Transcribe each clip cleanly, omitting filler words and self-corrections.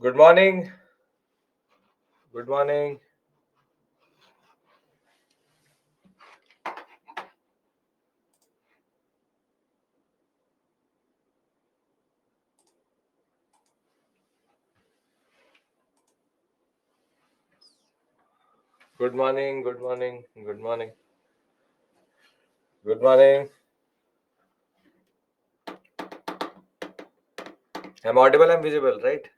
Good morning. Good morning. Good morning. Good morning. Good morning. Good morning. I'm audible. I'm visible, right?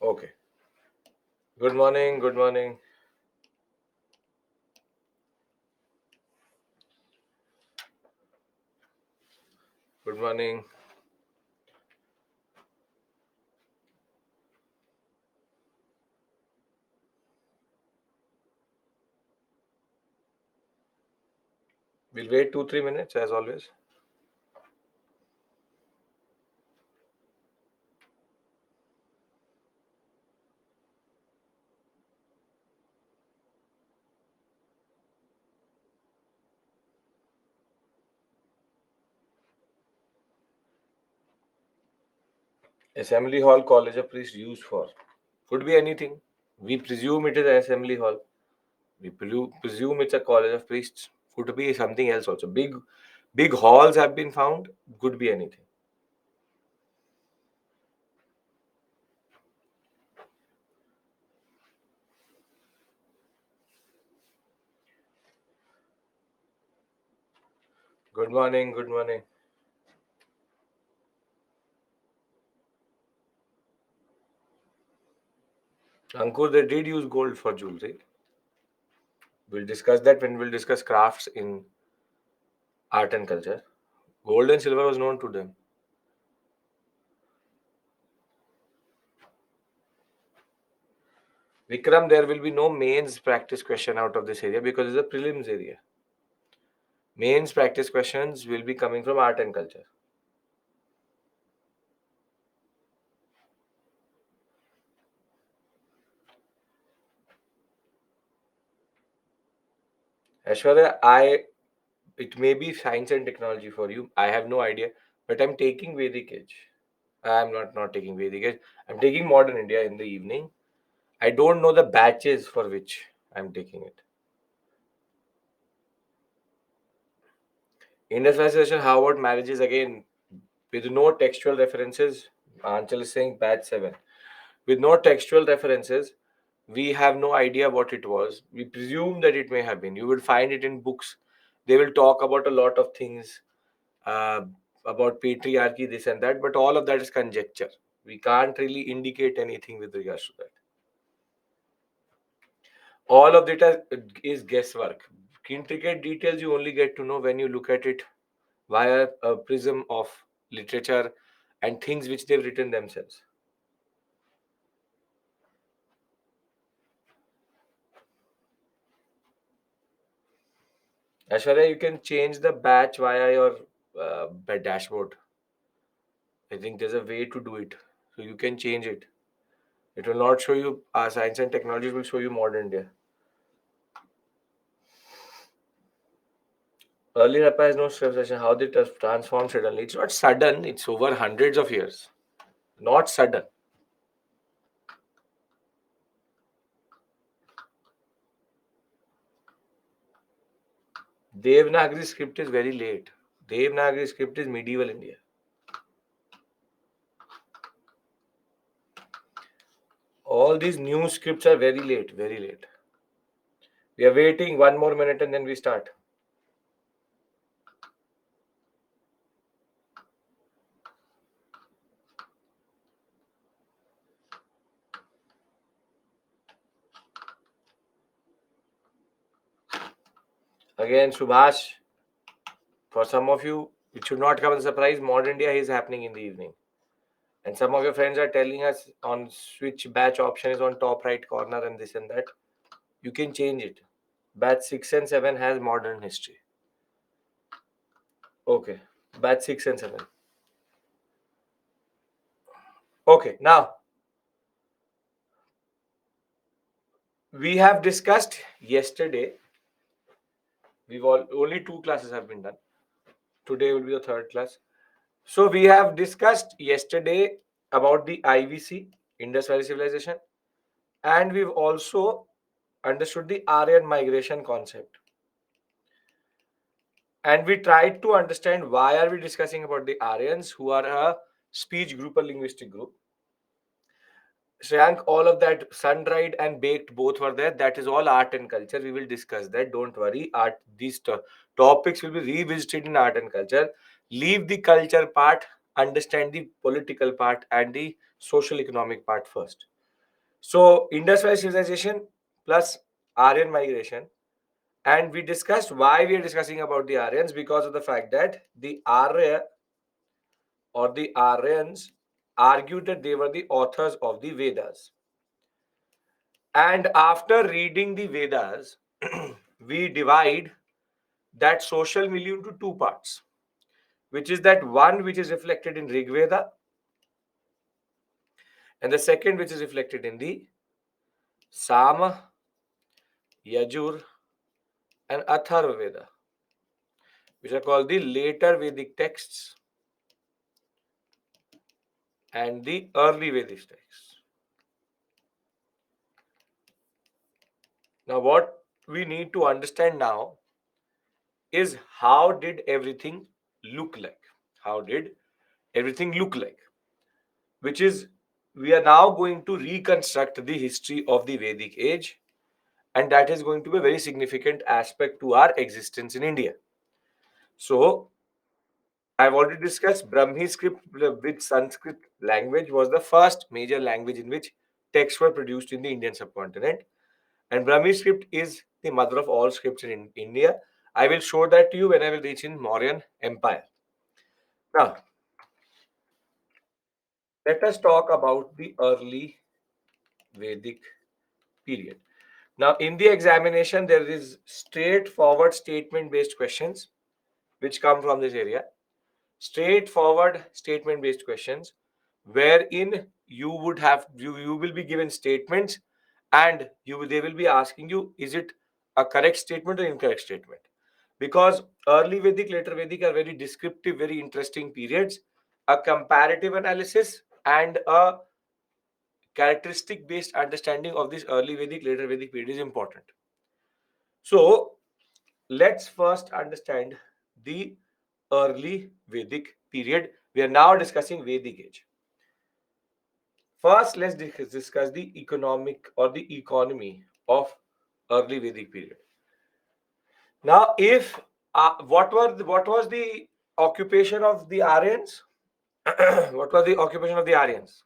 Okay. Good morning. Good morning. Good morning. We'll wait 2-3 minutes as always. Assembly hall college of priests used for. Could be anything. We presume it is an assembly hall. We presume it's a college of priests. Could be something else also. Big halls have been found. Could be anything. Good morning. Good morning. Ankur, they did use gold for jewelry. We'll discuss that when we'll discuss crafts in art and culture. Gold and silver was known to them. Vikram, there will be no mains practice question out of this area because it's a prelims area. Mains practice questions will be coming from art and culture. Ashwarya, it may be science and technology for you. I have no idea, but I'm taking Vedic Age. I'm not taking Vedic Age. I'm taking Modern India in the evening. I don't know the batches for which I'm taking it. Indus Valley Civilization, how about marriages again with no textual references? Anchal is saying batch 7. With no textual references, we have no idea what it was. We presume that it may have been. You will find it in books. They will talk about a lot of things uh, about patriarchy, this and that, but all of that is conjecture. We can't really indicate anything with regards to that. All of it is guesswork. Intricate details you only get to know when you look at it via a prism of literature and things which they've written themselves. Ashwarya, you can change the batch via your dashboard. I think there's a way to do it. So you can change it. It will not show you science and technology, it will show you modern India. Early Harappa has no civilization. How they transform suddenly? It's not sudden, it's over hundreds of years. Not sudden. Devanagari script is very late. Devanagari script is medieval India. All these new scripts are very late, very late. We are waiting 1 more minute and then we start. Again, Subhash, for some of you, it should not come as a surprise. Modern India is happening in the evening. And some of your friends are telling us on switch batch option is on top right corner and this and that. You can change it. Batch 6 and 7 has modern history. Okay. Batch 6 and 7. Okay. Now, we have discussed yesterday. Only 2 classes have been done. Today will be the third class. So we have discussed yesterday about the IVC, Indus Valley Civilization, and we've also understood the Aryan migration concept. And we tried to understand why are we discussing about the Aryans, who are a speech group, a linguistic group. Shreyank, all of that sun-dried and baked both were there. That is all art and culture. We will discuss that. Don't worry. Art. These topics will be revisited in art and culture. Leave the culture part. Understand the political part and the social economic part first. So, Indus Valley civilization plus Aryan migration, and we discussed why we are discussing about the Aryans, because of the fact that the Arya or the Aryans argued that they were the authors of the Vedas. And after reading the Vedas, we divide that social milieu into two parts, which is that one which is reflected in Rig Veda, and the second which is reflected in the Sama, Yajur, and Atharva Veda, which are called the later Vedic texts and the early Vedic texts. Now, what we need to understand now is how did everything look like? How did everything look like? Which is, we are now going to reconstruct the history of the Vedic age, and that is going to be a very significant aspect to our existence in India. So, I've already discussed Brahmi script with Sanskrit language was the first major language in which texts were produced in the Indian subcontinent. And Brahmi script is the mother of all scripts in India. I will show that to you when I will reach in Mauryan Empire. Now, let us talk about the early Vedic period. Now, in the examination, there is straightforward statement-based questions which come from this area. Straightforward statement-based questions, wherein you would have you will be given statements, and they will be asking you, is it a correct statement or incorrect statement? Because early Vedic, later Vedic are very descriptive, very interesting periods. A comparative analysis and a characteristic based understanding of this early Vedic, later Vedic period is important. So let's first understand the early Vedic period. We are now discussing Vedic age. First, let's discuss the economic or the economy of early Vedic period. Now, if what was the occupation of the Aryans? What was the occupation of the Aryans?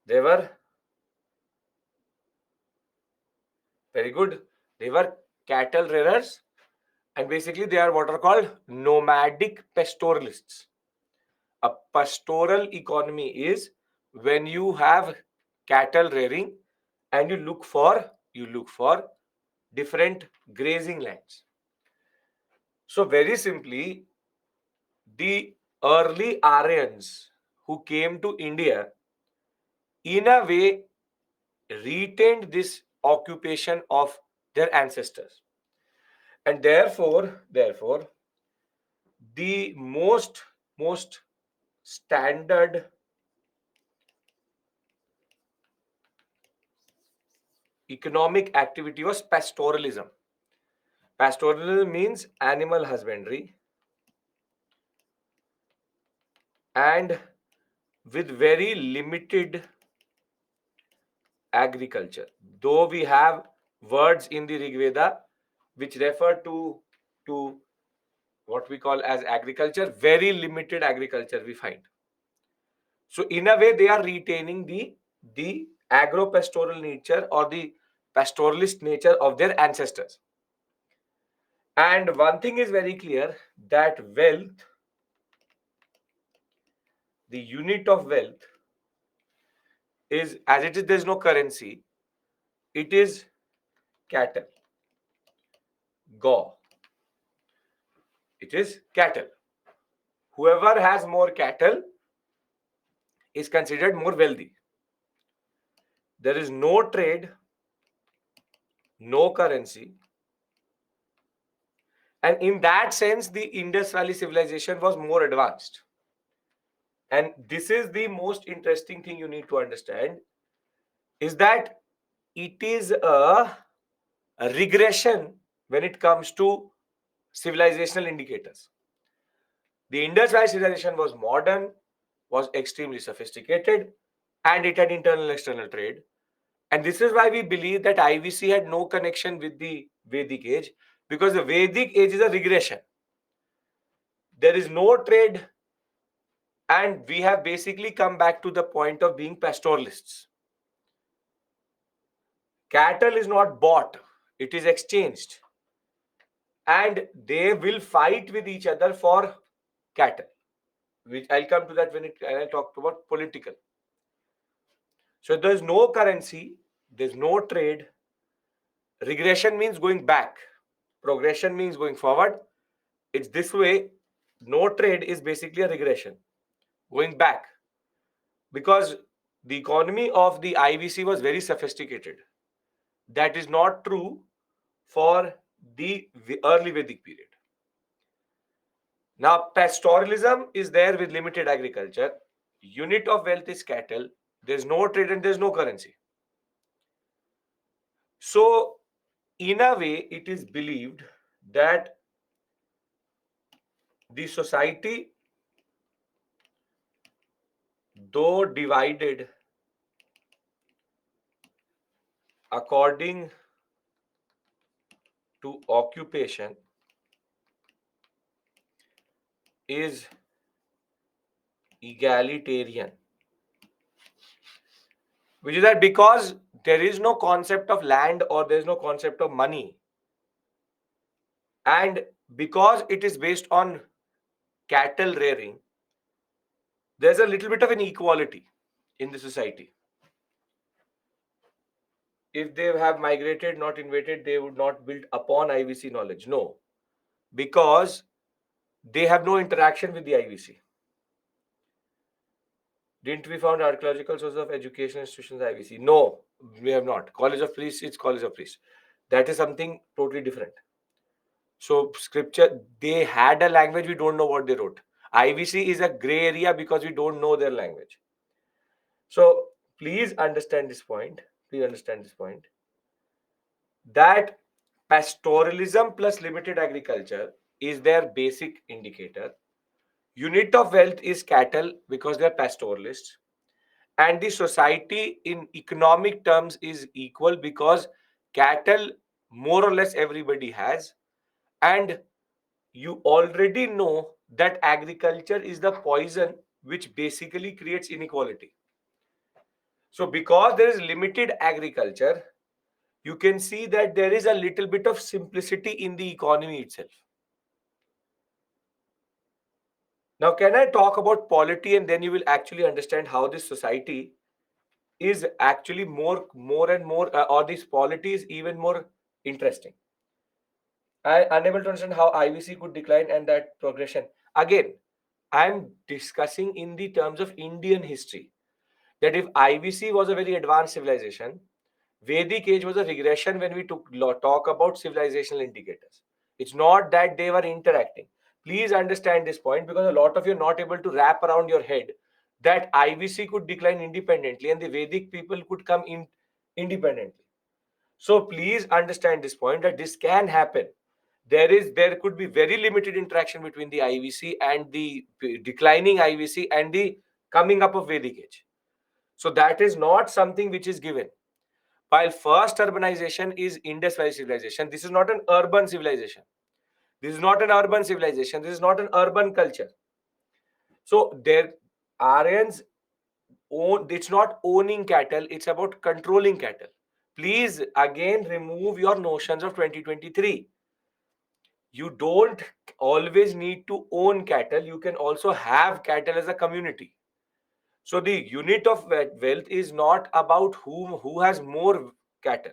They were very good. They were cattle rearers, and basically they are what are called nomadic pastoralists. A pastoral economy is when you have cattle rearing and you look for different grazing lands. So very simply, the early Aryans who came to India in a way retained this occupation of their ancestors, and therefore the most standard economic activity was pastoralism. Pastoralism means animal husbandry, and with very limited agriculture. Though we have words in the Rig Veda which refer to what we call as agriculture, very limited agriculture we find. So in a way, they are retaining the agro-pastoral nature or the pastoralist nature of their ancestors. And one thing is very clear, that wealth, the unit of wealth, is, as it is, there's no currency. It is cattle, go. It is cattle. Whoever has more cattle is considered more wealthy. There is no trade, no currency, And in that sense, the Indus Valley civilization was more advanced. And this is the most interesting thing you need to understand, is that it is a regression when it comes to civilizational indicators. The Indus Valley civilization was modern, was extremely sophisticated, and it had internal and external trade. And this is why we believe that IVC had no connection with the Vedic age, because the Vedic age is a regression. There is no trade, and we have basically come back to the point of being pastoralists. Cattle is not bought, it is exchanged. And they will fight with each other for cattle, which I'll come to that when I talk about political. So there's no currency, there's no trade. Regression means going back. Progression means going forward. It's this way. No trade is basically a regression, going back. Because the economy of the IVC was very sophisticated. That is not true for the early Vedic period. Now, pastoralism is there with limited agriculture. Unit of wealth is cattle. There's no trade and there's no currency. So, in a way, it is believed that the society, though divided according to occupation, is egalitarian. Which is that because there is no concept of land or there is no concept of money, and because it is based on cattle rearing, there's a little bit of an equality in the society. If they have migrated, not invaded, they would not build upon IVC knowledge. No, because they have no interaction with the IVC. Didn't we found archaeological sources of education institutions IVC? No, we have not. College of Priests, it's College of Priests. That is something totally different. So scripture, they had a language, we don't know what they wrote. IVC is a gray area because we don't know their language. So please understand this point. Please understand this point. That pastoralism plus limited agriculture is their basic indicator. Unit of wealth is cattle because they're pastoralists. And the society in economic terms is equal because cattle more or less everybody has. And you already know that agriculture is the poison which basically creates inequality. So because there is limited agriculture, you can see that there is a little bit of simplicity in the economy itself. Now, can I talk about polity, and then you will actually understand how this society is actually more and more, or this polity is even more interesting. I unable to understand how IVC could decline and that progression. Again, I'm discussing in the terms of Indian history. That if IVC was a very advanced civilization, Vedic age was a regression when we talk about civilizational indicators. It's not that they were interacting. Please understand this point, because a lot of you are not able to wrap around your head that IVC could decline independently and the Vedic people could come in independently. So please understand this point, that this can happen. There could be very limited interaction between the IVC and the declining IVC and the coming up of Vedic age. So that is not something which is given. While first urbanization is Indus Valley civilization, this is not an urban civilization. This is not an urban civilization. This is not an urban culture. So their Aryans own. It's not owning cattle. It's about controlling cattle. Please again remove your notions of 2023. You don't always need to own cattle. You can also have cattle as a community. So the unit of wealth is not about who has more cattle.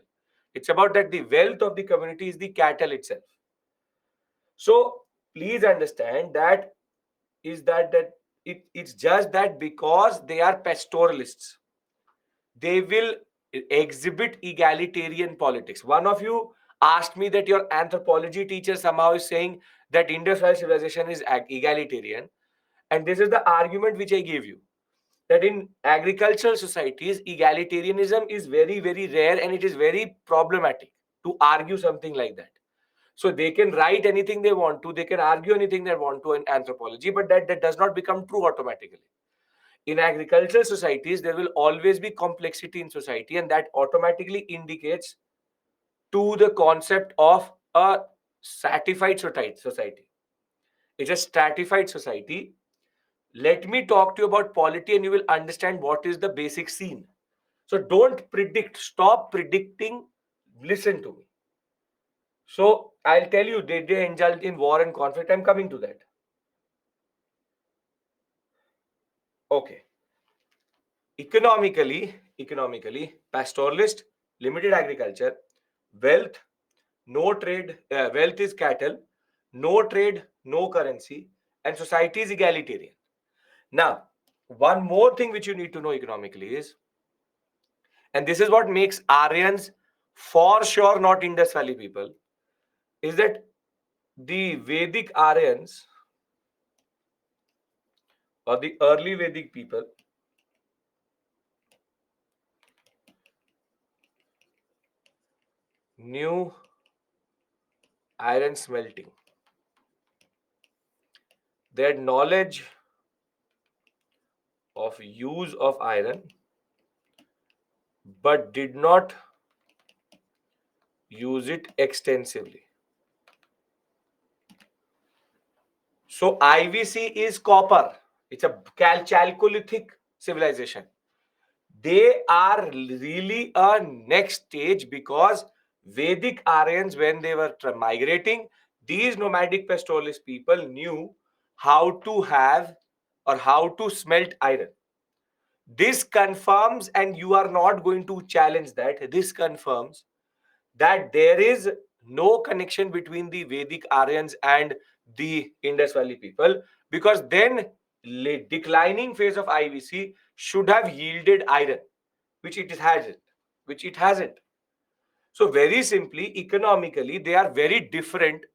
It's about that the wealth of the community is the cattle itself. So please understand that it's just that because they are pastoralists, they will exhibit egalitarian politics. One of you asked me that your anthropology teacher somehow is saying that Indus Valley civilization is egalitarian, and this is the argument which I gave you, that in agricultural societies egalitarianism is very, very rare, and it is very problematic to argue something like that. So they can write anything they want to, they can argue anything they want to in anthropology, but that does not become true automatically. In agricultural societies, there will always be complexity in society, and that automatically indicates to the concept of a stratified society. It's a stratified society. Let me talk to you about polity, and you will understand what is the basic scene. So don't predict, stop predicting, listen to me. So I'll tell you, they indulged in war and conflict. I'm coming to that. Okay. Economically, pastoralist, limited agriculture, wealth, no trade, wealth is cattle, no trade, no currency, and society is egalitarian. Now, one more thing which you need to know economically is, and this is what makes Aryans for sure not Indus Valley people, is that the Vedic Aryans or the early Vedic people knew iron smelting. Their knowledge of use of iron, but did not use it extensively. So IVC is copper. It's a Chalcolithic civilization. They are really a next stage, because Vedic Aryans, when they were migrating, these nomadic pastoralist people knew how to have or how to smelt iron. This confirms, and you are not going to challenge that, this confirms that there is no connection between the Vedic Aryans and the Indus Valley people, because then declining phase of IVC should have yielded iron, which it hasn't, which it hasn't. So very simply, economically, they are very different,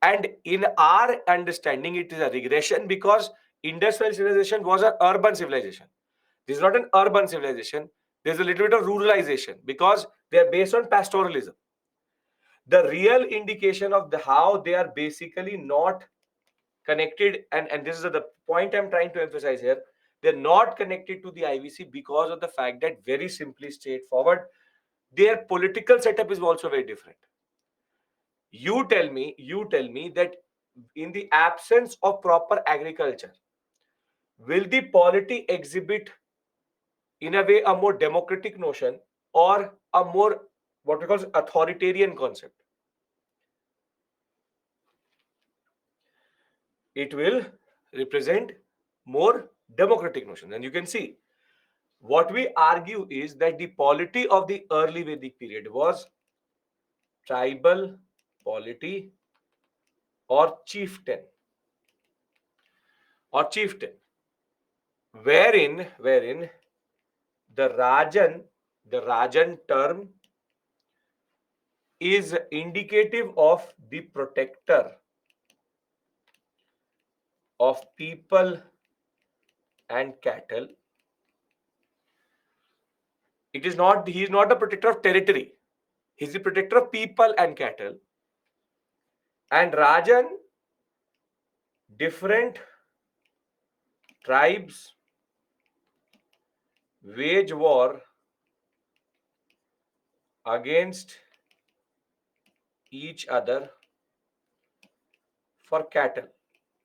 and in our understanding, it is a regression, because Indus Valley civilization was an urban civilization. This is not an urban civilization. There's a little bit of ruralization, because they are based on pastoralism. The real indication of the how they are basically not connected, and this is the point I'm trying to emphasize here, they're not connected to the IVC because of the fact that, very simply straightforward, their political setup is also very different. You tell me that in the absence of proper agriculture, will the polity exhibit in a way a more democratic notion, or a more what we call authoritarian concept? It will represent more democratic notion. And you can see, what we argue is that the polity of the early Vedic period was tribal polity, or chieftain, wherein the Rajan term is indicative of the protector of people and cattle. It is not, he is not the protector of territory. He is the protector of people and cattle. And Rajan, different tribes wage war against each other for cattle,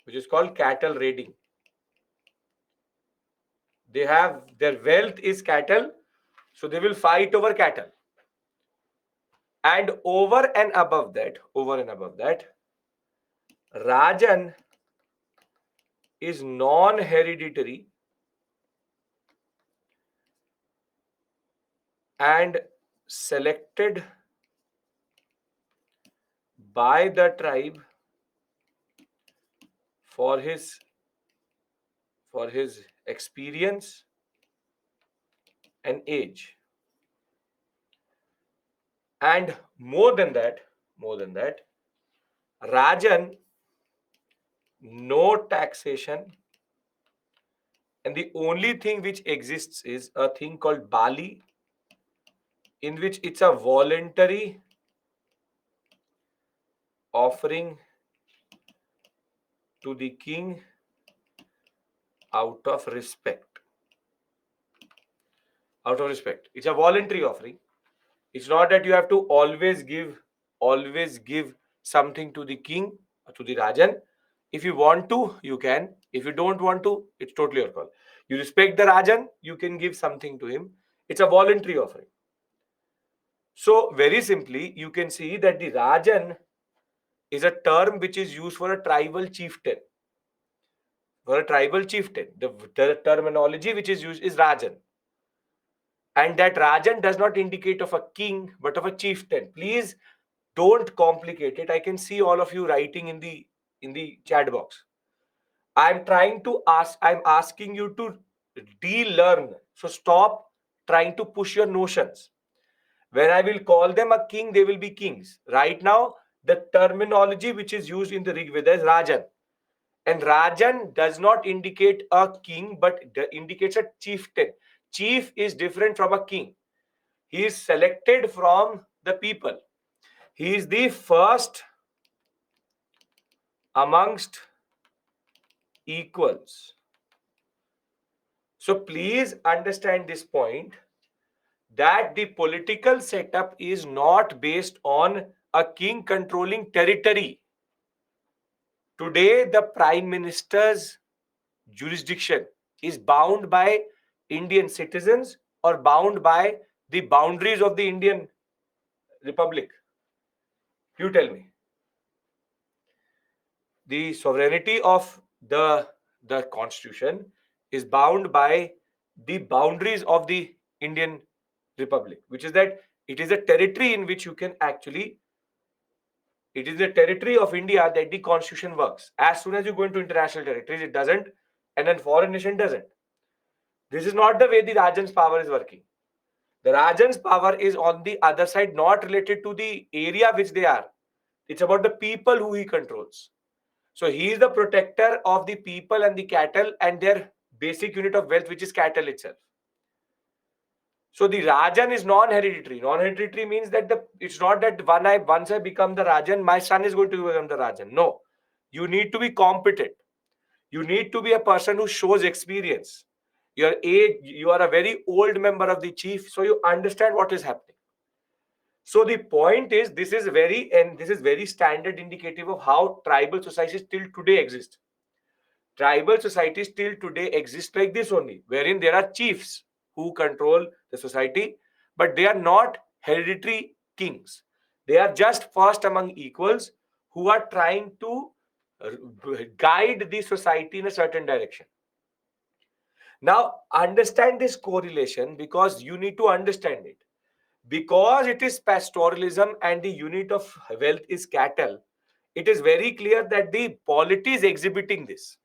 which is called cattle raiding. They have, their wealth is cattle, so they will fight over cattle. And over and above that, Rajan is non-hereditary and selected by the tribe for his experience and age. And more than that, more than that. Rajan, no taxation, and the only thing which exists is a thing called Bali, in which it's a voluntary offering to the king out of respect. Out of respect. It's a voluntary offering. It's not that you have to always give something to the king, to the Rajan. If you want to, you can. If you don't want to, it's totally your call. You respect the Rajan, you can give something to him. It's a voluntary offering. So, very simply, you can see that the Rajan is a term which is used for a tribal chieftain. For a tribal chieftain, the terminology which is used is Rajan. And that Rajan does not indicate of a king, but of a chieftain. Please don't complicate it. I can see all of you writing in the chat box. I'm asking you to de-learn. So stop trying to push your notions. When I will call them a king, they will be kings. Right now, the terminology which is used in the Rig Veda is Rajan. And Rajan does not indicate a king, but indicates a chieftain. Chief is different from a king. He is selected from the people. He is the first amongst equals. So please understand this point, that the political setup is not based on a king controlling territory. Today, the prime minister's jurisdiction is bound by Indian citizens or bound by the boundaries of the Indian Republic. You tell me. The sovereignty of the constitution is bound by the boundaries of the Indian Republic, which is that it is a territory in which you can actually, it is the territory of India that the constitution works. As soon as you go into international territories, it doesn't, and then foreign nation doesn't. This is not the way the Rajan's power is working. The Rajan's power is on the other side, not related to the area which they are. It's about the people who he controls. So he is the protector of the people and the cattle and their basic unit of wealth, which is cattle itself. So the Rajan is non-hereditary. Non-hereditary means that it's not that once I become the Rajan, my son is going to become the Rajan. No, you need to be competent. You need to be a person who shows experience. You are a very old member of the chief, so you understand what is happening. So the point is, this is very standard indicative of how tribal societies till today exist. Tribal societies till today exist like this only, wherein there are chiefs who control the society, but they are not hereditary kings. They are just first among equals who are trying to guide the society in a certain direction. Now, understand this correlation, because you need to understand it. Because it is pastoralism and the unit of wealth is cattle, it is very clear that the polity is exhibiting this.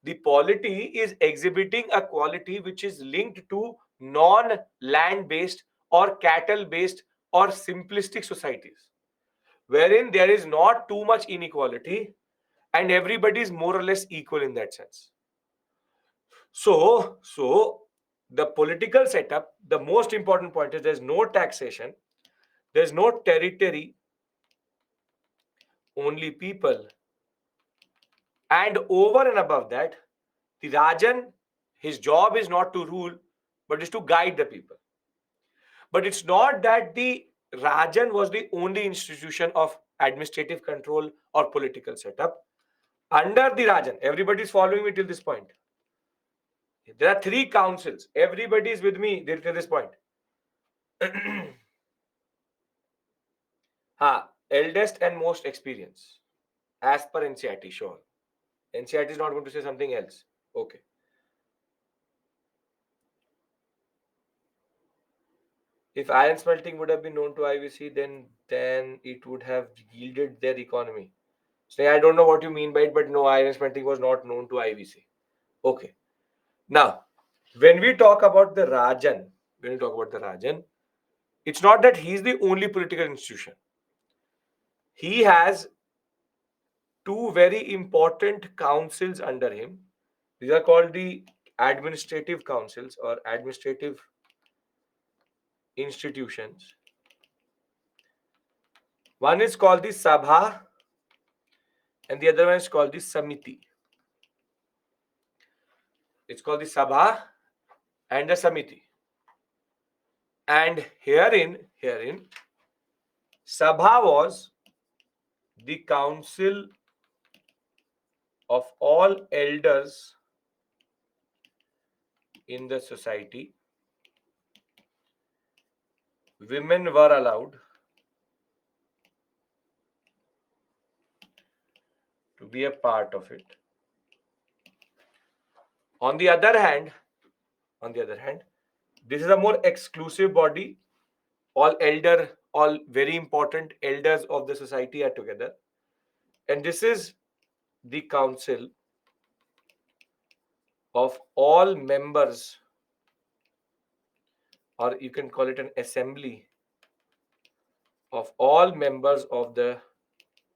The polity is exhibiting a quality which is linked to non-land based or cattle based or simplistic societies, wherein there is not too much inequality and everybody is more or less equal in that sense. So the political setup, the most important point is there's no taxation, there's no territory, only people. And over and above that, the Rajan, his job is not to rule, but is to guide the people. But it's not that the Rajan was the only institution of administrative control or political setup. Under the Rajan, everybody is following me till this point. There are three councils. Everybody is with me till this point. Eldest and most experienced, as per NCRT, sure. NCRT is not going to say something else. Okay. If iron smelting would have been known to IVC, then it would have yielded their economy. So I don't know what you mean by it, but no, iron smelting was not known to IVC. Okay. Now, when we talk about the Rajan, it's not that he is the only political institution. He has two very important councils under him. These are called the administrative councils or administrative institutions. One is called the Sabha and the other one is called the Samiti. It's called the Sabha and the Samiti. And herein, Sabha was the council of all elders in the society. Women were allowed to be a part of it. On the other hand, this is a more exclusive body. All very important elders of the society are together. And this is the council of all members, or you can call it an assembly of all members of the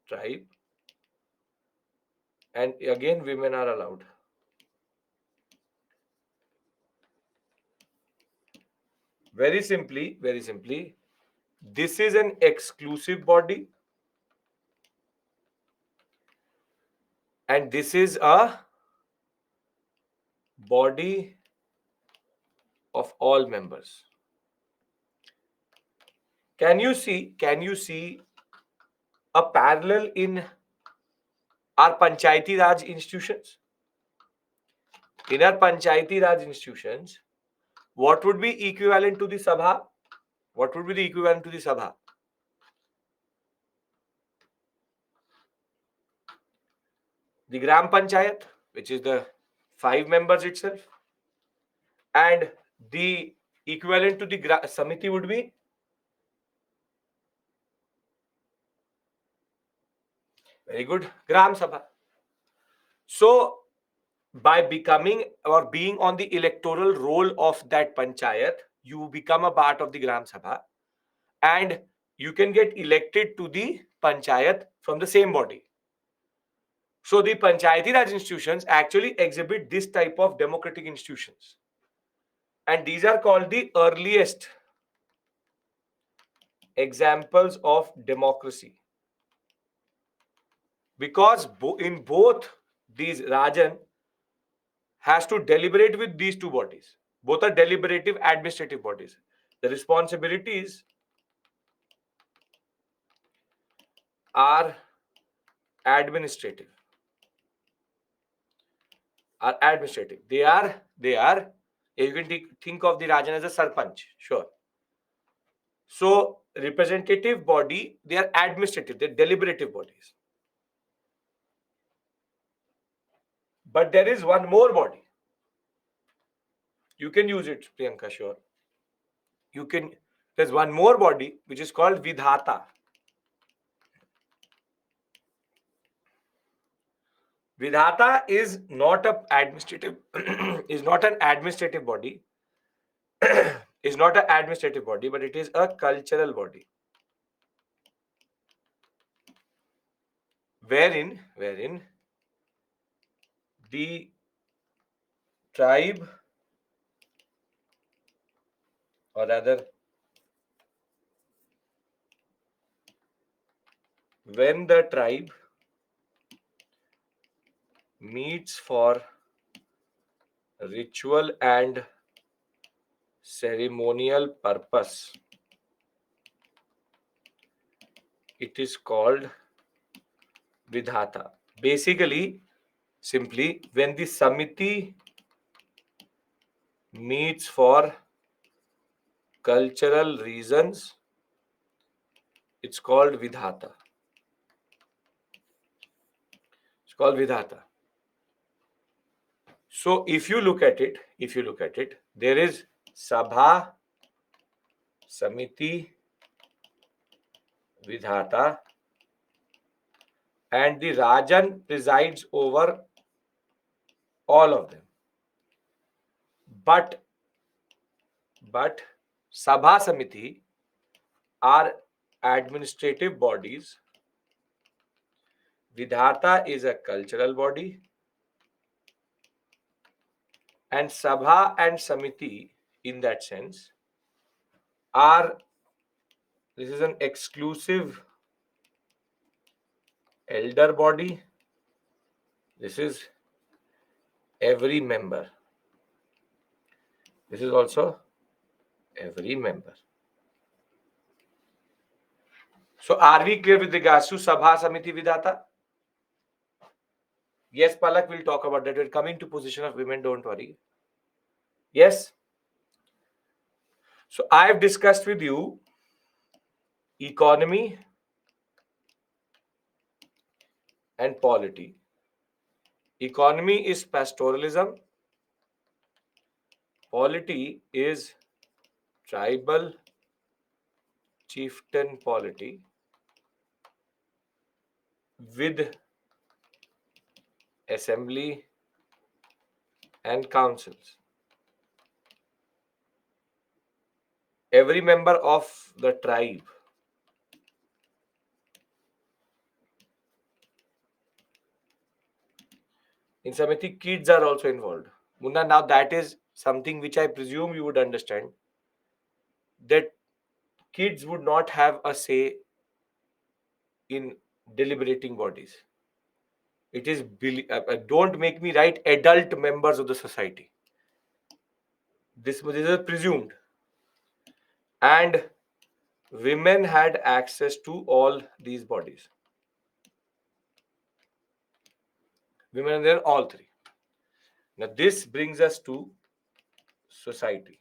tribe. And again, women are allowed. Very simply, this is an exclusive body and this is a body of all members. Can you see a parallel in our Panchayati Raj institutions? In our Panchayati Raj institutions, what would be equivalent to the Sabha? What would be the equivalent to the Sabha? The Gram Panchayat, which is the 5 members itself. And the equivalent to the Samiti would be? Very good. Gram Sabha. So, by becoming or being on the electoral roll of that Panchayat, you become a part of the Gram Sabha and you can get elected to the Panchayat from the same body. So, the Panchayati Raj institutions actually exhibit this type of democratic institutions. And these are called the earliest examples of democracy. Because in both these, Rajan has to deliberate with these two bodies. Both are deliberative administrative bodies. The responsibilities are administrative. They are. You can think of the Rajan as a Sarpanch. Sure. So representative body, they are administrative. They're deliberative bodies. But there is one more body. You can use it, Priyanka. Sure. There's one more body which is called Vidhata. Vidhata is not an administrative body. Is not an administrative body, but it is a cultural body. Wherein the tribe, or rather, when the tribe meets for ritual and ceremonial purpose, it is called Vidhata. Basically, simply, when the Samiti meets for cultural reasons, it's called Vidhata. It's called Vidhata. So if you look at it, there is Sabha, Samiti, Vidhata, and the Rajan presides over all of them. But Sabha, Samiti are administrative bodies Vidhata is a cultural body, and Sabha and Samiti, in that sense, are, this is an exclusive elder body. This is every member. This is also every member. So are we clear with regards to Sabha, Samiti, Vidhata? Yes, Palak will talk about that. We're coming to position of women, don't worry. Yes. So I've discussed with you economy and polity. Economy is pastoralism. Polity is tribal chieftain polity with assembly and councils. Every member of the tribe in Samiti, kids are also involved. Munna, now that is something which I presume you would understand, that kids would not have a say in deliberating bodies. It is, don't make me write adult members of the society. This is presumed. And women had access to all these bodies. Women are there, all three. Now, this brings us to society.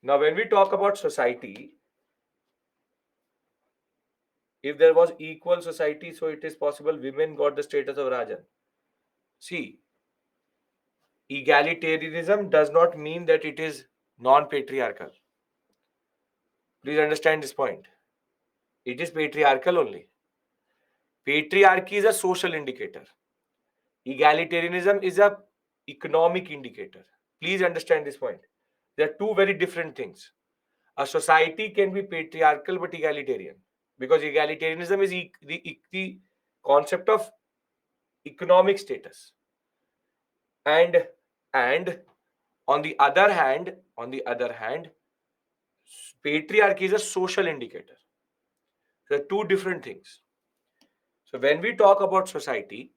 Now, when we talk about society, if there was equal society, so it is possible women got the status of Rajan. See, egalitarianism does not mean that it is non-patriarchal. Please understand this point. It is patriarchal only. Patriarchy is a social indicator. Egalitarianism is a economic indicator. Please understand this point. They are two very different things. A society can be patriarchal but egalitarian, because egalitarianism is the concept of economic status. And on the other hand, patriarchy is a social indicator. There are two different things. So when we talk about society,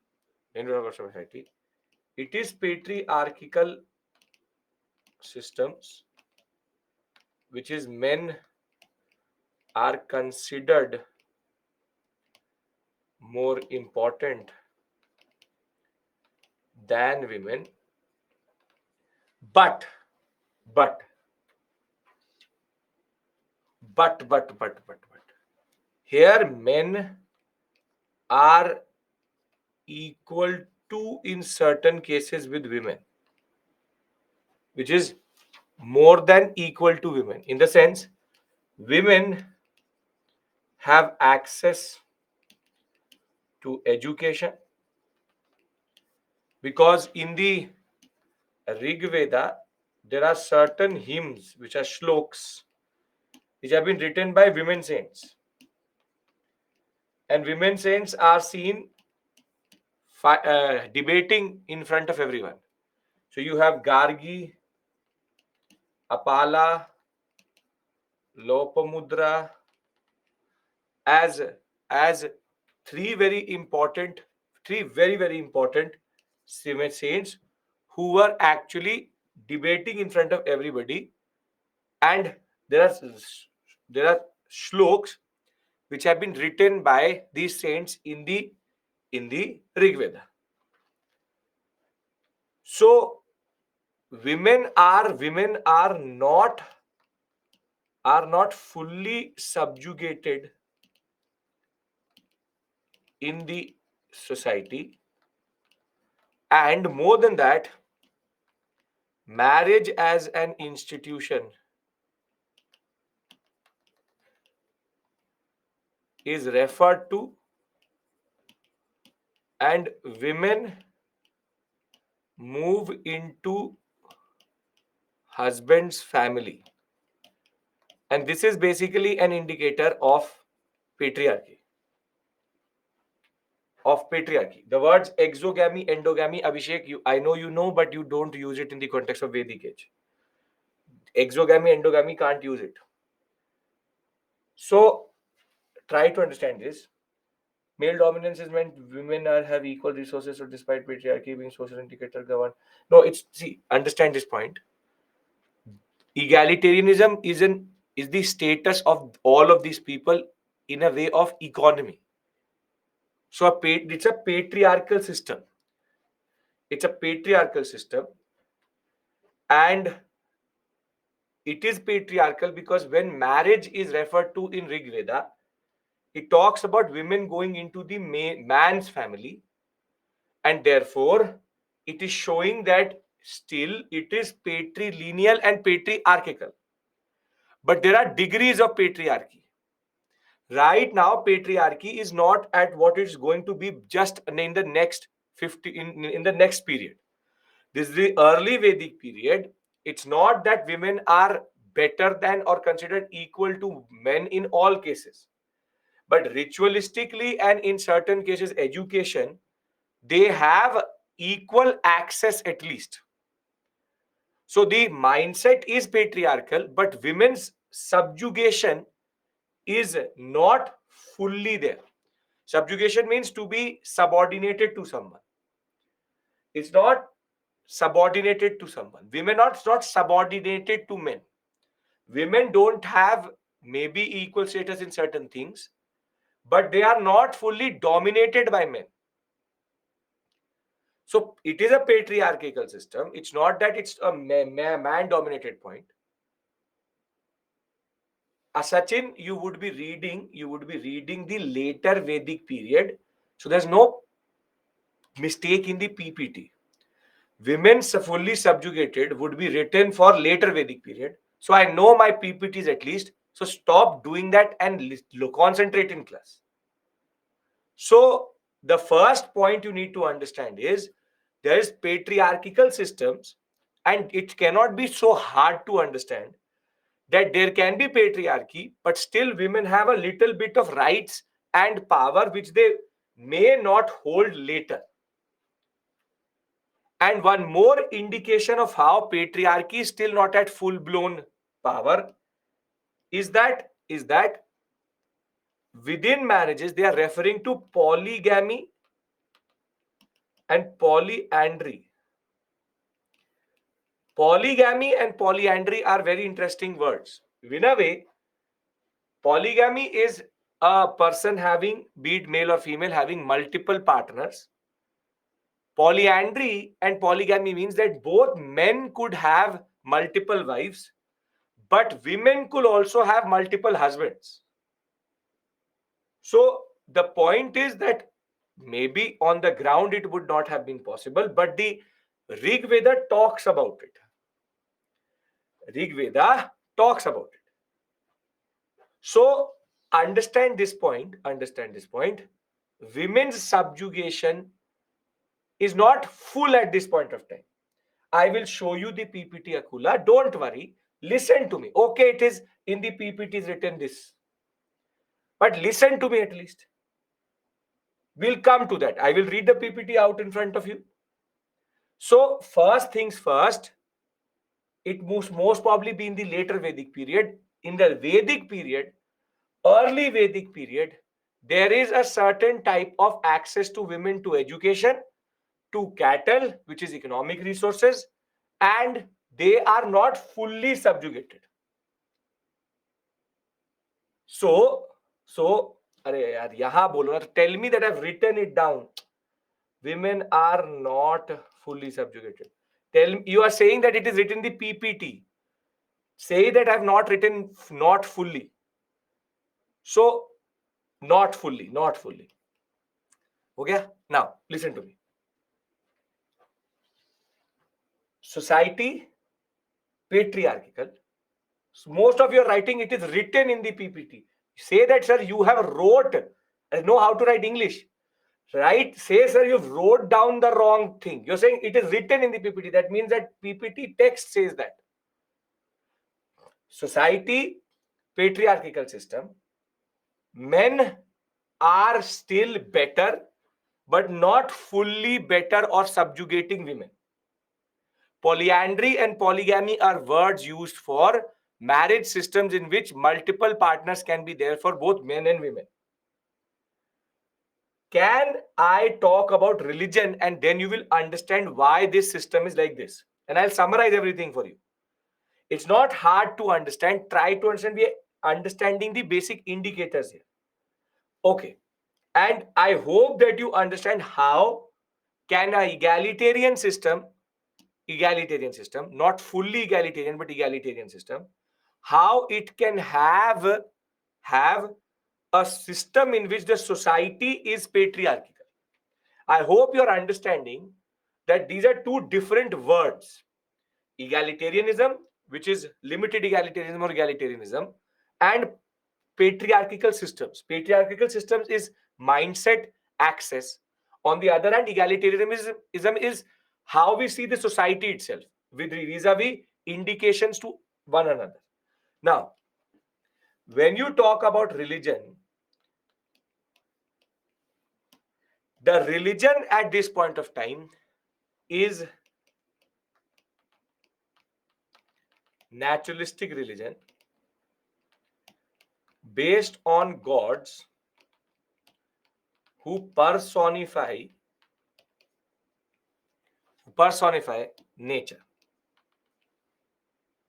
it is patriarchal systems, which is men are considered more important than women, but but but here men are equal to in certain cases with women, which is more than equal to women, in the sense women have access to education, because in the Rig Veda there are certain hymns which are shloks which have been written by women saints, and women saints are seen debating in front of everyone. So you have Gargi, Apala, Lopamudra as as three very important saints who were actually debating in front of everybody, and there are there are shloks which have been written by these saints in the Rig Veda. So women are not fully subjugated in the society, and more than that, marriage as an institution is referred to, and women move into husband's family, and this is basically an indicator of patriarchy. of patriarchy. The words exogamy, endogamy, Abhishek, I know you know, but you don't use it in the context of Vedic age. Exogamy, endogamy, can't use it. So try to understand this. Male dominance is meant women have equal resources, so despite patriarchy being social indicator governed. No, it's, see, understand this point. Egalitarianism is the status of all of these people in a way of economy. So it's a patriarchal system. It's a patriarchal system, and it is patriarchal because when marriage is referred to in Rig Veda, it talks about women going into the man's family, and therefore it is showing that still it is patrilineal and patriarchal. But there are degrees of patriarchy. Right now, patriarchy is not at what it's going to be just in the next 50 in the next period. This is the early Vedic period. It's not that women are better than or considered equal to men in all cases, but ritualistically and in certain cases education, they have equal access at least. So the mindset is patriarchal, but women's subjugation is not fully there. Subjugation means to be subordinated to someone. It's not subordinated to someone. Women are not subordinated to men. Women don't have maybe equal status in certain things, but they are not fully dominated by men. So it is a patriarchal system. It's not that it's a man-dominated point. Sachin, you would be reading the later Vedic period. So there's no mistake in the PPT. Women fully subjugated would be written for later Vedic period. So I know my PPTs at least. So stop doing that and concentrate in class. So the first point you need to understand is there is patriarchal systems, and it cannot be so hard to understand that there can be patriarchy, but still women have a little bit of rights and power which they may not hold later. And one more indication of how patriarchy is still not at full blown power is that within marriages they are referring to polygamy and polyandry. Polygamy and polyandry are very interesting words. In a way, polygamy is a person having, be it male or female, having multiple partners. Polyandry and polygamy means that both men could have multiple wives, but women could also have multiple husbands. So the point is that maybe on the ground it would not have been possible, but the Rig Veda talks about it. Rig Veda talks about it. So understand this point. Women's subjugation is not full at this point of time. I will show you the PPT, Akula. Don't worry. Listen to me. Okay, it is in the PPT is written this. But listen to me at least. We'll come to that. I will read the PPT out in front of you. So first things first, it most probably be in the later Vedic period. In the Vedic period, early Vedic period, there is a certain type of access to women to education, to cattle, which is economic resources, and they are not fully subjugated. So, अरे यार यहाँ बोलो ना, tell me that I've written it down. Women are not fully subjugated. Tell me, you are saying that it is written in the PPT. Say that I've not written not fully. So, not fully. Okay? Now, listen to me. Society, patriarchal. So most of your writing, it is written in the PPT. Say that, sir, you have wrote. I know how to write English. Right? Say, sir, you've wrote down the wrong thing. You're saying it is written in the PPT. That means that PPT text says that. Society, patriarchal system. Men are still better but not fully better or subjugating women. Polyandry and polygamy are words used for marriage systems in which multiple partners can be there for both men and women. Can I talk about religion and then you will understand why this system is like this? And I'll summarize everything for you. It's not hard to understand. Try to understand. We are understanding the basic indicators here. Okay. And I hope that you understand how can a egalitarian system, not fully egalitarian, but egalitarian system, how it can have a system in which the society is patriarchal. I hope you're understanding that these are two different words. Egalitarianism, which is limited egalitarianism or egalitarianism, and patriarchal systems. Patriarchal systems is mindset, access. On the other hand, egalitarianism is how we see the society itself with vis-a-vis indications to one another. Now, when you talk about religion, the religion at this point of time is naturalistic religion based on gods who personify nature.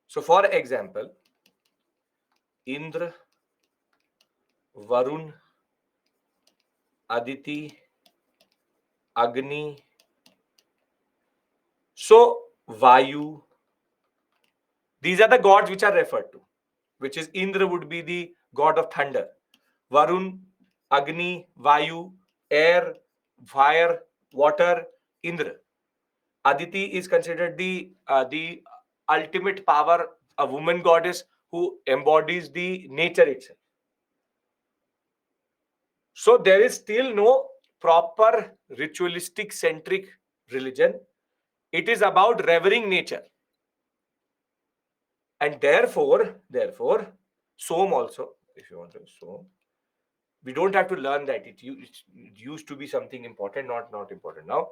So, for example, Indra, Varun, Aditi, Agni. So, Vayu. These are the gods which are referred to, which is Indra would be the god of thunder, Varun, Agni, Vayu, air, fire, water, Indra. Aditi is considered the ultimate power, a woman goddess who embodies the nature itself. So there is still no proper ritualistic centric religion. It is about revering nature. And therefore, Som also, if you want to, Som, we don't have to learn that. It used to be something important, not important. Now,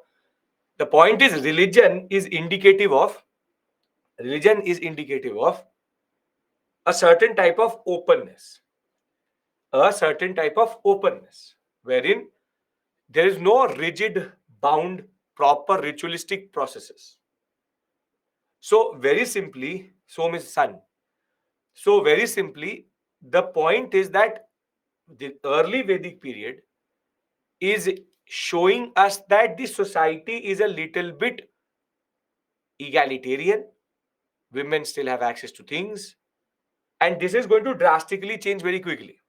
the point is religion is indicative of a certain type of openness. A certain type of openness, wherein there is no rigid, bound, proper ritualistic processes. So, very simply, Som is sun. So, very simply, the point is that the early Vedic period is showing us that the society is a little bit egalitarian. Women still have access to things. And this is going to drastically change very quickly.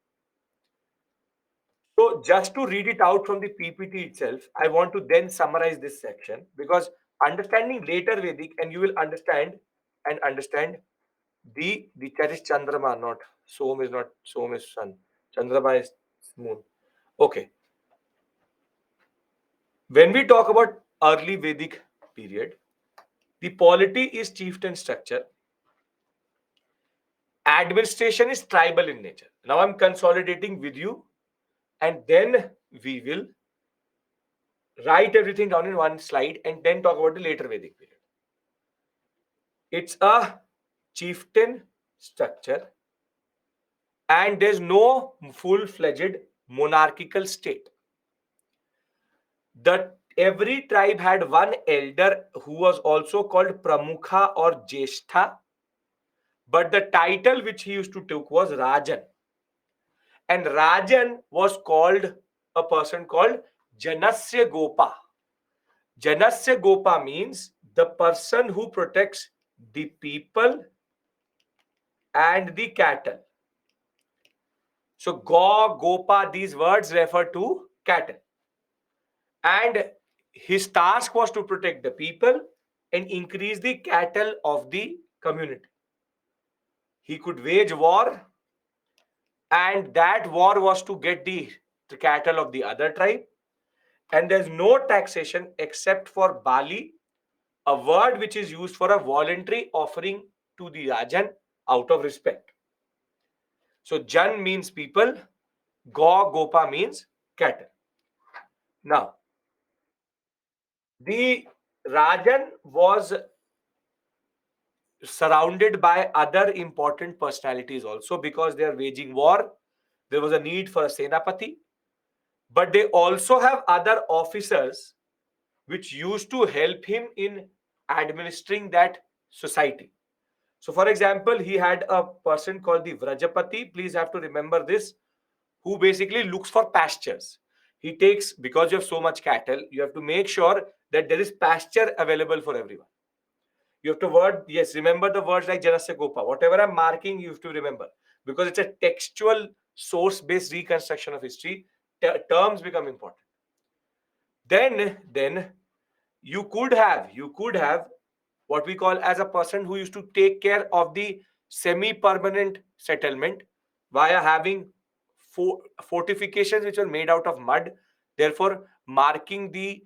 So, just to read it out from the PPT itself, I want to then summarize this section because understanding later Vedic and you will understand the that is Chandrama, not Som is sun. Chandrama is moon. Okay. When we talk about early Vedic period, the polity is chieftain structure. Administration is tribal in nature. Now I'm consolidating with you, and then we will write everything down in one slide and then talk about the later Vedic period. It's a chieftain structure, and there's no full-fledged monarchical state. Every tribe had one elder who was also called Pramukha or Jeshtha, but the title which he used to take was Rajan. And Rajan was called a person called Janasya Gopa. Janasya Gopa means the person who protects the people and the cattle. So Gopa, these words refer to cattle. And his task was to protect the people and increase the cattle of the community. He could wage war, and that war was to get the cattle of the other tribe. And there's no taxation except for Bali, a word which is used for a voluntary offering to the Rajan out of respect. So Jan means people, Gopa means cattle. Now, The Rajan was surrounded by other important personalities also, because they are waging war. There was a need for a Senapati, but they also have other officers which used to help him in administering that society. So, for example, he had a person called the Vrajapati. Please have to remember this, who basically looks for pastures. He takes, because you have so much cattle, you have to make sure that there is pasture available for everyone. You have to yes, remember the words like Janasya Gopa. Whatever I'm marking, you have to remember, because it's a textual, source-based reconstruction of history. Terms become important. Then you could have what we call as a person who used to take care of the semi-permanent settlement via having fortifications which were made out of mud, therefore marking the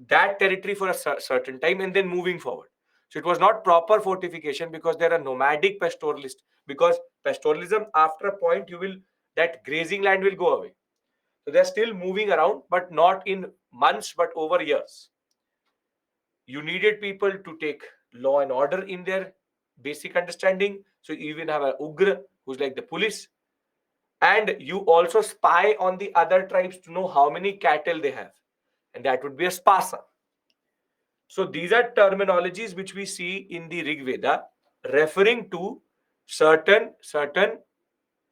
that territory for a certain time and then moving forward. So it was not proper fortification, because there are nomadic pastoralists, because pastoralism, after a point, that grazing land will go away. So they're still moving around, but not in months, but over years. You needed people to take law and order in their basic understanding. So you even have an Ugra, who's like the police. And you also spy on the other tribes to know how many cattle they have. And that would be a Spasa. So these are terminologies which we see in the Rig Veda, referring to certain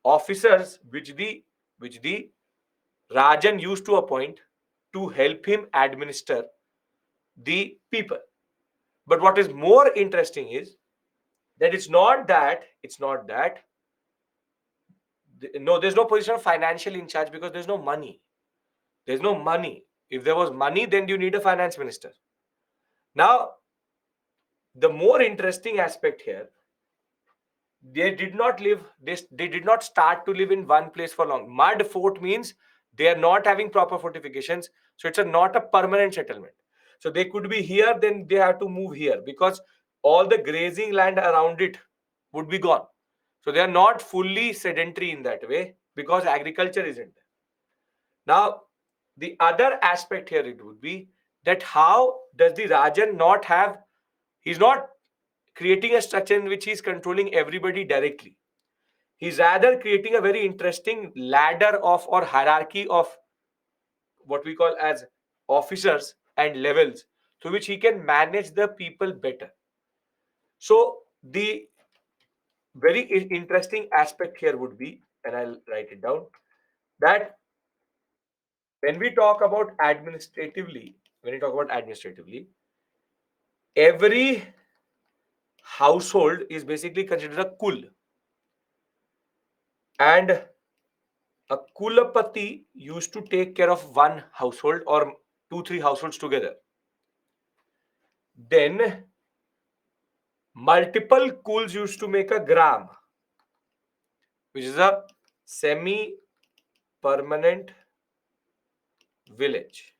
officers which the Rajan used to appoint to help him administer the people. But what is more interesting is that it's not that no, there's no position of financial in charge, because there's no money. There's no money. If there was money, then you need a finance minister. Now, the more interesting aspect here, they did not live this they did not start to live in one place for long. Mud fort means they are not having proper fortifications, so it's not a permanent settlement. So they could be here, then they have to move here, because all the grazing land around it would be gone. So they are not fully sedentary in that way, because agriculture isn't there. Now, the other aspect here, it would be that how does the Rajan not have, he's not creating a structure in which he's controlling everybody directly. He's rather creating a very interesting ladder of, or hierarchy of, what we call as officers and levels, through which he can manage the people better. So the very interesting aspect here would be, and I'll write it down, that when we talk about administratively, every household is basically considered a kul, and a kulapati used to take care of one household or 2-3 households together. Then multiple kuls used to make a gram, which is a semi permanent village,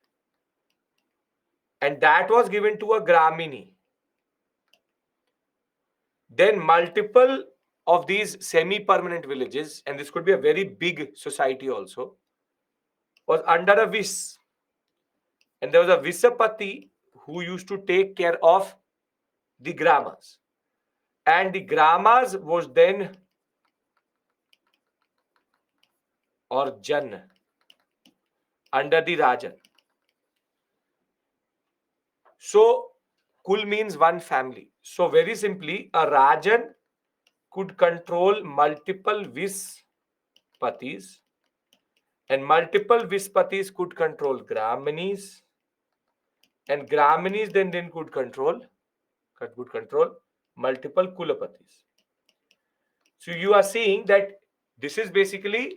and that was given to a gramini. Then multiple of these semi-permanent villages, and this could be a very big society also, was under a vis. And there was a visapati who used to take care of the gramas. And the gramas was then, or jan, under the rajan. So kul means one family. So very simply, a rajan could control multiple vispatis, and multiple vispatis could control graminis, and graminis then could control multiple kulapatis. So you are seeing that this is basically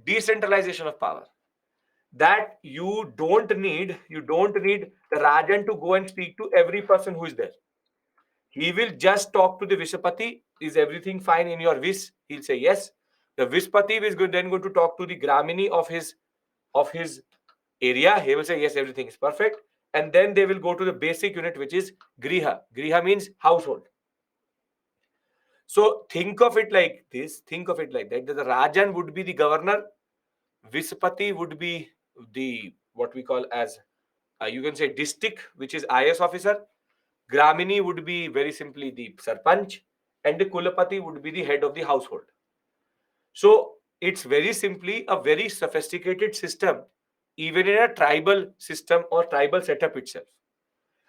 decentralization of power. That you don't need the Rajan to go and speak to every person who is there. He will just talk to the Vishapati. Is everything fine in your Vish? He'll say yes. The Vishpati is then going to talk to the Gramini of his area. He will say yes, everything is perfect. And then they will go to the basic unit, which is Griha. Griha means household. So think of it like this. Think of it like that. The Rajan would be the governor. Vishpati would be the, what we call as you can say district, which is IS officer. Gramini would be very simply the sarpanch, and the Kulapati would be the head of the household. So it's very simply a very sophisticated system, even in a tribal system or tribal setup itself.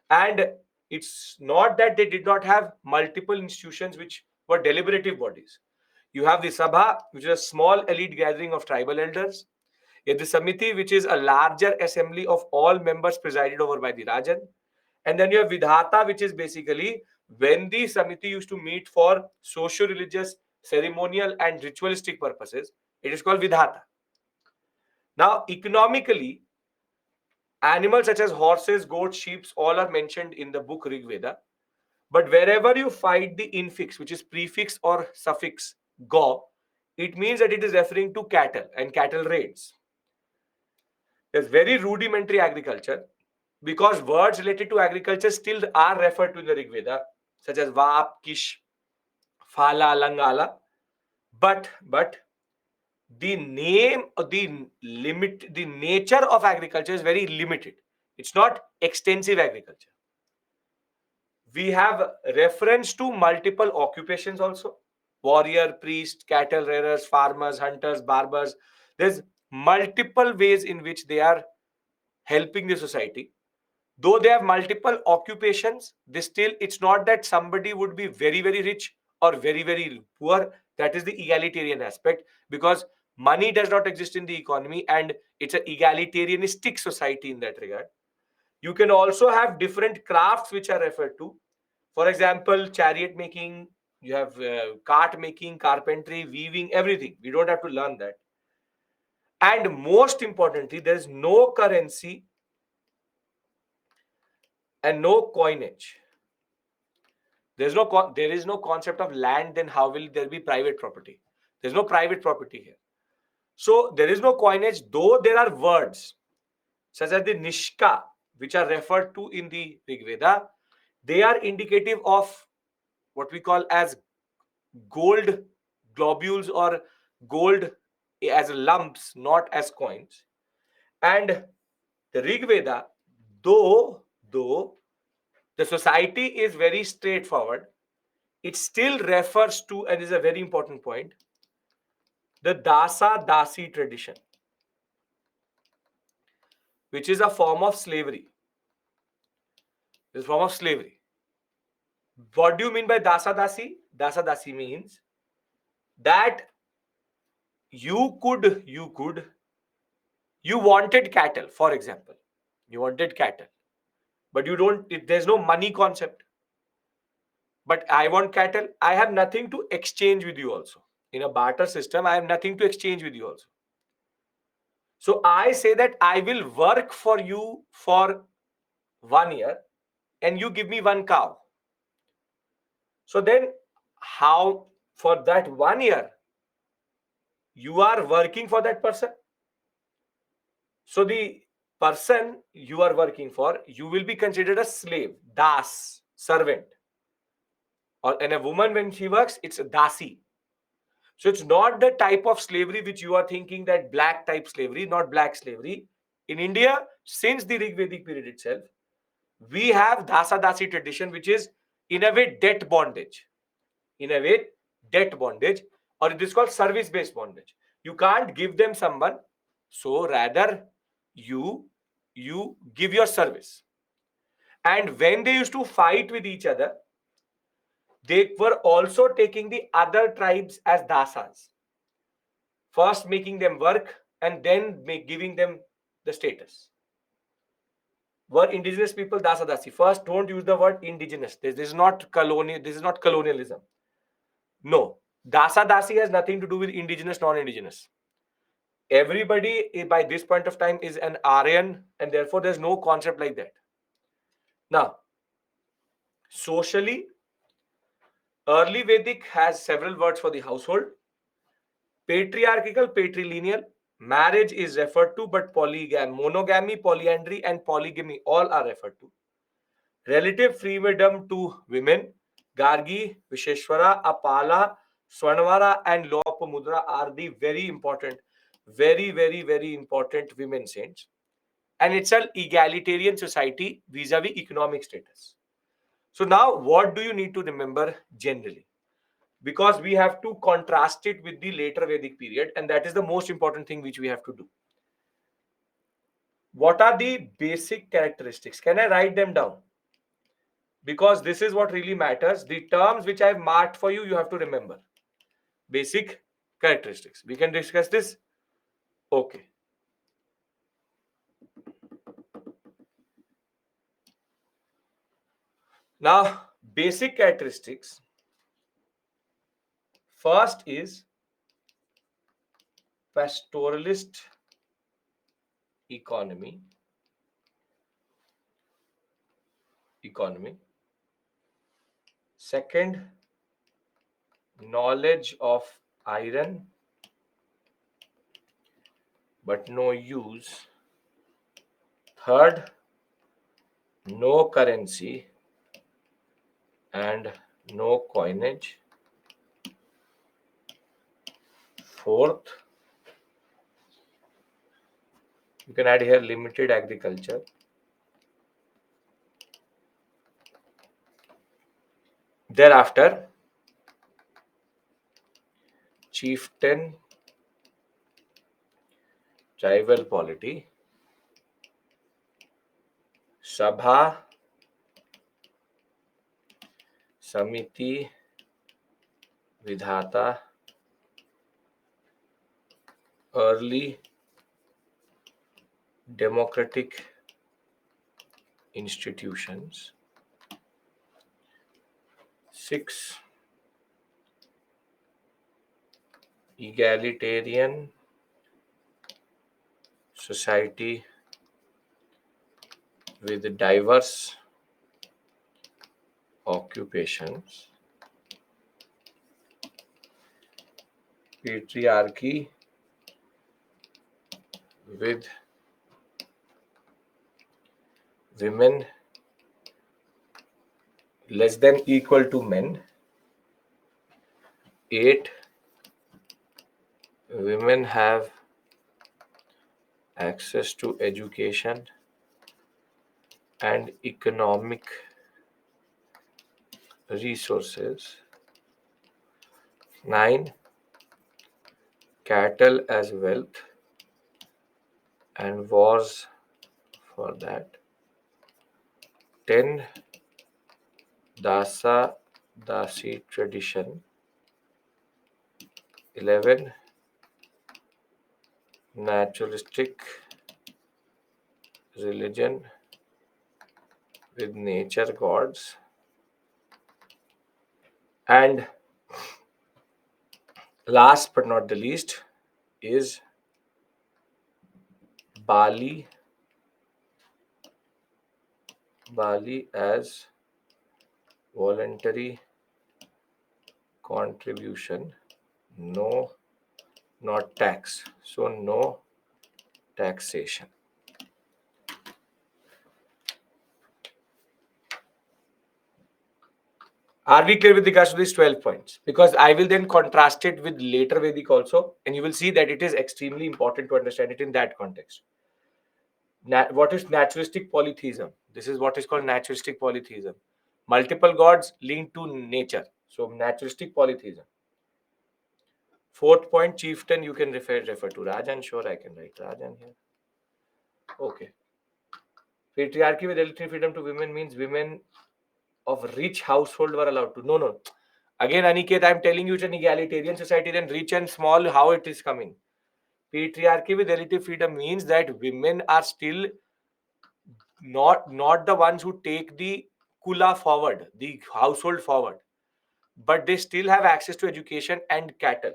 And it's not that they did not have multiple institutions which were deliberative bodies. You have the Sabha, which is a small elite gathering of tribal elders. You have the Samiti, which is a larger assembly of all members presided over by the Rajan. And then you have Vidhata, which is basically when the Samiti used to meet for socio-religious, ceremonial, and ritualistic purposes. It is called Vidhata. Now, economically, animals such as horses, goats, sheep, all are mentioned in the book Rig Veda. But wherever you find the infix, which is prefix or suffix go, it means that it is referring to cattle and cattle raids. There's very rudimentary agriculture because words related to agriculture still are referred to in the Rig Veda, such as Vap, Kish, Phala, Langala. But the name, the nature of agriculture is very limited. It's not extensive agriculture. We have reference to multiple occupations also: warrior, priest, cattle rearers, farmers, hunters, barbers. There's multiple ways in which they are helping the society. Though they have multiple occupations, they still, it's not that somebody would be very, very rich or very, very poor. That is the egalitarian aspect, because money does not exist in the economy and it's an egalitarianistic society in that regard. You can also have different crafts which are referred to. For example, chariot making, you have cart making, carpentry, weaving, everything. We don't have to learn that. And most importantly, there is no currency and no coinage. There is no concept of land. Then how will there be private property? There's no private property here. So there is no coinage, though there are words such as the Nishka, which are referred to in the Rig Veda. They are indicative of what we call as gold globules or gold as lumps, not as coins. And the Rig Veda, though the society is very straightforward, it still refers to, and is a very important point, the Dasa Dasi tradition, which is a form of slavery. This form of slavery. What do you mean by Dasa Dasi? Dasa Dasi means that you wanted cattle, for example. You wanted cattle, but there's no money concept. But I want cattle. I have nothing to exchange with you also. In a barter system, I have nothing to exchange with you also. So I say that I will work for you for 1 year and you give me one cow. So then how, for that 1 year, you are working for that person. So the person you are working for, you will be considered a slave, das, servant. And a woman, when she works, it's a dasi. So it's not the type of slavery which you are thinking, that black type slavery, not black slavery. In India, since the Rig Vedic period itself, we have Dasa Dasi tradition, which is in a way debt bondage. In a way, debt bondage, or it is called service-based bondage. You can't give them someone, so rather you give your service. And when they used to fight with each other, they were also taking the other tribes as dasas. First making them work and then giving them the status. Were indigenous people dasa dasi? First, don't use the word indigenous. This is not colonial. This is not colonialism. No, dasa dasi has nothing to do with indigenous, non-indigenous. Everybody by this point of time is an Aryan, and therefore there's no concept like that. Now, socially, early Vedic has several words for the household. Patriarchal, patrilineal, marriage is referred to, but monogamy, polyandry, and polygamy all are referred to. Relative freedom to women, Gargi, Visheshwara, Apala, Swarnavara, and Lopamudra are the very important, very, very, very important women saints. and it's an egalitarian society vis-a-vis economic status. So now what do you need to remember generally? Because we have to contrast it with the later Vedic period, and that is the most important thing which we have to do. What are the basic characteristics? Can I write them down? Because this is what really matters. The terms which I've marked for you, you have to remember. Basic characteristics. We can discuss this. Okay. Now, basic characteristics. First is pastoralist economy. Second, knowledge of iron but no use. Third, no currency and no coinage. Fourth, you can add here limited agriculture. Thereafter, chieftain tribal polity, sabha, samiti, vidhata, early democratic institutions. 6, egalitarian society with diverse occupations. Patriarchy with women less than equal to men. 8, women have access to education and economic resources. 9, cattle as wealth and wars for that. 10, dasa dasi tradition. 11, naturalistic religion with nature gods. And last but not the least is Bali as voluntary contribution, no, not tax. So no taxation. Are we clear with regards to these 12 points? Because I will then contrast it with later Vedic also, and you will see that it is extremely important to understand it in that context. What is naturalistic polytheism? This is what is called naturalistic polytheism. Multiple gods linked to nature. So naturalistic polytheism. Fourth point, chieftain, you can refer to Rajan. Sure, I can write Rajan here. Okay. Patriarchy with relative freedom to women means women of rich household were allowed to. No. Again, Aniket, I'm telling you it's an egalitarian society, then rich and small, how it is coming. Patriarchy with relative freedom means that women are still not the ones who take the kula forward, the household forward, but they still have access to education and cattle.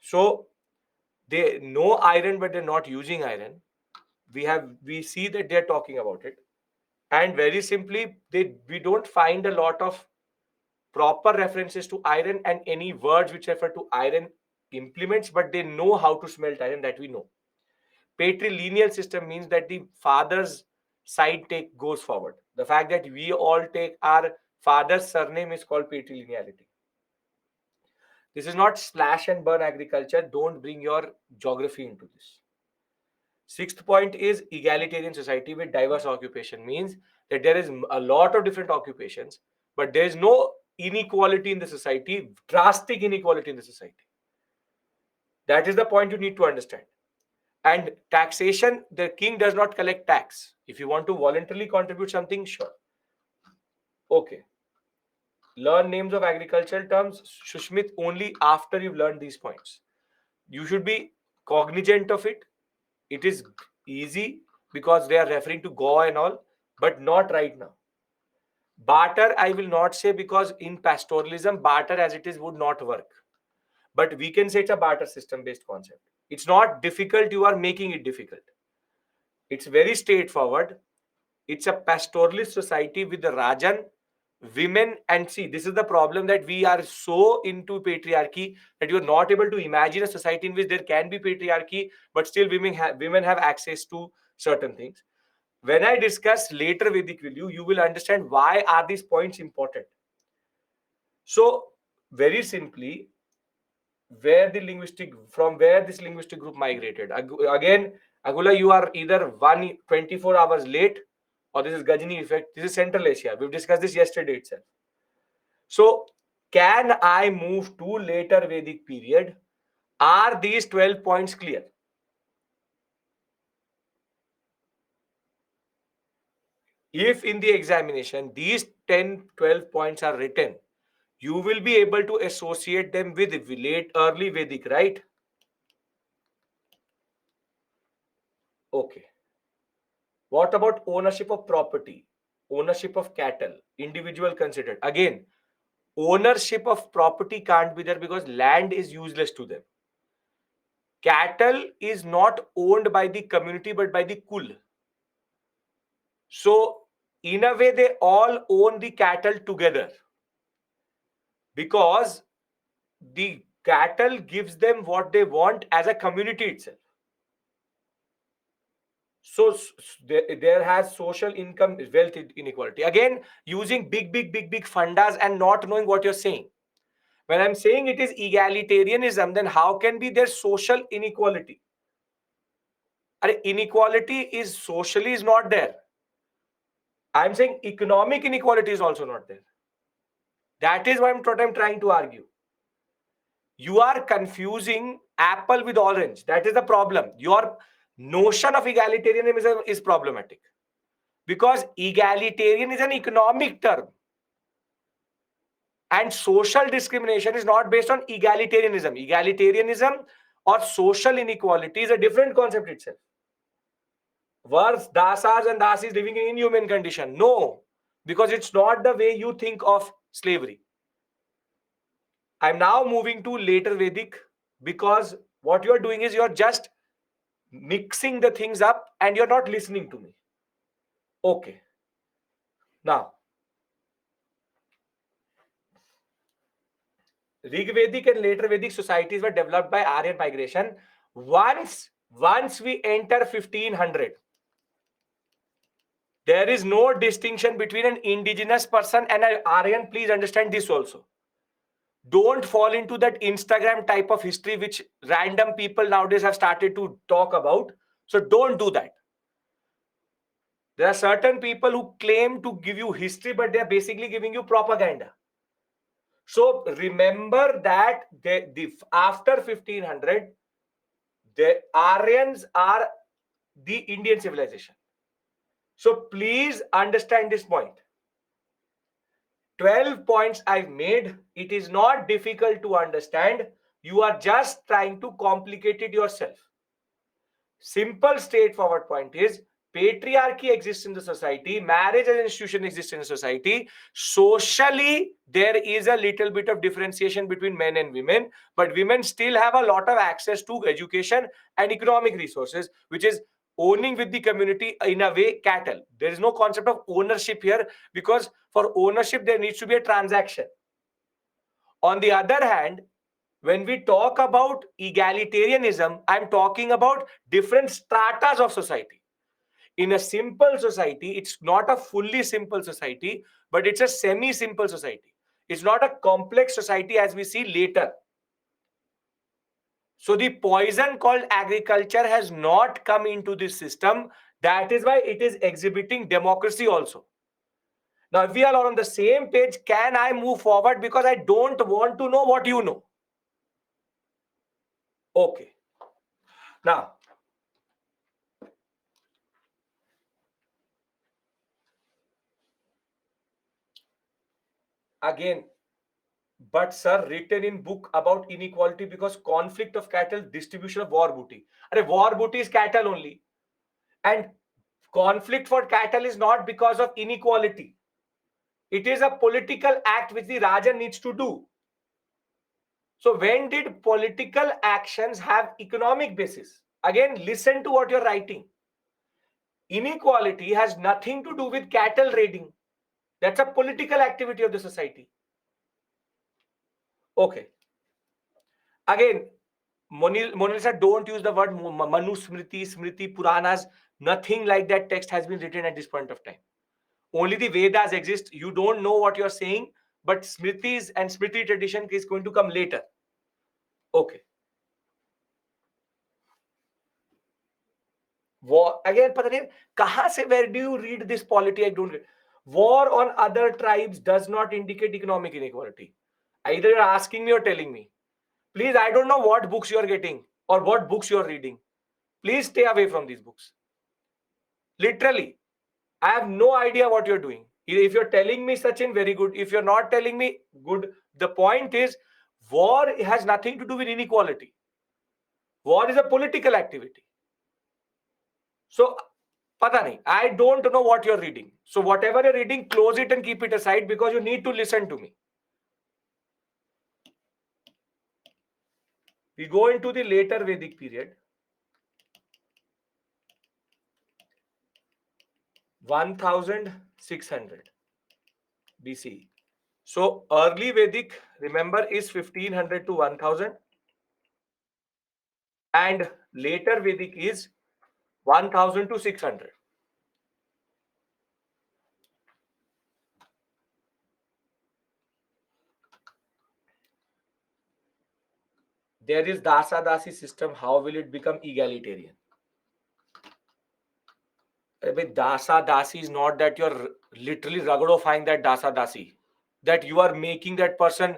So they know iron, but they're not using iron. We see that they're talking about it, and very simply, we don't find a lot of proper references to iron and any words which refer to iron implements, but they know how to smelt iron, that we know. Patrilineal system means that the father's side take goes forward. The fact that we all take our father's surname is called patrilineality. This is not slash and burn agriculture. Don't bring your geography into this. Sixth point is egalitarian society with diverse occupation, means that there is a lot of different occupations, but there is no inequality in the society, drastic inequality in the society. That is the point you need to understand. And taxation, the king does not collect tax. If you want to voluntarily contribute something, sure. Okay. Learn names of agricultural terms, Shushmit, only after you've learned these points. You should be cognizant of it. It is easy because they are referring to Go and all, but not right now. Barter, I will not say, because in pastoralism, barter as it is would not work. But we can say it's a barter system based concept. It's not difficult, you are making it difficult. It's very straightforward. It's a pastoralist society with the Rajan, women, and see, this is the problem, that we are so into patriarchy that you're not able to imagine a society in which there can be patriarchy, but still women have access to certain things. When I discuss later Vedic value, you will understand why are these points important. So, very simply, from where this linguistic group migrated. Again, Agula, you are either 24 hours late, or this is Gajini effect. This is Central Asia. We've discussed this yesterday itself. So, can I move to later Vedic period? Are these 12 points clear? If in the examination these 10-12 points are written, you will be able to associate them with early Vedic, right? Okay. What about ownership of property, ownership of cattle, individual considered? Again, ownership of property can't be there because land is useless to them. Cattle is not owned by the community but by the kul. So, in a way, they all own the cattle together because the cattle gives them what they want as a community itself. So there has social income, wealth inequality. Again, using big fundas and not knowing what you're saying. When I'm saying it is egalitarianism, then how can be there social inequality? Inequality is socially is not there. I'm saying economic inequality is also not there. That is what I'm trying to argue. You are confusing apple with orange. That is the problem. Your notion of egalitarianism is problematic because egalitarian is an economic term and social discrimination is not based on egalitarianism. Egalitarianism or social inequality is a different concept itself. Were dasas and dasis living in inhuman condition? No, because it's not the way you think of slavery. I'm now moving to later Vedic because what you're doing is you're just mixing the things up and you're not listening to me. Okay. Now, Rig Vedic and later Vedic societies were developed by Aryan migration. Once we enter 1500, there is no distinction between an indigenous person and an Aryan. Please understand this also. Don't fall into that Instagram type of history which random people nowadays have started to talk about. So don't do that. There are certain people who claim to give you history, but they are basically giving you propaganda. So remember that after 1500, the Aryans are the Indian civilization. So please understand this point. 12 points I've made. It is not difficult to understand. You are just trying to complicate it yourself. Simple, straightforward point is patriarchy exists in the society, marriage as an institution exists in the society. Socially, there is a little bit of differentiation between men and women, but women still have a lot of access to education and economic resources, which is owning with the community in a way cattle. There is no concept of ownership here because for ownership, there needs to be a transaction. On the other hand, when we talk about egalitarianism, I'm talking about different stratas of society. In a simple society, it's not a fully simple society, but it's a semi-simple society. It's not a complex society as we see later. So the poison called agriculture has not come into this system. That is why it is exhibiting democracy also. Now, if we are all on the same page, can I move forward? Because I don't want to know what you know. Okay. Now, again, but sir, written in book about inequality because conflict of cattle, distribution of war booty. And war booty is cattle only. And conflict for cattle is not because of inequality. It is a political act which the Raja needs to do. So when did political actions have economic basis? Again, listen to what you're writing. Inequality has nothing to do with cattle raiding. That's a political activity of the society. Okay. Again, Monalisa, don't use the word Manu Smriti, Smriti, Puranas. Nothing like that text has been written at this point of time. Only the Vedas exist. You don't know what you're saying, but Smritis and Smriti tradition is going to come later. Okay. War again, पता नहीं कहाँ से, where do you read this polity? I don't get. War on other tribes does not indicate economic inequality. Either you're asking me or telling me. Please, I don't know what books you're getting or what books you're reading. Please stay away from these books. Literally, I have no idea what you're doing. If you're telling me, Sachin, very good. If you're not telling me, good. The point is, war has nothing to do with inequality. War is a political activity. So, pata nahi, I don't know what you're reading. So, whatever you're reading, close it and keep it aside because you need to listen to me. We go into the later Vedic period. 1600 BC. So early Vedic, remember, is 1500 to 1000, and later Vedic is 1000 to 600. There is Dasa Dasi system. How will it become egalitarian? But Dasa Dasi is not that you're literally ragdofying that Dasa Dasi, that you are making that person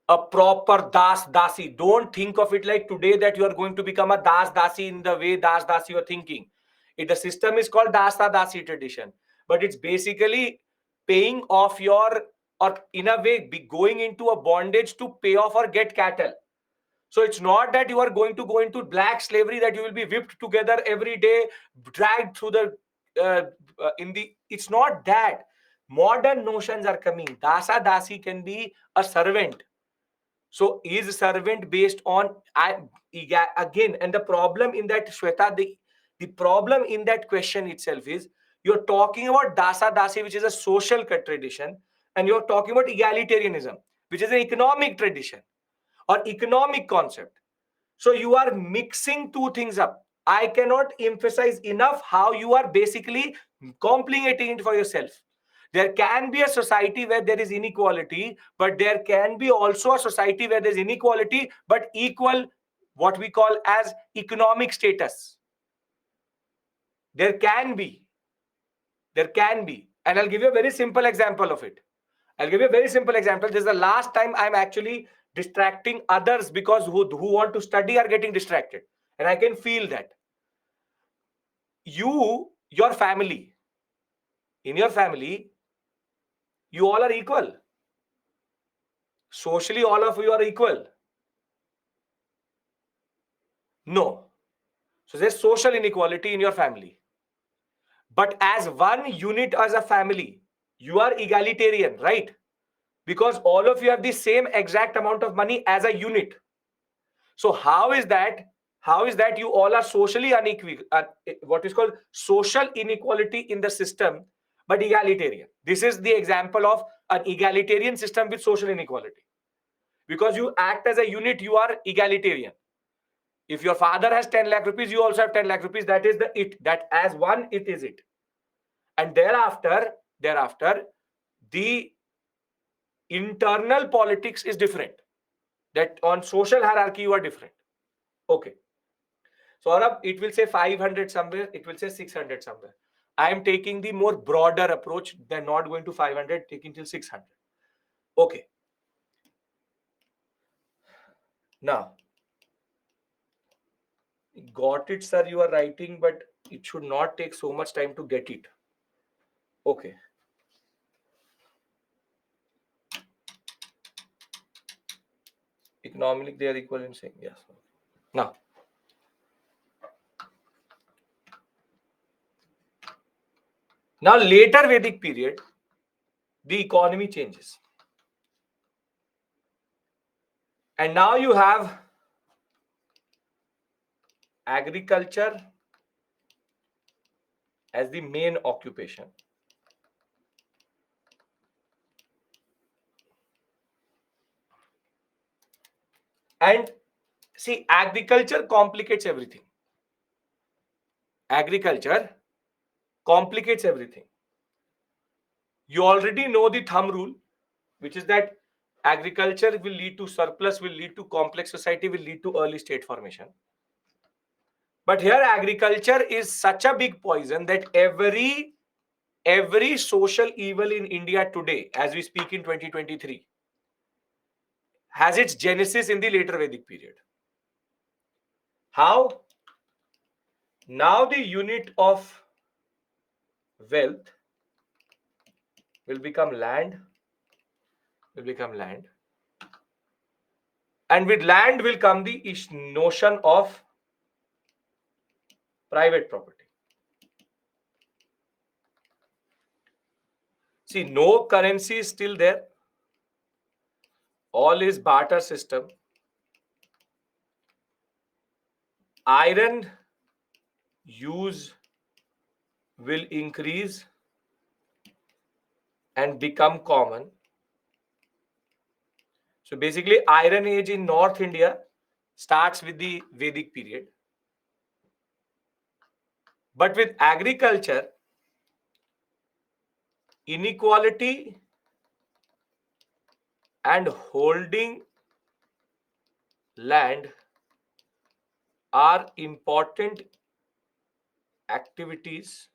a proper Das Dasi. Don't think of it like today that you are going to become a Das Dasi in the way Das Dasi you are thinking. The system is called Dasa Dasi tradition, but it's basically paying off your, or in a way, be going into a bondage to pay off or get cattle. So it's not that you are going to go into black slavery, that you will be whipped together every day, dragged through the it's not that. Modern notions are coming. Dasa Dasi can be a servant. So is servant based on again, and the problem in that, Shweta, the problem in that question itself is you're talking about Dasa Dasi, which is a social tradition, and you're talking about egalitarianism, which is an economic tradition or economic concept. So you are mixing two things up. I cannot emphasize enough how you are basically complicating it for yourself. There can be a society where there is inequality, but there can be also a society where there is inequality, but equal, what we call as economic status. There can be. There can be. And I'll give you a very simple example of it. I'll give you a very simple example. This is the last time I'm actually distracting others because who want to study are getting distracted. And I can feel that. Your family, in your family, you all are equal. Socially, all of you are equal. No. So there's social inequality in your family. But as one unit, as a family, you are egalitarian, right? Because all of you have the same exact amount of money as a unit. So how is that? How is that you all are socially unequal? What is called social inequality in the system, but egalitarian. This is the example of an egalitarian system with social inequality. Because you act as a unit, you are egalitarian. If your father has 10 lakh rupees, you also have 10 lakh rupees. That is the it. That as one, it is it. And thereafter, the internal politics is different. That on social hierarchy, you are different. Okay. So Aurab, it will say 500 somewhere, it will say 600 somewhere. I am taking the more broader approach than not going to 500, taking till 600. Okay. Now, got it, sir, you are writing, but it should not take so much time to get it. Okay. Economically, they are equal in saying yes. Now, later Vedic period, the economy changes. And now you have agriculture as the main occupation. And see, agriculture complicates everything. Agriculture complicates everything. You already know the thumb rule, which is that agriculture will lead to surplus, will lead to complex society, will lead to early state formation. But here agriculture is such a big poison that every social evil in India today, as we speak in 2023, has its genesis in the later Vedic period. How? Now the unit of wealth will become land, and with land will come the notion of private property. See, no currency is still there. All is barter system. Iron use will increase and become common. So basically, Iron Age in North India starts with the Vedic period. But with agriculture, inequality and holding land are important activities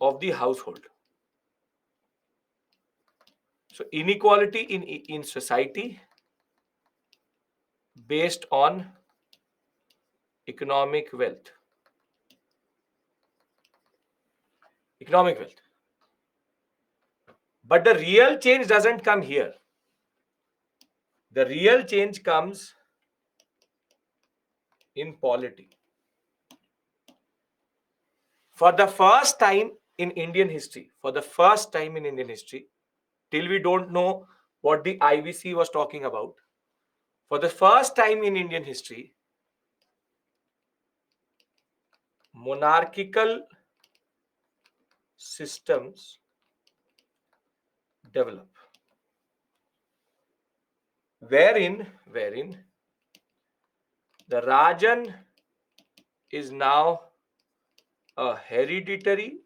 of the household. So inequality in society based on economic wealth. Economic wealth. But the real change doesn't come here. The real change comes in polity. For the first time in Indian history, till we don't know what the IVC was talking about, for the first time in Indian history, monarchical systems develop, wherein the Rajan is now a hereditary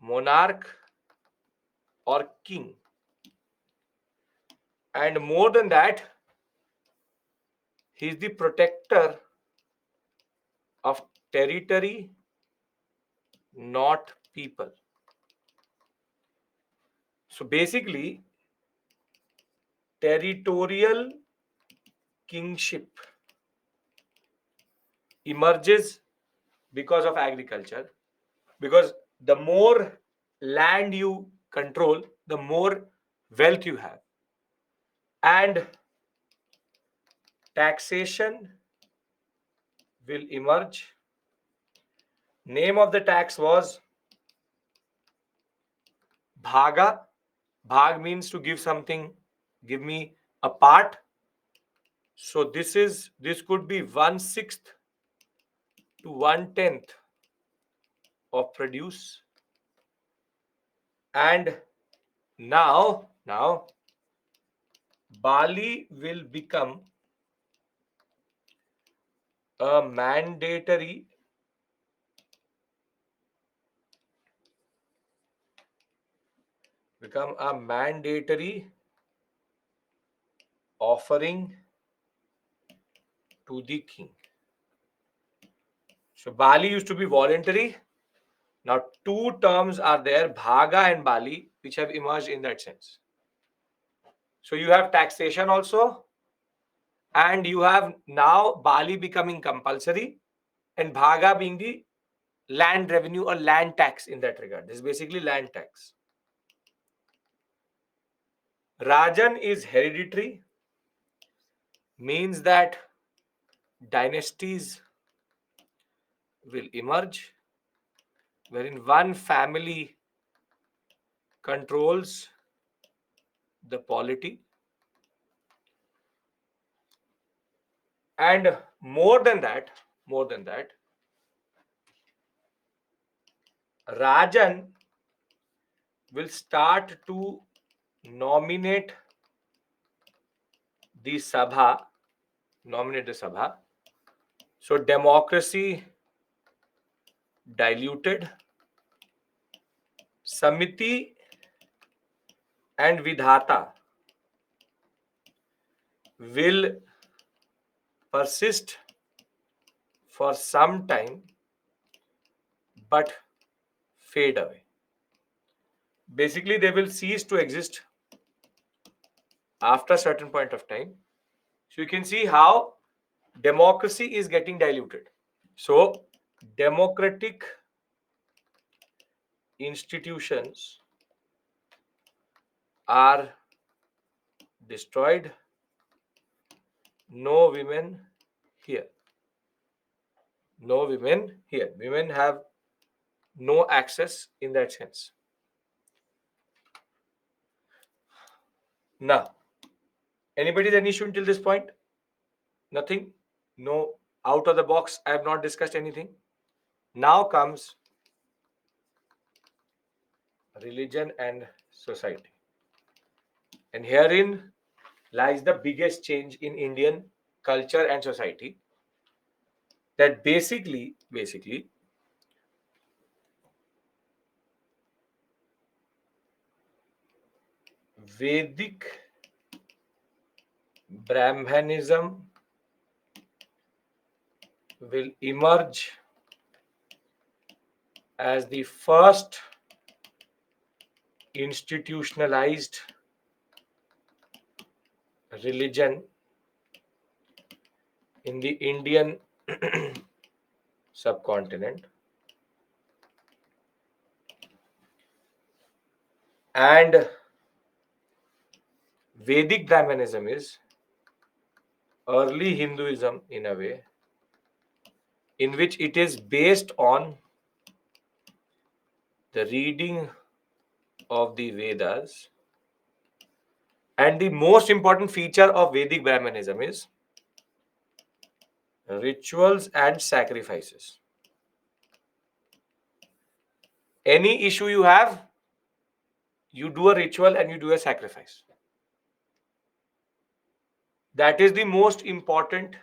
monarch or king, and more than that, he is the protector of territory, not people. So basically, territorial kingship emerges because of agriculture, because the more land you control, the more wealth you have, and taxation will emerge. Name of the tax was bhaga. Bhag means to give something, give me a part. So this could be 1/6 to 1/10 of produce. And now Bali will become a mandatory offering to the king. So Bali used to be voluntary. Now two terms are there, Bhaga and Bali, which have emerged in that sense. So you have taxation also, and you have now Bali becoming compulsory and Bhaga being the land revenue or land tax in that regard. This is basically land tax. Rajan is hereditary, means that dynasties will emerge wherein one family controls the polity. And more than that, Rajan will start to nominate the Sabha, So democracy diluted, Samiti and Vidhata will persist for some time but fade away. Basically, they will cease to exist after a certain point of time. So you can see how democracy is getting diluted. So democratic institutions are destroyed. No women here. No women here. Women have no access in that sense. Now, anybody's an issue until this point? Nothing? No, out of the box, I have not discussed anything. Now comes religion and society. And herein lies the biggest change in Indian culture and society. That basically, Vedic Brahmanism will emerge as the first institutionalized religion in the Indian subcontinent. And Vedic Brahmanism is early Hinduism in a way, in which it is based on the reading of the Vedas. And the most important feature of Vedic Brahmanism is rituals and sacrifices. Any issue you have, you do a ritual and you do a sacrifice. That is the most important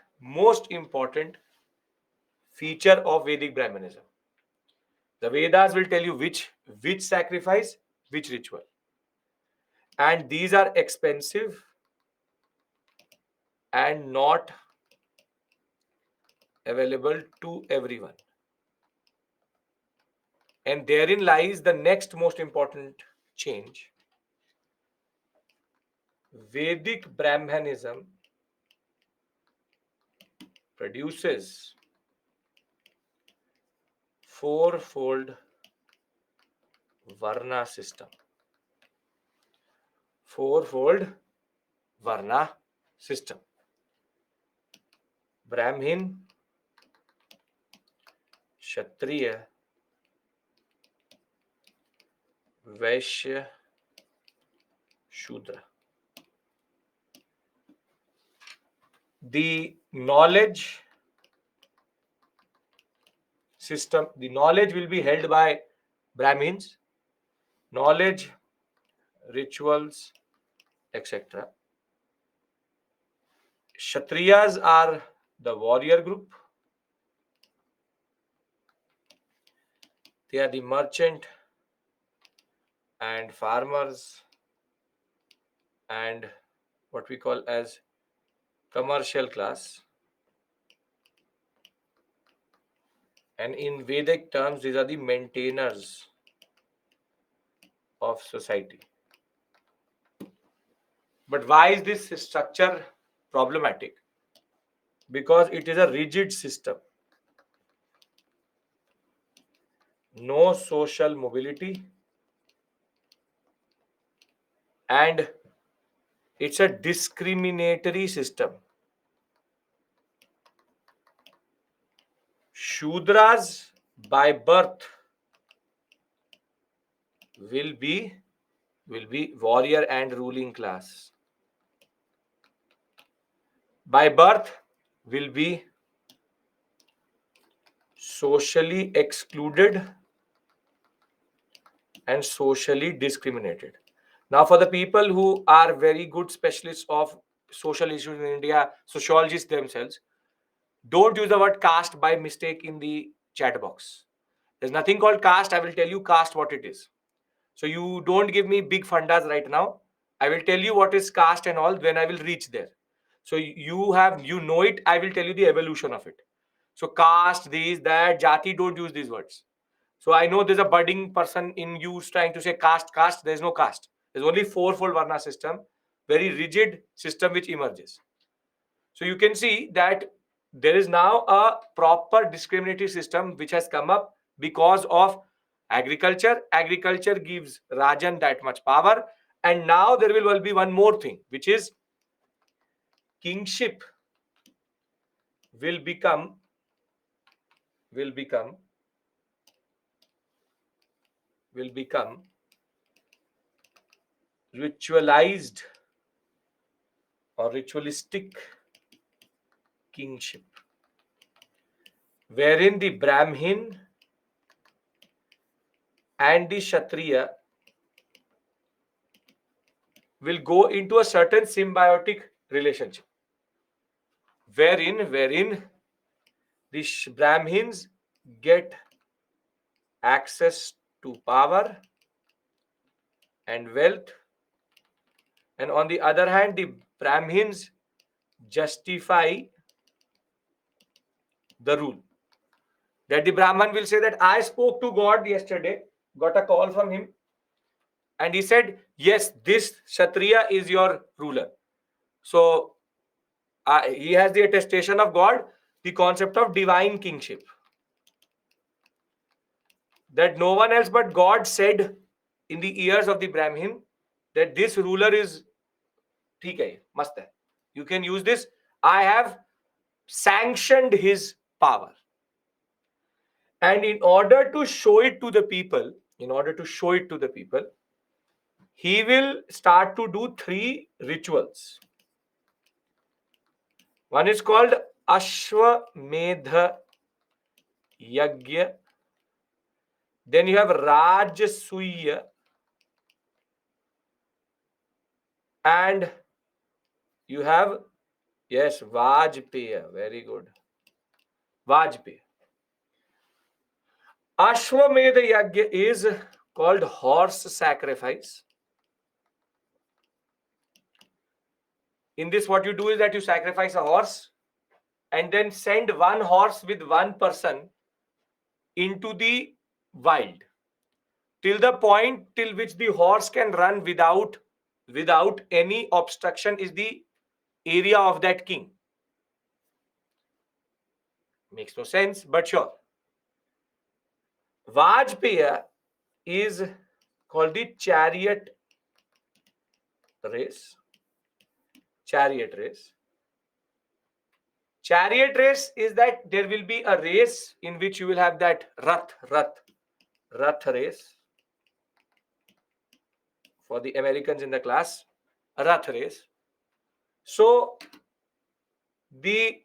feature of Vedic Brahmanism. The Vedas will tell you which sacrifice, which ritual. And these are expensive and not available to everyone. And therein lies the next most important change. Vedic Brahmanism produces fourfold Varna system. Fourfold Varna system. Brahmin, Kshatriya, Vaishya, Shudra. The knowledge system, the knowledge will be held by Brahmins, knowledge, rituals, etc. Kshatriyas are the warrior group. They are the merchant and farmers and what we call as commercial class, and in Vedic terms, these are the maintainers of society. But why is this structure problematic? Because it is a rigid system. No social mobility, and it's a discriminatory system. Shudras by birth will be warrior and ruling class. By birth will be socially excluded and socially discriminated. Now, for the people who are very good specialists of social issues in India, sociologists themselves, don't use the word caste by mistake in the chat box. There's nothing called caste. I will tell you caste what it is. So you don't give me big fundas right now. I will tell you what is caste and all when I will reach there. So you know it. I will tell you the evolution of it. So caste, this, that, jati, don't use these words. So I know there's a budding person in you trying to say caste, caste. There's no caste. There's only fourfold varna system, very rigid system which emerges. So you can see that there is now a proper discriminatory system which has come up because of agriculture. Agriculture gives Rajan that much power. And now there will be one more thing, which is kingship will become will become will become ritualized or ritualistic kingship, wherein the Brahmin and the Kshatriya will go into a certain symbiotic relationship, wherein the Brahmins get access to power and wealth, and on the other hand, the Brahmins justify the rule. That the Brahman will say that I spoke to God yesterday, got a call from him, and he said, yes, this Kshatriya is your ruler. So he has the attestation of God, the concept of divine kingship. That no one else but God said in the ears of the Brahmin that this ruler is ठीक है, मस्त है. You can use this. I have sanctioned his power. And in order to show it to the people, he will start to do 3 rituals. One is called Ashwamedha Yagya. Then you have Rajasuya. And you have, yes, Vajpaya. Very good. Vajpaya. Ashwamedha Yagya is called horse sacrifice. In this, what you do is that you sacrifice a horse and then send one horse with one person into the wild till the point till which the horse can run without any obstruction is the area of that king. Makes no sense, but sure. Vajpaya is called the chariot race. Chariot race is that there will be a race in which you will have that rath race. For the Americans in the class, a rath race. So the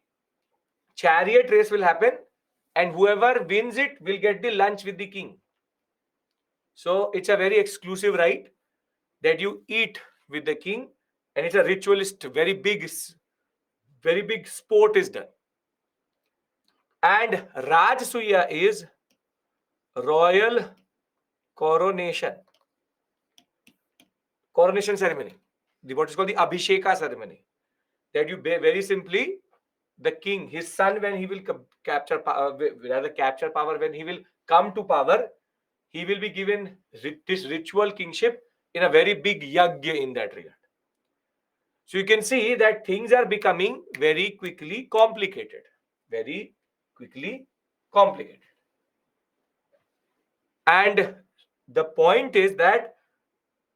chariot race will happen and whoever wins it will get the lunch with the king. So it's a very exclusive right that you eat with the king, and it's a ritualist, very big sport is done. And Rajasuya is royal coronation ceremony. What is called the Abhisheka ceremony. that you very simply, the king, his son, when he will capture power, rather capture power, when he will come to power, he will be given this ritual kingship in a very big yagya in that regard. So you can see that things are becoming very quickly complicated. Very quickly complicated. And the point is that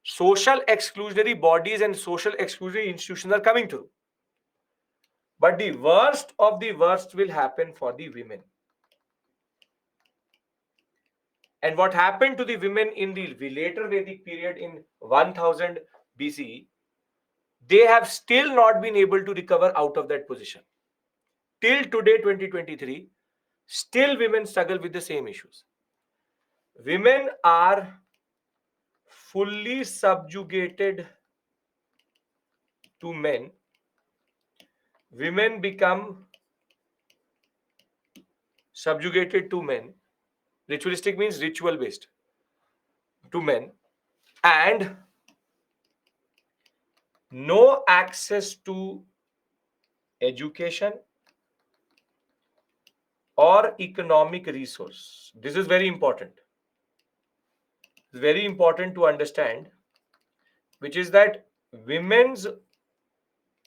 social exclusionary bodies and social exclusionary institutions are coming through. But the worst of the worst will happen for the women. And what happened to the women in the later Vedic period in 1000 BCE, they have still not been able to recover out of that position. Till today, 2023, still women struggle with the same issues. Women are fully subjugated to men. Women become subjugated to men. Ritualistic means ritual based, to men. And no access to education or economic resource. This is very important. It's very important to understand, which is that women's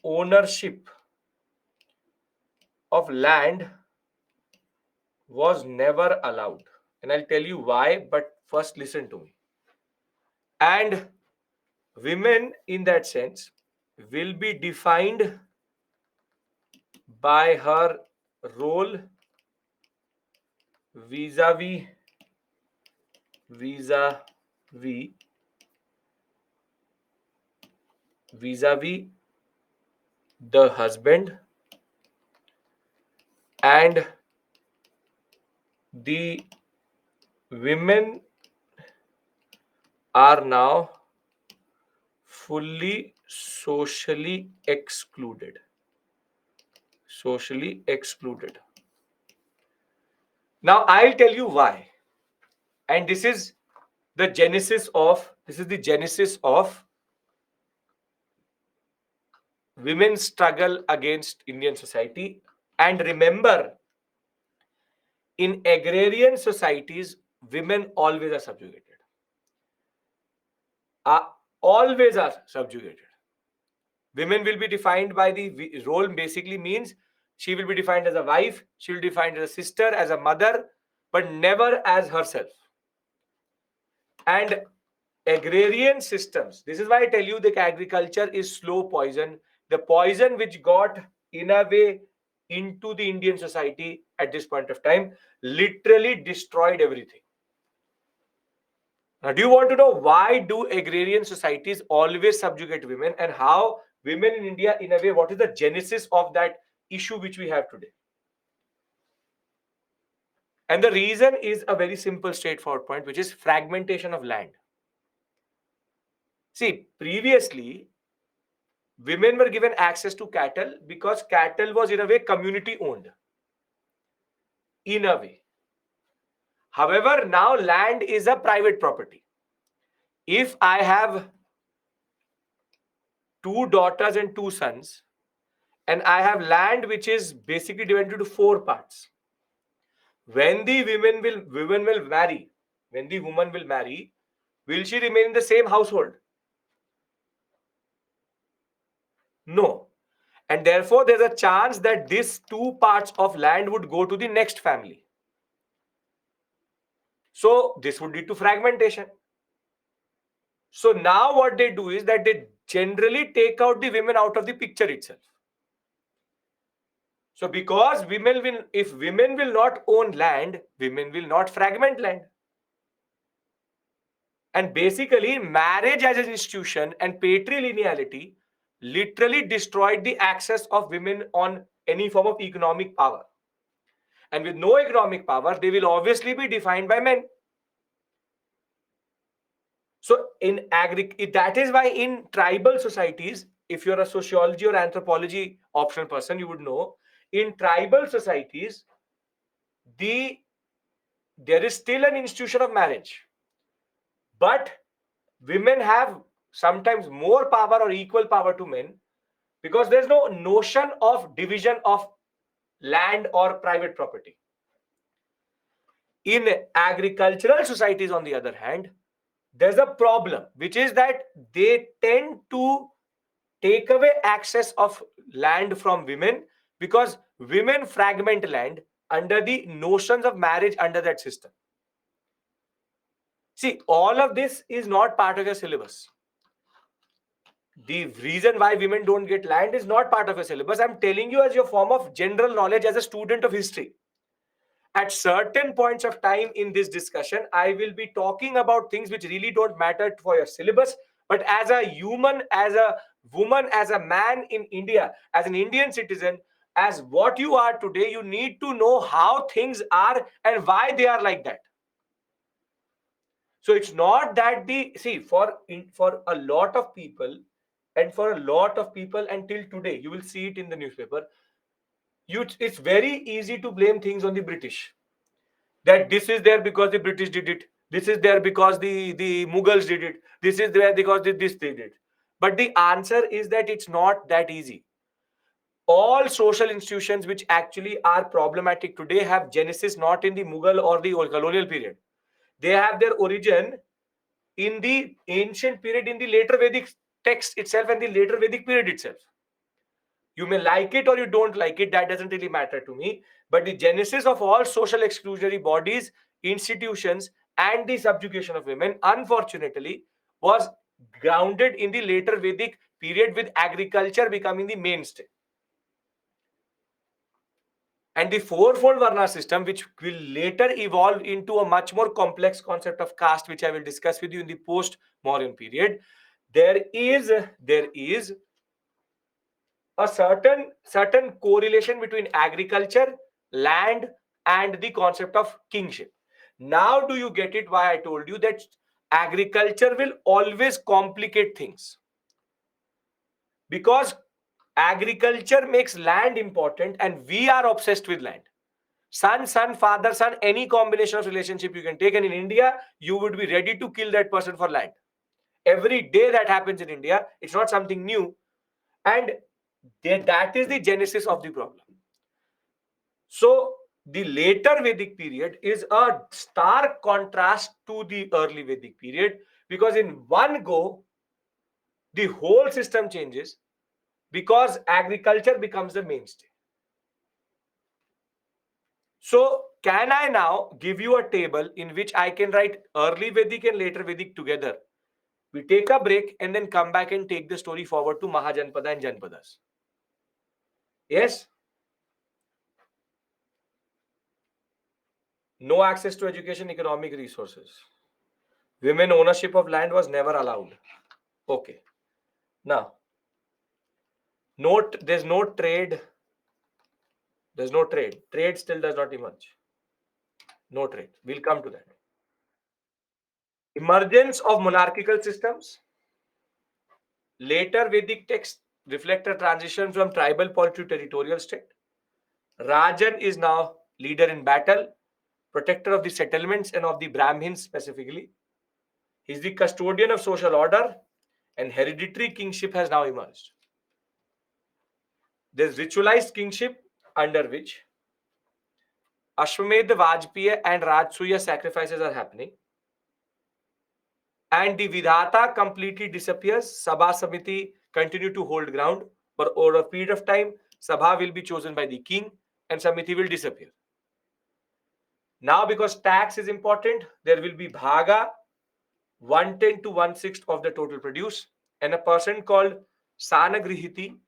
ownership of land was never allowed. And I'll tell you why, but first listen to me. And women, in that sense, will be defined by her role vis-a-vis vis-a-vis vis-a-vis the husband, and the women are now fully socially excluded. Socially excluded. Now I'll tell you why. And this is the genesis of women's struggle against Indian society. And remember, in agrarian societies, women always are subjugated. Always are subjugated. Women will be defined by the role, basically means she will be defined as a wife, she will be defined as a sister, as a mother, but never as herself. And agrarian systems, this is why I tell you that agriculture is slow poison, the poison which got in a way into the Indian society at this point of time, literally destroyed everything. Now, do you want to know why do agrarian societies always subjugate women, and how women in India, in a way, what is the genesis of that issue which we have today? And the reason is a very simple, straightforward point, which is fragmentation of land. See, previously, women were given access to cattle because cattle was in a way community owned. In a way. However, now land is a private property. If I have 2 daughters and 2 sons, and I have land which is basically divided into 4 parts. When the women will marry, when the woman will marry, will she remain in the same household? No. And therefore, there's a chance that these 2 parts of land would go to the next family. So this would lead to fragmentation. So now what they do is that they generally take out the women out of the picture itself. So because if women will not own land, women will not fragment land. And basically, marriage as an institution and patrilineality literally destroyed the access of women on any form of economic power. And with no economic power, they will obviously be defined by men. So that is why in tribal societies, if you're a sociology or anthropology optional person, you would know, in tribal societies, there is still an institution of marriage. But women have sometimes more power or equal power to men, because there's no notion of division of land or private property. In agricultural societies, on the other hand, there's a problem, which is that they tend to take away access of land from women because women fragment land under the notions of marriage under that system. See, all of this is not part of your syllabus. The reason why women don't get land is not part of your syllabus. I'm telling you as your form of general knowledge as a student of history. At certain points of time in this discussion, I will be talking about things which really don't matter for your syllabus. But as a human, as a woman, as a man in India, as an Indian citizen, as what you are today, you need to know how things are and why they are like that. So it's not that the see for a lot of people, and for a lot of people until today, you will see it in the newspaper. It's very easy to blame things on the British. That this is there because the British did it. This is there because the Mughals did it. This is there because this did it. But the answer is that it's not that easy. All social institutions which actually are problematic today have genesis not in the Mughal or the colonial period. They have their origin in the ancient period, in the later Vedic text itself and the later Vedic period itself. You may like it or you don't like it, that doesn't really matter to me. But the genesis of all social exclusionary bodies, institutions, and the subjugation of women, unfortunately, was grounded in the later Vedic period with agriculture becoming the mainstay. And the fourfold Varna system, which will later evolve into a much more complex concept of caste, which I will discuss with you in the post-Mauryan period, there is a certain correlation between agriculture, land, and the concept of kingship. Now do you get it why I told you that agriculture will always complicate things? Because agriculture makes land important and we are obsessed with land. Son, father, son, any combination of relationship you can take, and in India you would be ready to kill that person for land. Every day that happens in India, it's not something new. And that is the genesis of the problem. So the later Vedic period is a stark contrast to the early Vedic period, because in one go the whole system changes because agriculture becomes the mainstay. So can I now give you a table in which I can write early Vedic and later Vedic together? We take a break and then come back and take the story forward to Mahajanpada and Janpadas. Yes? No access to education, economic resources. Women ownership of land was never allowed. Okay. Now, note there's no trade. There's no trade. Trade still does not emerge. No trade. We'll come to that. Emergence of monarchical systems. Later Vedic texts reflect a transition from tribal polit to territorial state. Rajan is now leader in battle, protector of the settlements and of the Brahmins specifically. He's the custodian of social order, and hereditary kingship has now emerged. There's ritualized kingship under which Ashwamedh, Vajpayee, and Rajsuya sacrifices are happening. And the Vidhata completely disappears. Sabha Samiti continue to hold ground, but over a period of time, Sabha will be chosen by the king and Samiti will disappear. Now, because tax is important, there will be Bhaga, 1/10 to 1/6 of the total produce, and a person called Sanagrihiti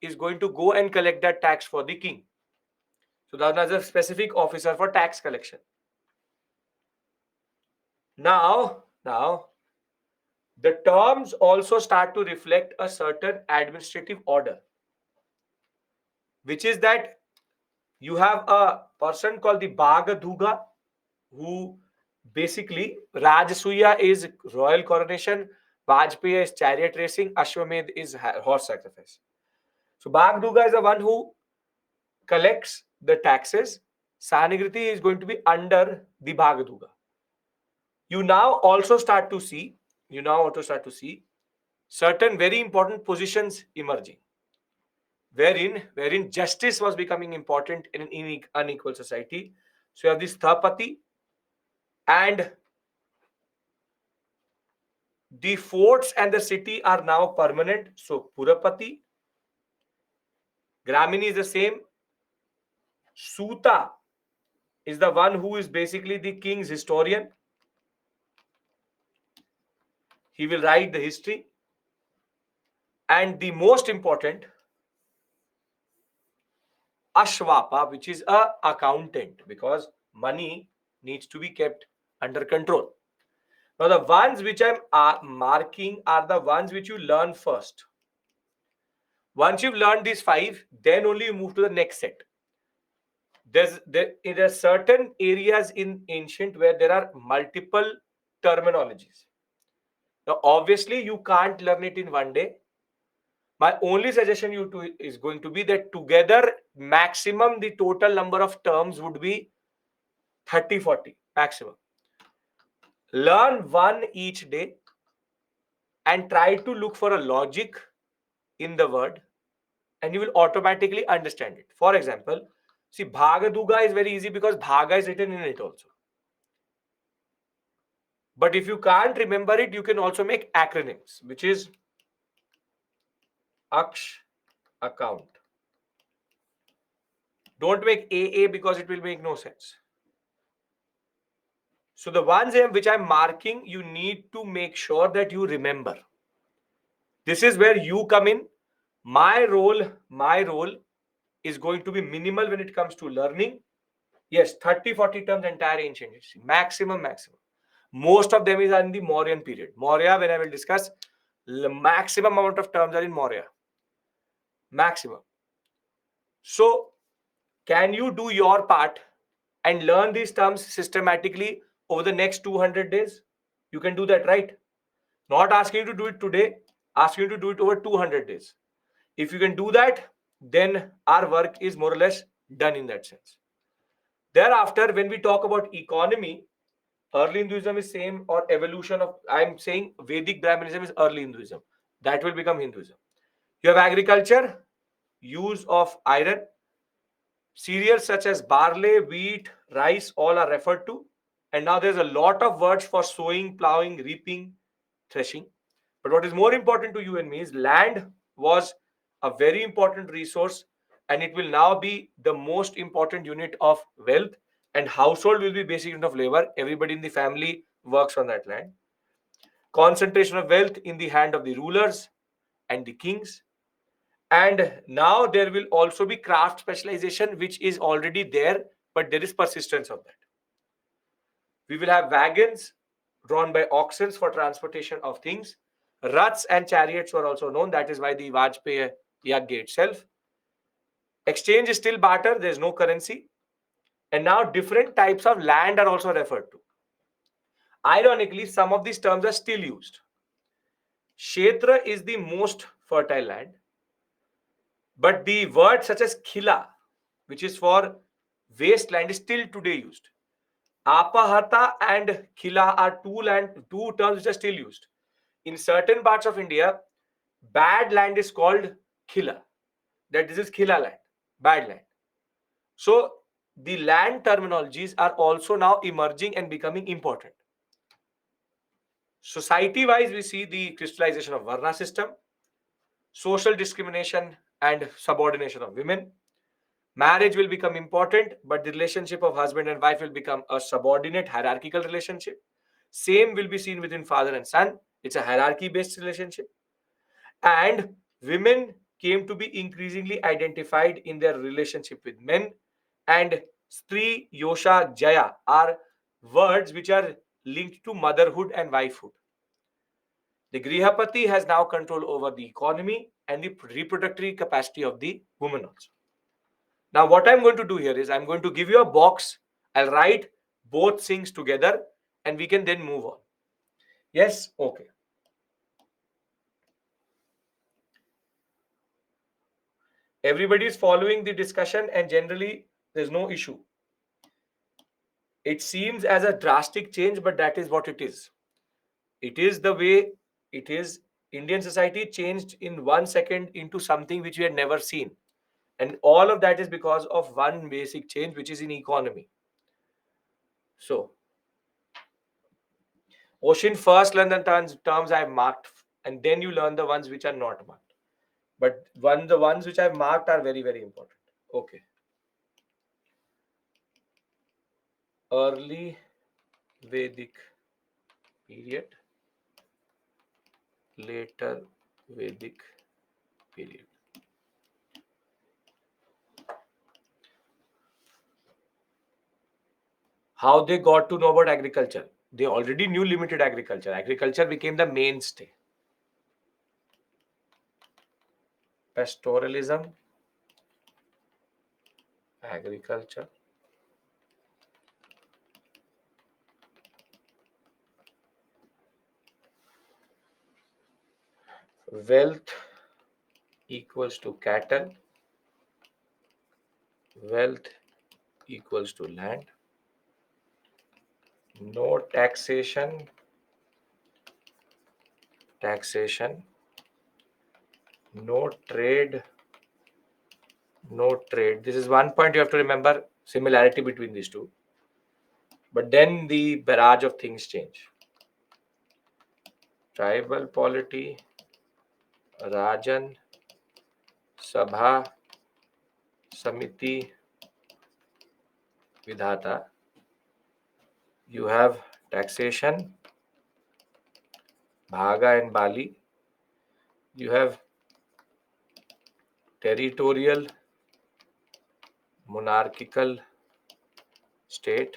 is going to go and collect that tax for the king. So that's a specific officer for tax collection. Now, the terms also start to reflect a certain administrative order, which is that you have a person called the Bhagadhuga, who basically Rajasuya is royal coronation, Vajpayee is chariot racing, Ashwamedh is horse sacrifice. So Bhagadhuga is the one who collects the taxes. Sanagriti is going to be under the Bhagadhuga. You now also start to see certain very important positions emerging. wherein justice was becoming important in an unequal society. So you have this Thapati, and the forts and the city are now permanent. So Purapati, Gramini is the same. Suta is the one who is basically the king's historian. He will write the history. And the most important, Ashwapa, which is a accountant, because money needs to be kept under control. Now, the ones which I'm marking are the ones which you learn first. Once you've learned these five, then only you move to the next set. There are certain areas in ancient where there are multiple terminologies. Now, obviously, you can't learn it in one day. My only suggestion you to is going to be that together, maximum the total number of terms would be 30, 40 maximum. Learn one each day and try to look for a logic in the word, and you will automatically understand it. For example, see, Bhagaduga is very easy because Bhaga is written in it also. But if you can't remember it, you can also make acronyms, which is Aksh, account. Don't make AA because it will make no sense. So the ones which I'm marking, you need to make sure that you remember. This is where you come in. My role is going to be minimal when it comes to learning. Yes, 30, 40 terms entire ancient history. Maximum. Most of them is in the Mauryan period. Maurya, when I will discuss, the maximum amount of terms are in Maurya. Maximum. So, can you do your part and learn these terms systematically over the next 200 days? You can do that, right? Not asking you to do it today, asking you to do it over 200 days. If you can do that, then our work is more or less done in that sense. Thereafter, when we talk about economy, early Hinduism is same, or evolution of, I'm saying Vedic Brahmanism is early Hinduism. That will become Hinduism. You have agriculture, use of iron, cereals such as barley, wheat, rice, all are referred to. And now there's a lot of words for sowing, plowing, reaping, threshing. But what is more important to you and me is land was a very important resource, and it will now be the most important unit of wealth. And household will be basic unit of labor. Everybody in the family works on that land. Concentration of wealth in the hand of the rulers and the kings. And now there will also be craft specialization, which is already there, but there is persistence of that. We will have wagons drawn by oxen for transportation of things. Ruts and chariots were also known. That is why the Vajpayee Yagya itself. Exchange is still barter. There is no currency. And now different types of land are also referred to. Ironically, some of these terms are still used. Kshetra is the most fertile land. But the word such as khila, which is for wasteland, is still today used. Apahata and khila are two terms which are still used. In certain parts of India, bad land is called khila. That this is khila land, bad land. So the land terminologies are also now emerging and becoming important. Society-wise, we see the crystallization of Varna system, social discrimination and subordination of women. Marriage will become important, but the relationship of husband and wife will become a subordinate hierarchical relationship. Same will be seen within father and son. It's a hierarchy-based relationship. And women came to be increasingly identified in their relationship with men. And Stri, Yosha, Jaya are words which are linked to motherhood and wifehood. The Grihapati has now control over the economy and the reproductive capacity of the woman also. Now, what I'm going to do here is I'm going to give you a box. I'll write both things together and we can then move on. Yes? Okay. Everybody is following the discussion and generally there's no issue. It seems as a drastic change, but that is what it is. It is the way it is. Indian society changed in 1 second into something which we had never seen. And all of that is because of one basic change, which is in economy. So, Ocean, first learn the terms I've marked, and then you learn the ones which are not marked. But the ones which I've marked are very, very important. Okay. Early Vedic period, later Vedic period. How they got to know about agriculture? They already knew limited agriculture. Agriculture became the mainstay. Pastoralism, agriculture, wealth equals to cattle, wealth equals to land, no taxation, no trade, no trade. This is one point you have to remember, similarity between these two. But then the barrage of things change. Tribal polity, Rajan, Sabha, Samiti, Vidhata. You have taxation, Bhaga and Bali. You have territorial, monarchical state,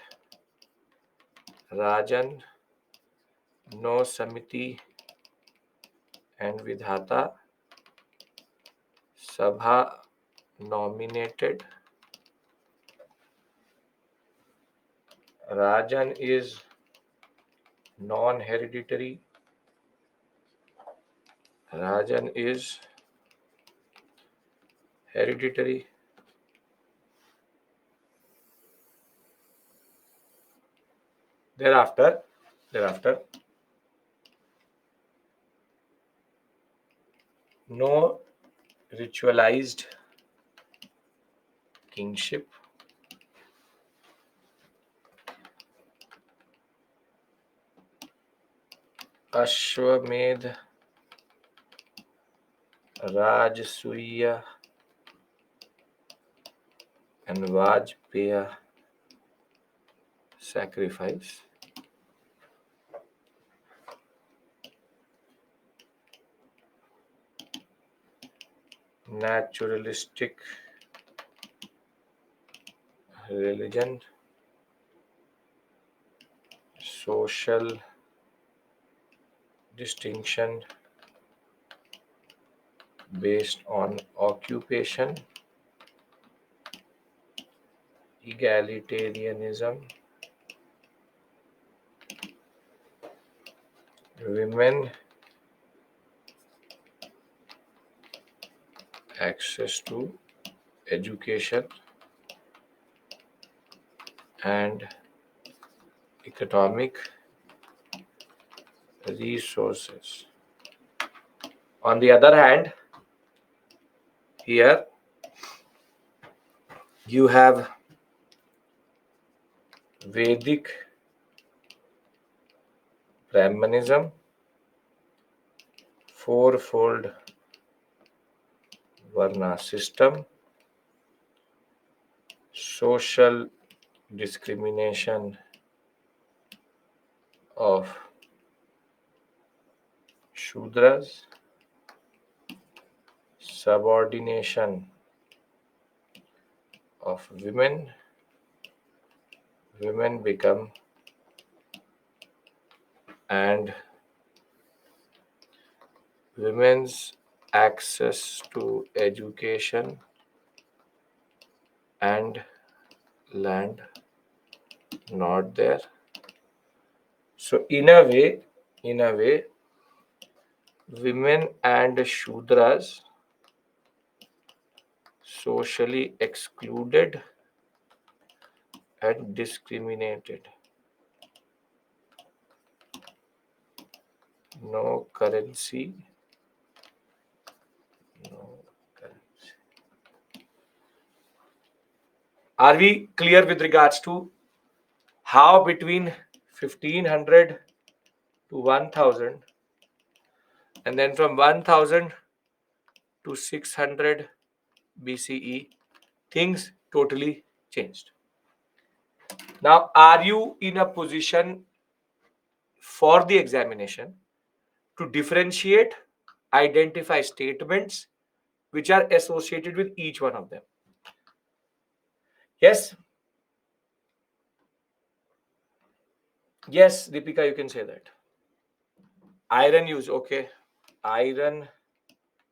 Rajan, no Samiti and Vidhata, Sabha nominated. Rajan is non-hereditary. Rajan is hereditary. Thereafter, no ritualized kingship. Ashwamedh, Rajasuya and Vajpaya sacrifice. Naturalistic religion, social distinction based on occupation, egalitarianism, women access to education and economic resources. On the other hand, here you have Vedic Brahmanism, fourfold Varna system, social discrimination of Shudras, subordination of women, women become, and women's access to education and land not there. So in a way, women and Shudras socially excluded and discriminated. No currency, no currency. Are we clear with regards to how between 1500 to 1000, and then from 1000 to 600 BCE, things totally changed? Now, are you in a position for the examination to differentiate, identify statements which are associated with each one of them? Yes? Yes, Deepika, you can say that. Iron use, okay. Iron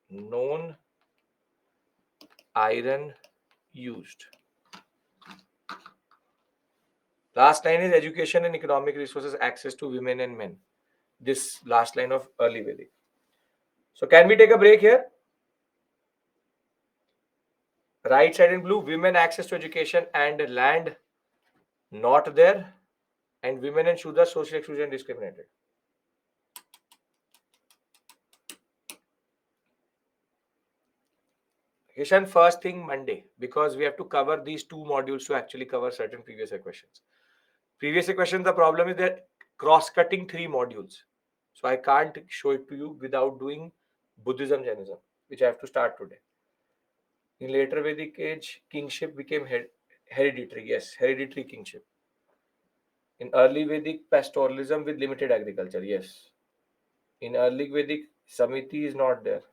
known, iron used. Last line is education and economic resources, access to women and men. This last line of early Vedic. So can we take a break here? Right side in blue, women access to education and land not there, and women and Shudra social exclusion discriminated. Kishan, first thing Monday, because we have to cover these two modules to actually cover certain previous year questions. Previous year question, the problem is that cross-cutting three modules. So I can't show it to you without doing Buddhism, Jainism, which I have to start today. In later Vedic age, kingship became hereditary. Yes, hereditary kingship. In early Vedic, pastoralism with limited agriculture. Yes. In early Vedic, Samiti is not there.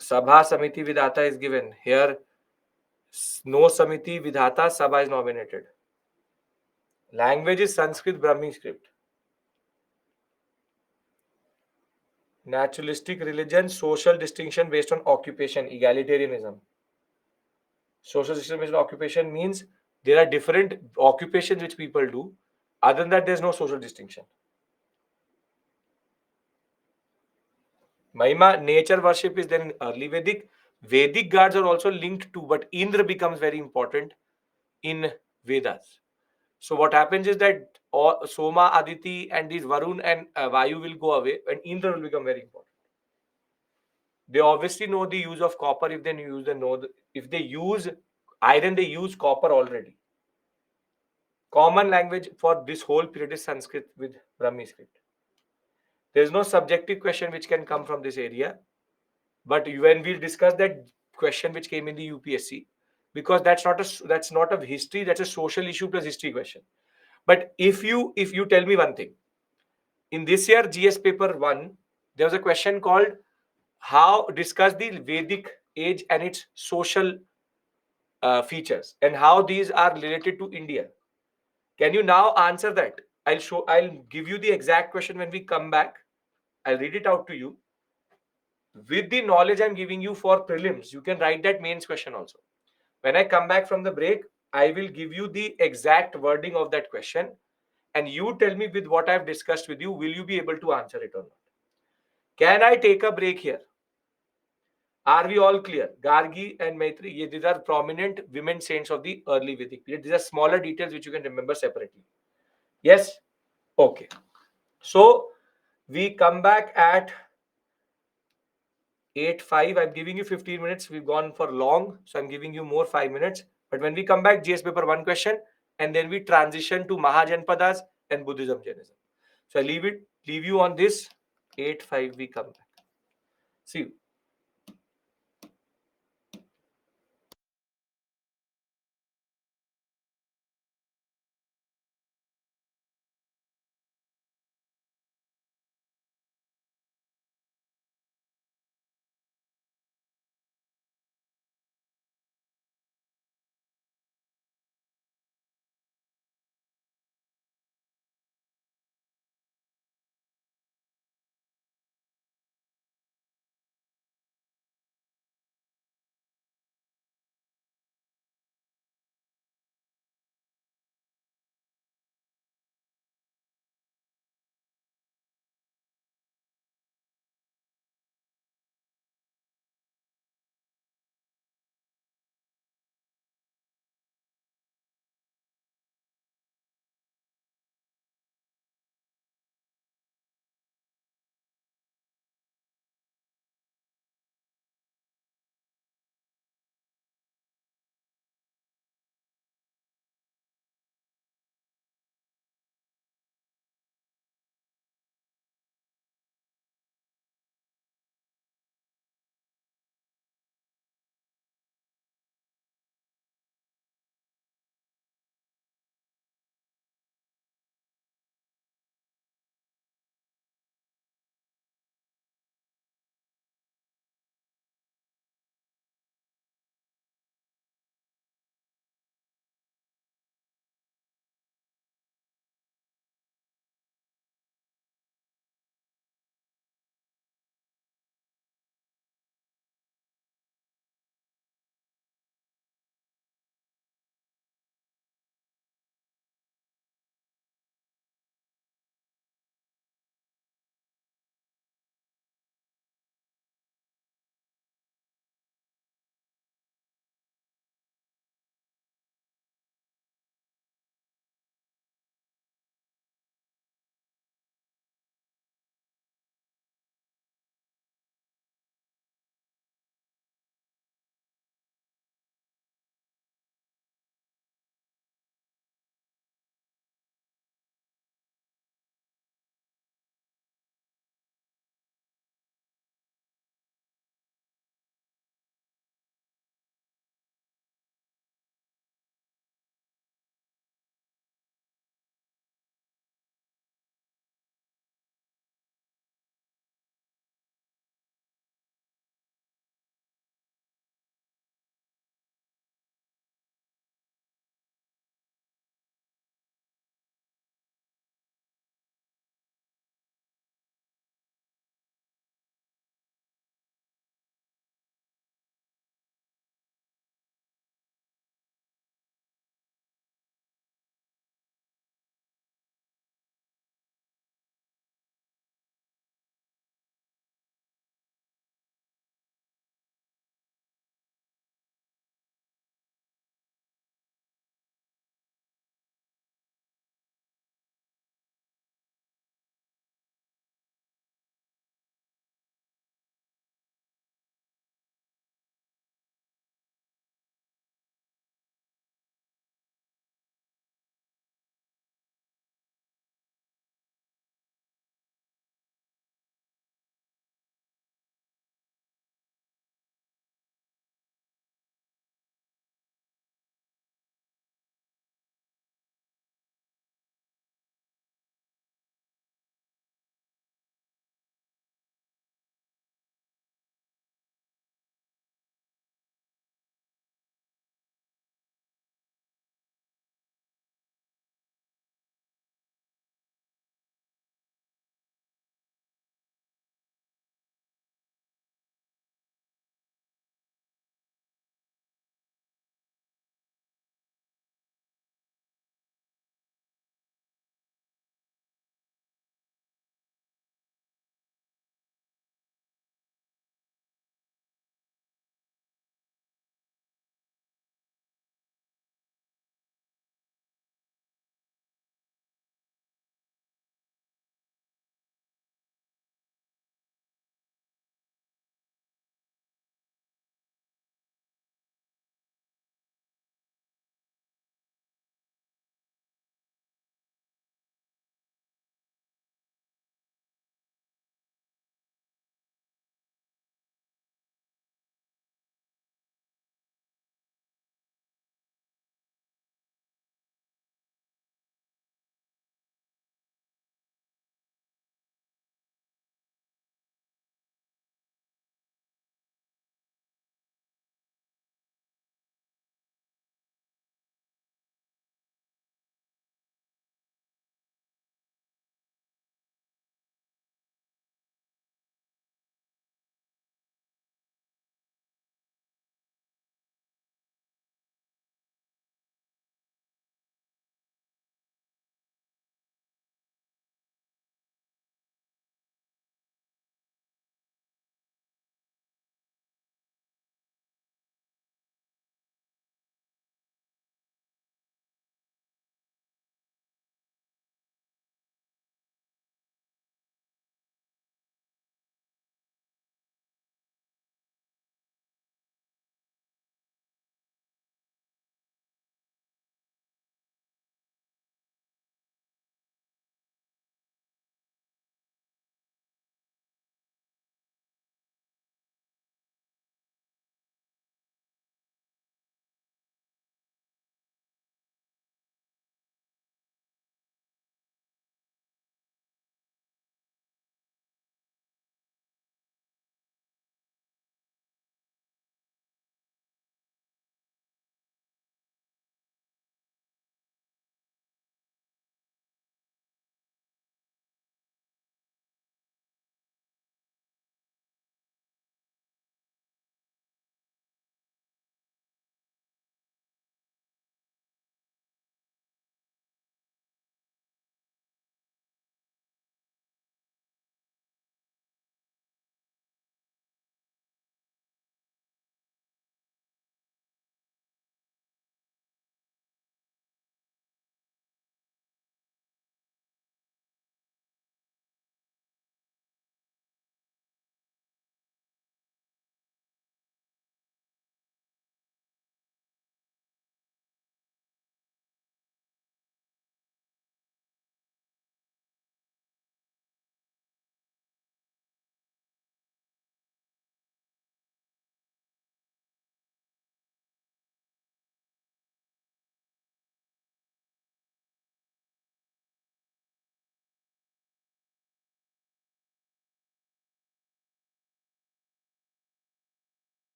Sabha Samiti Vidhata is given. Here, no Samiti Vidhata, Sabha is nominated. Language is Sanskrit Brahmi script. Naturalistic religion, social distinction based on occupation, egalitarianism. Social distinction based on occupation means there are different occupations which people do. Other than that, there's no social distinction. Mahima, nature worship is then in early Vedic. Vedic gods are also linked to, but Indra becomes very important in Vedas. So what happens is that all, Soma, Aditi, and these Varun and Vayu will go away, and Indra will become very important. They obviously know the use of copper. If they use if they use iron, they use copper already. Common language for this whole period is Sanskrit with Brahmi script. There is no subjective question which can come from this area. But when we'll discuss that question which came in the UPSC, because that's not a history, that's a social issue plus history question. But if you tell me one thing, in this year GS paper 1, there was a question called how discuss the Vedic age and its social features and how these are related to India. Can you now answer that? I'll give you the exact question when we come back. I'll read it out to you. With the knowledge I'm giving you for prelims, you can write that mains question also. When I come back from the break, I will give you the exact wording of that question, and you tell me with what I've discussed with you, will you be able to answer it or not? Can I take a break here? Are we all clear? Gargi and Maitri, these are prominent women saints of the early Vedic period. These are smaller details which you can remember separately. Yes? Okay. So we come back at 8:05. I'm giving you 15 minutes. We've gone for long, so I'm giving you more 5 minutes. But when we come back, GS paper 1 question, and then we transition to Mahajanpadas and Buddhism Jainism. So I leave you on this. 8:05 we come back. See you.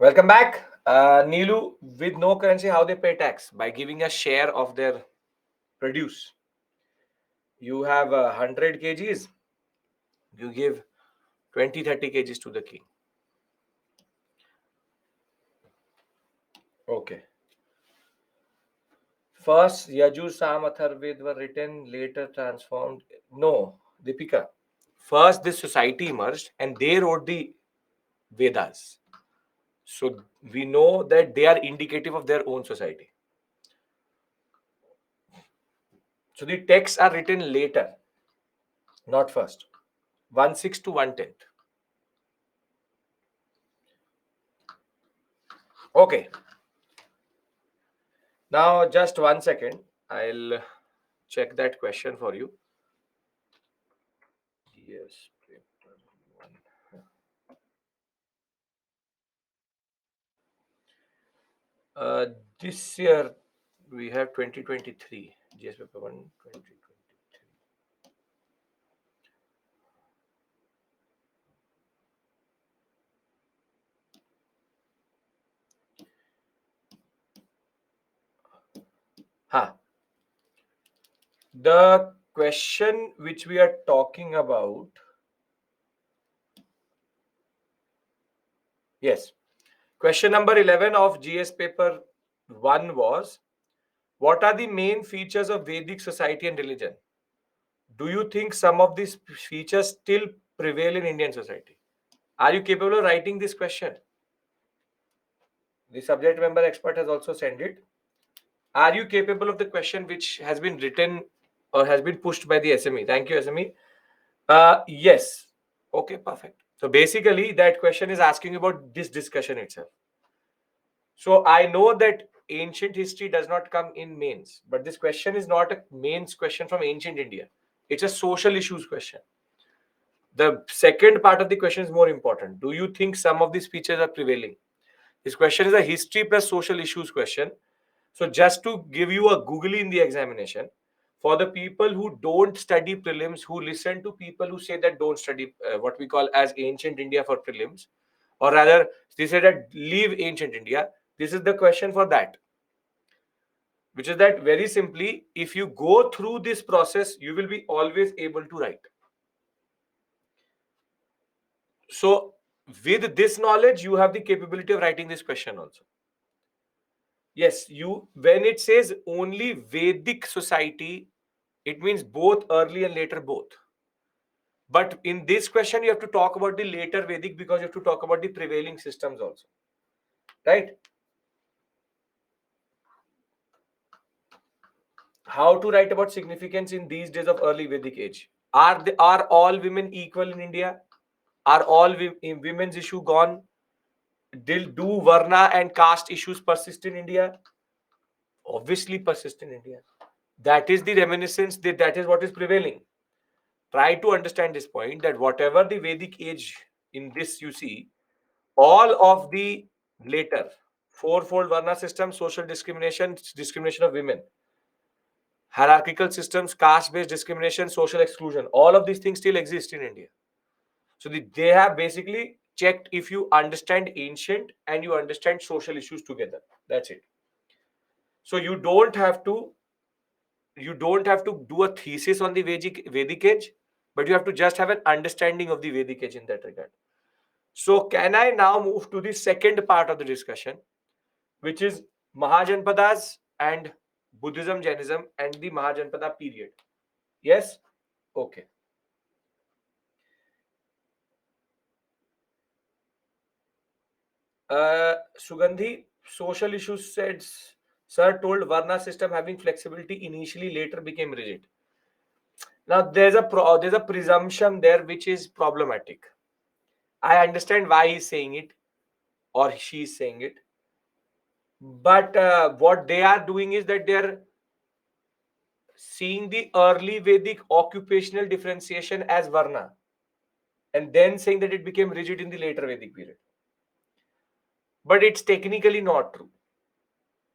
Welcome back. Neelu, with no currency, how they pay tax? By giving a share of their produce. You have 100 kgs, you give 20, 30 kgs to the king. Okay. First, Yajur, Sam, Atharved were written, later transformed. No, Deepika. First, this society emerged and they wrote the Vedas. So we know that they are indicative of their own society. So the texts are written later, not first. 1/6 to 1/10. Okay. Now, just 1 second. I'll check that question for you. Yes. Paper one. This year we have 2023. GS paper 1, 2023. Ha. The question which we are talking about. Yes. Question number 11 of GS paper 1 was, what are the main features of Vedic society and religion? Do you think some of these features still prevail in Indian society? Are you capable of writing this question? The subject member expert has also sent it. Are you capable of the question which has been written or has been pushed by the SME? Thank you, SME. Yes. Okay, perfect. So basically, that question is asking about this discussion itself. So I know that ancient history does not come in mains, but this question is not a mains question from ancient India. It's a social issues question. The second part of the question is more important. Do you think some of these features are prevailing? This question is a history plus social issues question. So just to give you a googly in the examination, for the people who don't study prelims, who listen to people who say that don't study what we call as ancient India for prelims, or rather they say that leave ancient India, this is the question for that. Which is that very simply, if you go through this process, you will be always able to write. So with this knowledge, you have the capability of writing this question also. Yes, you when it says only Vedic society, it means both early and later both. But in this question, you have to talk about the later Vedic because you have to talk about the prevailing systems also. Right? How to write about significance in these days of early Vedic age? Are all women equal in India? Are all women's issue gone? Do Varna and caste issues persist in India? Obviously persist in India. That is the reminiscence, that is what is prevailing. Try to understand this point, that whatever the Vedic age in this you see, all of the later fourfold Varna system, social discrimination, discrimination of women, hierarchical systems, caste-based discrimination, social exclusion, all of these things still exist in India. So they have basically checked if you understand ancient and you understand social issues together. That's it. So you don't have to do a thesis on the Vedic age, but you have to just have an understanding of the Vedic age in that regard. So can I now move to the second part of the discussion, which is Mahajanpadas and Buddhism, Jainism, and the Mahajanpada period? Yes? Okay. Sugandhi, social issues said, sir told Varna system having flexibility initially, later became rigid. Now there's a presumption there which is problematic. I understand why he's saying it or she's saying it, but what they are doing is that they're seeing the early Vedic occupational differentiation as Varna and then saying that it became rigid in the later Vedic period. But it's technically not true.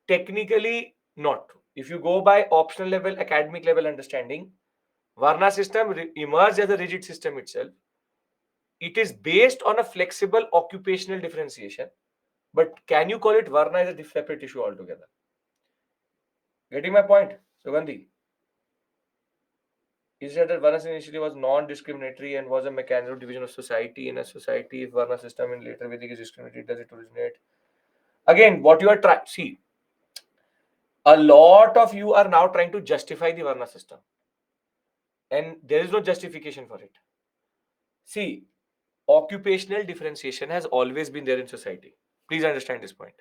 Technically not true. If you go by optional level, academic level understanding, Varna system emerged as a rigid system itself. It is based on a flexible occupational differentiation, But can you call it Varna as a separate issue altogether? Getting my point, Sugandhi? He said that Varna initially was non-discriminatory and was a mechanism of division of society. In a society, if Varna system in later Vedic is discriminatory, does it originate? Again, what you are trying, see, a lot of you are now trying to justify the Varna system, and there is no justification for it. See, occupational differentiation has always been there in society. Please understand this point.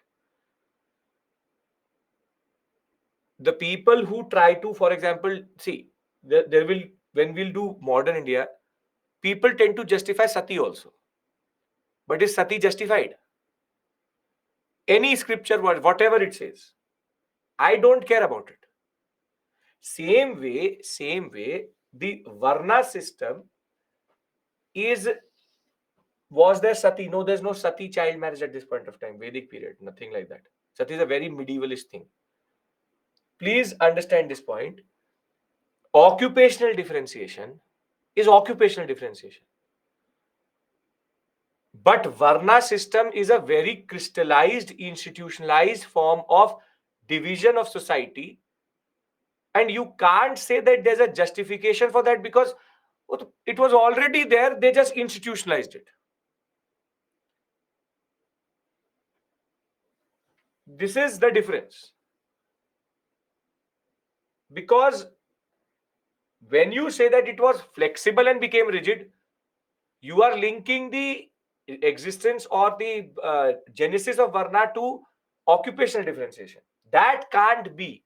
The people who try to, for example, see, there will, when we'll do modern India, people tend to justify sati also. But is sati justified? Any scripture, whatever it says, I don't care about it. Same way, the Varna system is, was there sati? No, there's no sati child marriage at this point of time, Vedic period, nothing like that. Sati is a very medievalist thing. Please understand this point. Occupational differentiation is occupational differentiation. But Varna system is a very crystallized, institutionalized form of division of society. And you can't say that there's a justification for that because it was already there. They just institutionalized it. This is the difference. Because when you say that it was flexible and became rigid, you are linking the existence or the genesis of Varna to occupational differentiation. That can't be.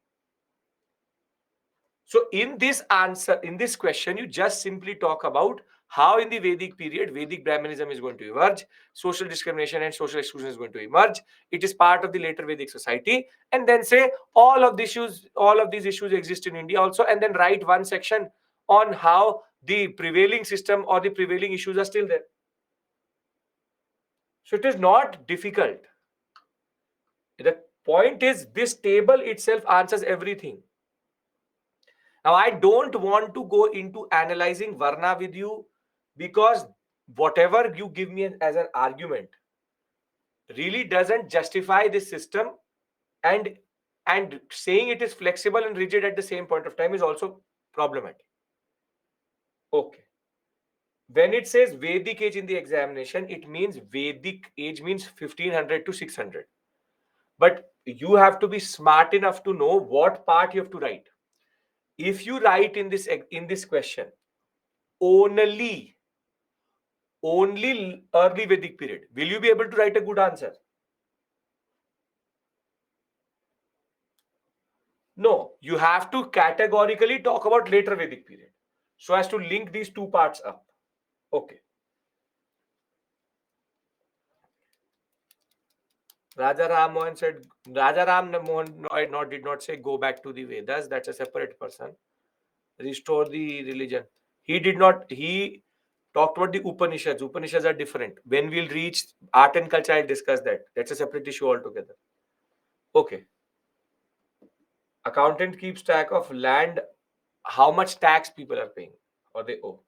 So in this answer, in this question, you just simply talk about how in the Vedic period, Vedic Brahmanism is going to emerge, social discrimination and social exclusion is going to emerge. It is part of the later Vedic society. And then say all of these issues exist in India also, and then write one section on how the prevailing system or the prevailing issues are still there. So it is not difficult. The point is, this table itself answers everything. Now, I don't want to go into analyzing Varna with you because whatever you give me as an argument really doesn't justify this system, and saying it is flexible and rigid at the same point of time is also problematic. Okay. When it says Vedic age in the examination, it means Vedic age means 1500 to 600. But you have to be smart enough to know what part you have to write. If you write in this question only early Vedic period, will you be able to write a good answer? No, you have to categorically talk about later Vedic period so as to link these two parts up. Okay. Raja Ram Mohan said, Raja Ram Mohan did not say go back to the Vedas. That's a separate person. Restore the religion. He did not. He talked about the Upanishads. Upanishads are different. When we'll reach art and culture, I'll discuss that. That's a separate issue altogether. Okay. Accountant keeps track of land, how much tax people are paying or they owe.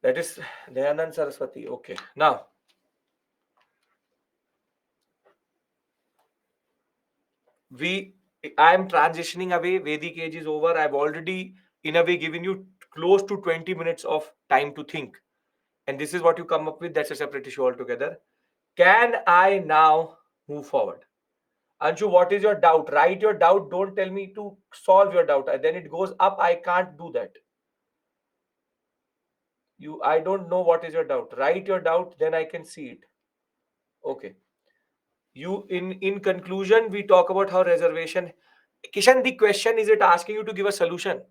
That is Dayanand Saraswati. Okay. Now, I am transitioning away. Vedic age is over. I've already, in a way, given you close to 20 minutes of time to think. And this is what you come up with. That's a separate issue altogether. Can I now move forward? Anshu, what is your doubt? Write your doubt. Don't tell me to solve your doubt. Then it goes up. I can't do that. I don't know what is your doubt. Write your doubt, then I can see it. Okay. You in conclusion, we talk about how reservation. Kishan, the question is it asking you to give a solution?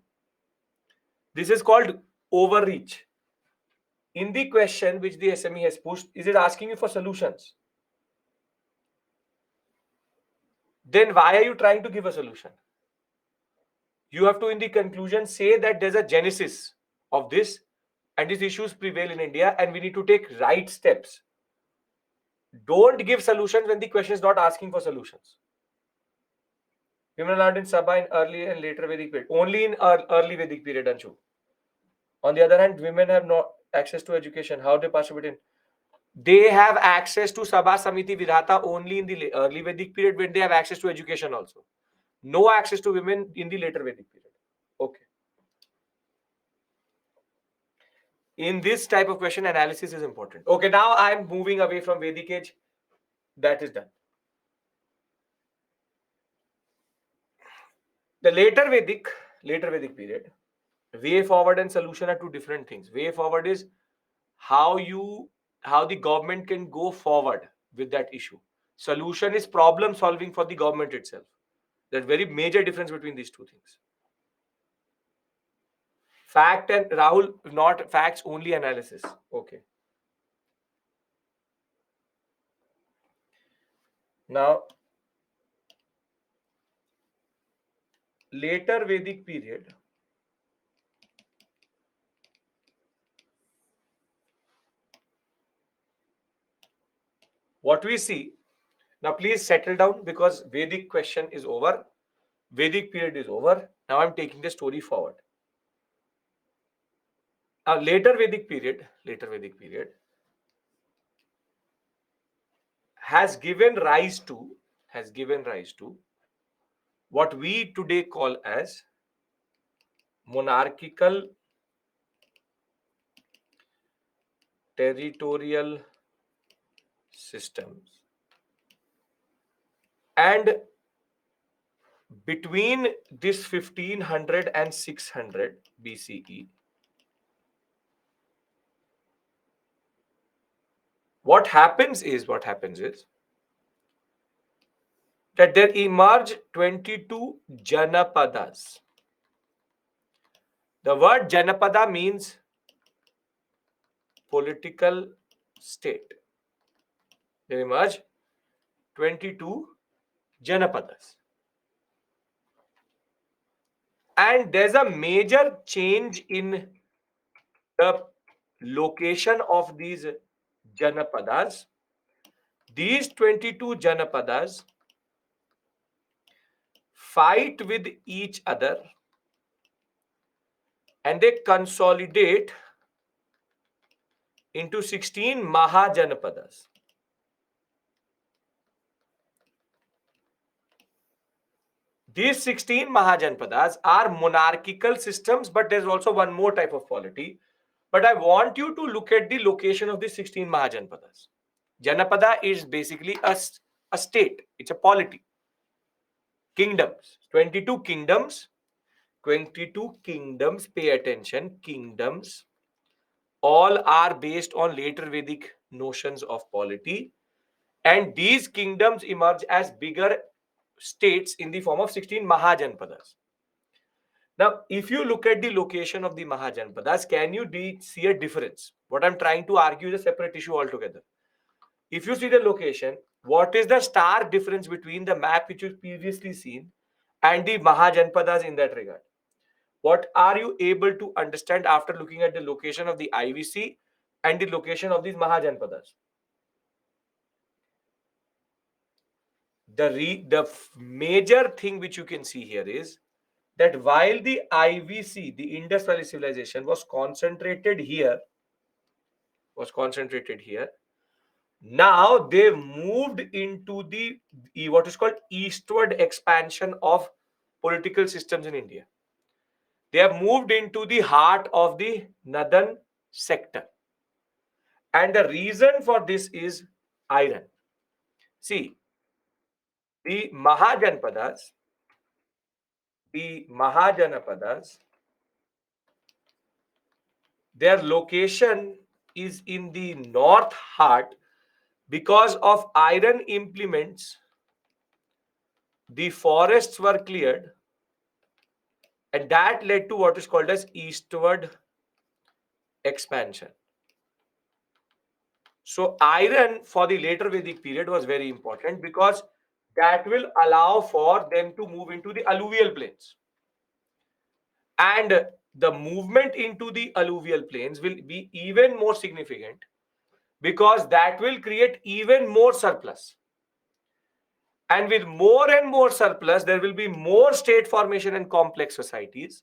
This is called overreach. In the question which the SME has pushed, is it asking you for solutions? Then why are you trying to give a solution? You have to, in the conclusion, say that there's a genesis of this and these issues prevail in India and we need to take right steps. Don't give solutions when the question is not asking for solutions. Women are allowed in Sabha in early and later Vedic period. Only in early Vedic period, Anshu. On the other hand, women have no access to education. How they participate in? They have access to Sabha Samiti Vidhata only in the early Vedic period, when they have access to education also. No access to women in the later Vedic period. Okay. In this type of question, analysis is important. Okay, now I'm moving away from Vedic age. That is done. The later Vedic period, way forward and solution are two different things. Way forward is how the government can go forward with that issue. Solution is problem solving for the government itself. There's very major difference between these two things. Fact and Rahul, not facts, only analysis. Okay. Now, later Vedic period, what we see now, please settle down, because Vedic question is over. Vedic period is over. Now I'm taking the story forward. Now, later Vedic period has given rise to what we today call as monarchical territorial systems. And between this 1500 and 600 BCE, what happens is that there emerge 22 Janapadas. The word Janapada means political state. There emerge 22 Janapadas. And there's a major change in the location of these Janapadas. These 22 Janapadas fight with each other and they consolidate into 16 Mahajanapadas. These 16 Mahajanapadas are monarchical systems, but there's also one more type of polity. But I want you to look at the location of the 16 Mahajanapadas. Janapada is basically a state. It's a polity. Kingdoms. 22 kingdoms. 22 kingdoms. Pay attention. Kingdoms. All are based on later Vedic notions of polity. And these kingdoms emerge as bigger states in the form of 16 Mahajanapadas. Now, if you look at the location of the Mahajanapadas, can you see a difference? What I'm trying to argue is a separate issue altogether. If you see the location, what is the stark difference between the map which you've previously seen and the Mahajanapadas in that regard? What are you able to understand after looking at the location of the IVC and the location of these Mahajanapadas? The major thing which you can see here is that while the IVC, the Indus Valley Civilization, was concentrated here, now they've moved into the what is called eastward expansion of political systems in India. They have moved into the heart of the northern sector. And the reason for this is iron. See, the Mahajanapadas, their location is in the north heart. Because of iron implements, the forests were cleared, and that led to what is called as eastward expansion. So iron for the later Vedic period was very important because that will allow for them to move into the alluvial plains. And the movement into the alluvial plains will be even more significant because that will create even more surplus. And with more and more surplus, there will be more state formation and complex societies.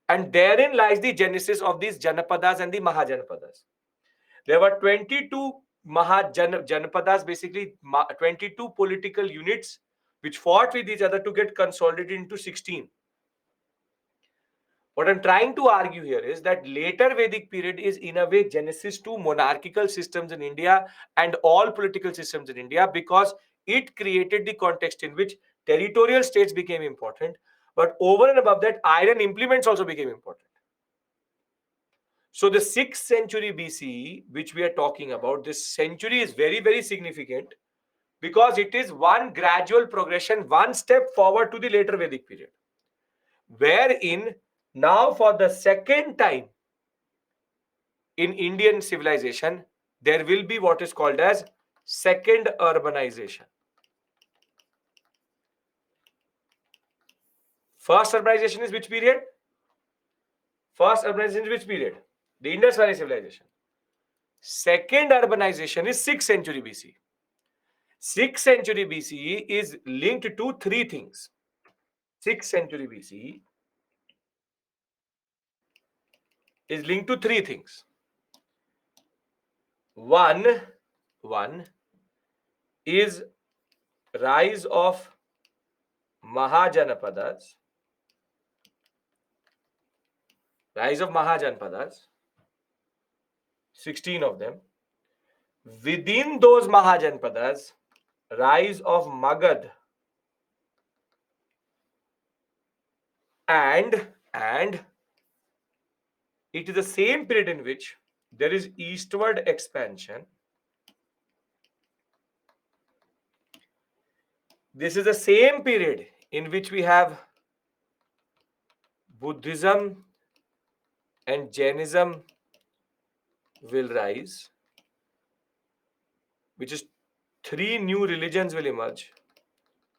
And therein lies the genesis of these Janapadas and the Mahajanapadas. There were 22 Janapadas, basically 22 political units which fought with each other to get consolidated into 16. What I'm trying to argue here is that later Vedic period is in a way genesis to monarchical systems in India and all political systems in India, because it created the context in which territorial states became important, but over and above that, iron implements also became important. So the 6th century BCE, which we are talking about, this century is very, very significant because it is one gradual progression, one step forward to the later Vedic period, wherein now for the second time in Indian civilization, there will be what is called as second urbanization. First urbanization is which period? First urbanization is which period? The Indus Valley civilization. Second urbanization is 6th century BC. 6th century BCE is linked to three things. 6th century BCE is linked to three things. One is rise of Mahajanapadas. Rise of Mahajanapadas. 16 of them. Within those Mahajanapadas, rise of Magad and it is the same period in which there is eastward expansion. This is the same period in which we have Buddhism and Jainism will rise, which is three new religions will emerge,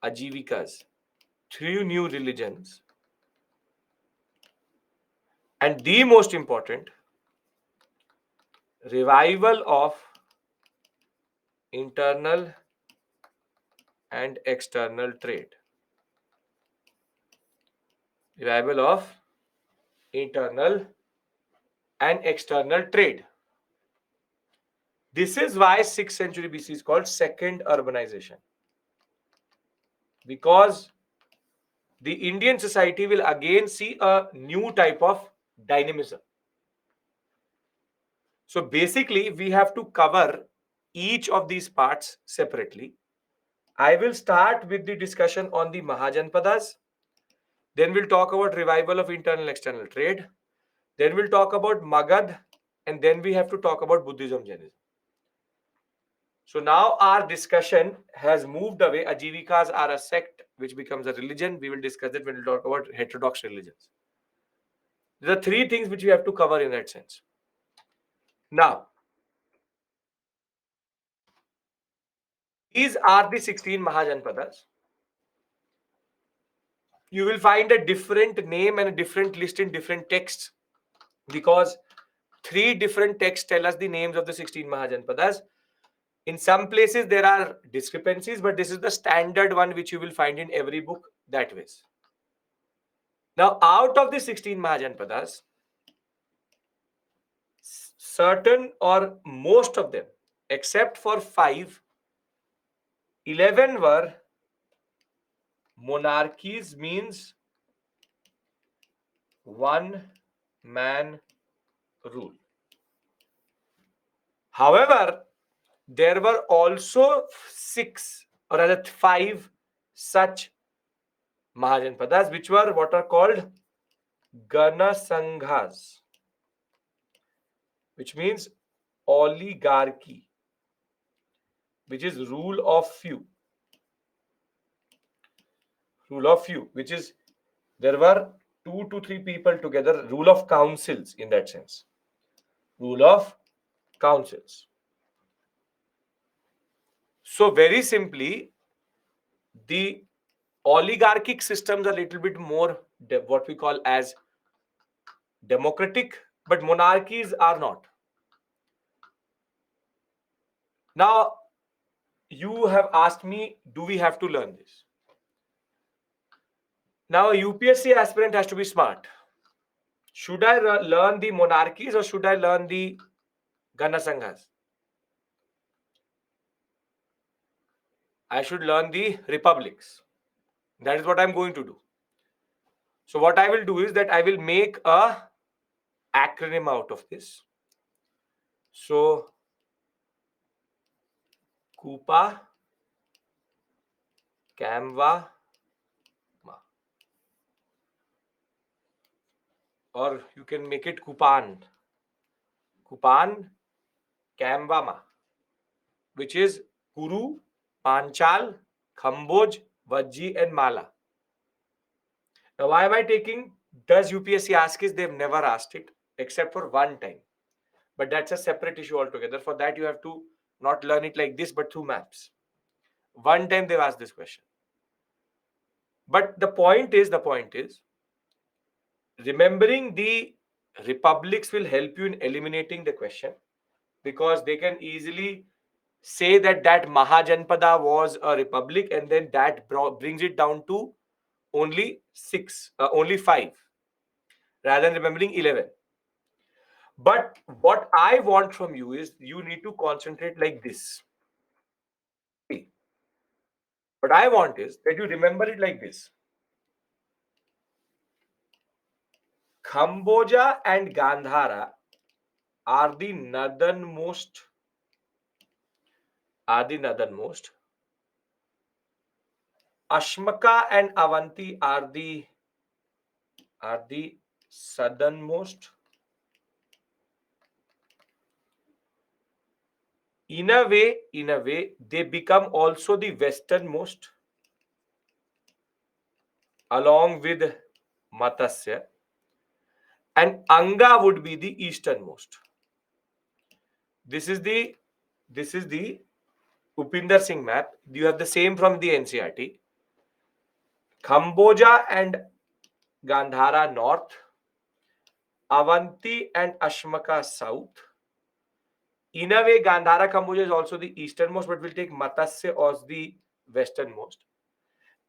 Ajivikas, three new religions. And the most important, revival of internal and external trade. Revival of internal and external trade. This is why 6th century BC is called second urbanization. Because the Indian society will again see a new type of dynamism. So basically, we have to cover each of these parts separately. I will start with the discussion on the Mahajanpadas. Then we'll talk about revival of internal and external trade. Then we'll talk about Magad. And then we have to talk about Buddhism, Jainism. So now our discussion has moved away. Ajivikas are a sect which becomes a religion. We will discuss it when we talk about heterodox religions. There are three things which we have to cover in that sense. Now, these are the 16 Mahajanpadas. You will find a different name and a different list in different texts because three different texts tell us the names of the 16 Mahajanpadas. In some places, there are discrepancies, but this is the standard one which you will find in every book that way. Now, out of the 16 Mahajanpadas, certain or most of them, except for 5, 11 were monarchies, means one man rule. However, there were also 6 or rather 5 such Mahajanpadas which were what are called Gana Sanghas, which means oligarchy, which is rule of few. Rule of few, which is there were 2 to 3 people together, rule of councils in that sense. Rule of councils. So very simply, the oligarchic systems are a little bit more what we call as democratic, but monarchies are not. Now, you have asked me, do we have to learn this? Now, a UPSC aspirant has to be smart. Should I learn the monarchies or should I learn the Ganasanghas. I should learn the republics. That is what I'm going to do. So what I will do is that I will make a acronym out of this. So Kupa, Kamva, or you can make it Kupan. Kupan, Kamvama, which is Kuru, Panchal, Khamboj, Vajji, and Mala. Now, why am I taking does UPSC ask is they've never asked it except for one time. But that's a separate issue altogether. For that, you have to not learn it like this, but through maps. One time they've asked this question. But the point is, remembering the republics will help you in eliminating the question, because they can easily say that Mahajanpada was a republic, and then that brings it down to only only 5, rather than remembering 11. But what I want from you is you need to concentrate like this. What I want is that you remember it like this. Kamboja and Gandhara are the northernmost. Ashmaka and Avanti are the southernmost. In a way, they become also the westernmost, along with Matsya, and Anga would be the easternmost. This is the Upinder Singh map. You have the same from the NCERT. Kamboja and Gandhara north, Avanti and Ashmaka south. In a way, Gandhara Kamboja is also the easternmost, but we'll take Matsya as the westernmost.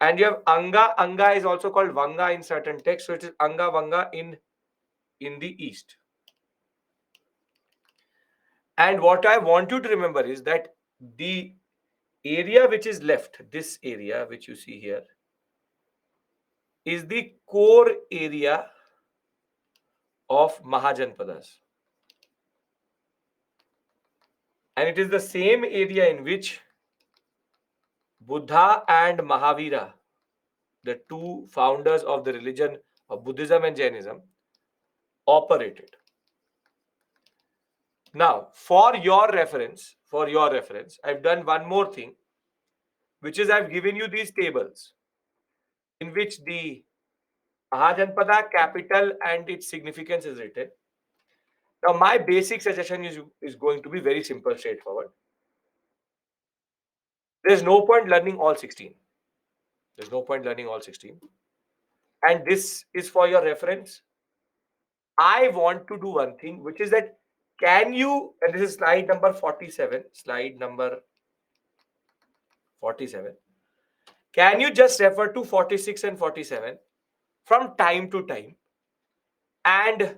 And you have Anga. Anga is also called Vanga in certain texts, so it is Anga Vanga in the east. And what I want you to remember is that the area which is left, this area which you see here, is the core area of Mahajanpadas. And it is the same area in which Buddha and Mahavira, the two founders of the religion of Buddhism and Jainism, operated. Now, for your reference, I've done one more thing, which is I've given you these tables in which the Mahajanpada capital and its significance is written. Now, my basic suggestion is going to be very simple, straightforward. There's no point learning all 16. There's no point learning all 16. And this is for your reference. I want to do one thing, which is that can you, and this is slide number 47, can you just refer to 46 and 47 from time to time and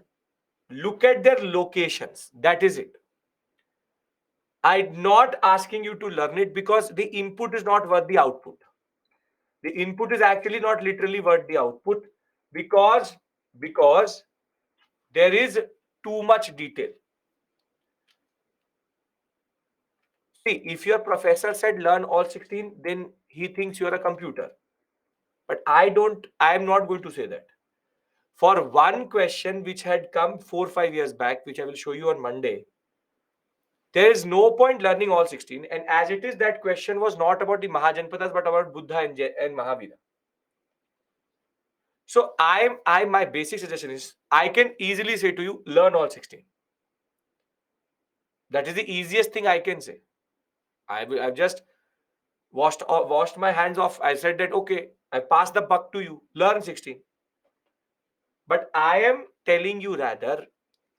look at their locations? That is it. I'm not asking you to learn it because the input is not worth the output. The input is actually not literally worth the output because there is too much detail. See, if your professor said learn all 16, then he thinks you're a computer. But I am not going to say that. For one question which had come 4-5 years back, which I will show you on Monday, there is no point learning all 16. And as it is, that question was not about the Mahajanpadas, but about Buddha and Mahavira. So my basic suggestion is I can easily say to you, learn all 16. That is the easiest thing I can say. I've just washed my hands off. I said that, okay, I pass the buck to you. Learn 16. But I am telling you rather,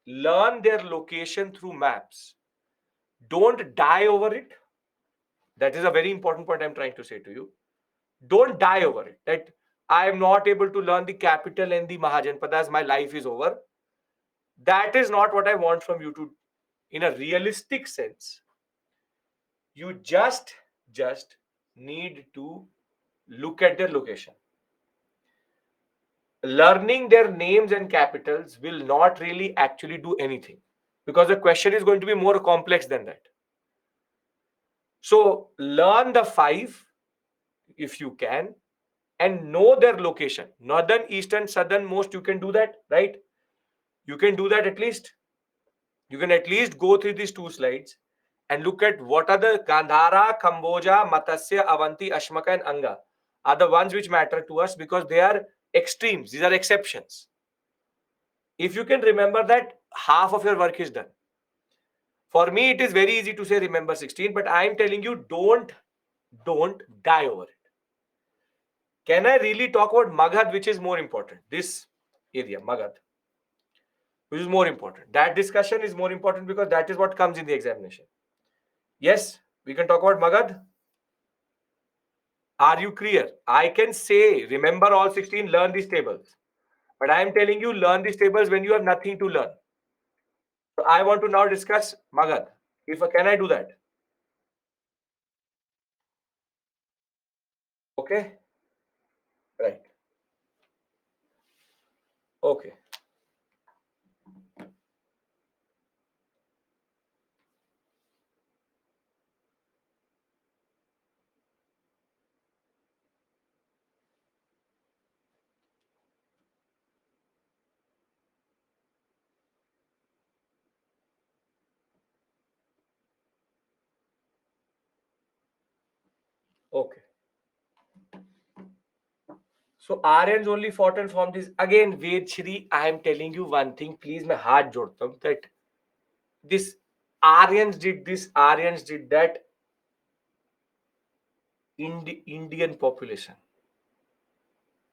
learn their location through maps. Don't die over it. That is a very important point I'm trying to say to you. Don't die over it. That I am not able to learn the capital and the Mahajanpadas. My life is over. That is not what I want from you to in a realistic sense, you just need to look at their location. Learning their names and capitals will not really actually do anything, because the question is going to be more complex than that. So learn the 5 if you can, and know their location. Northern, eastern, southernmost, you can do that, right? You can do that at least. You can at least go through these 2 slides and look at what are the Gandhara, Kamboja, Matsya, Avanti, Ashmaka, and Anga are the ones which matter to us, because they are extremes. These are exceptions. If you can remember that, half of your work is done. For me, it is very easy to say remember 16, but I am telling you, don't die over it. Can I really talk about Magadh, which is more important? This area, Magadh, which is more important. That discussion is more important because that is what comes in the examination. Yes, we can talk about Magadh. Are you clear? I can say, remember all 16, learn these tables. But I am telling you, learn these tables when you have nothing to learn. So I want to now discuss Magadh. Can I do that? Okay? Right. Okay. Okay. So Aryans only fought and formed this. Again, Ved I am telling you one thing, please, मैं हाथ जोड़ता हूँ that this Aryans did this, Aryans did that. Indian population.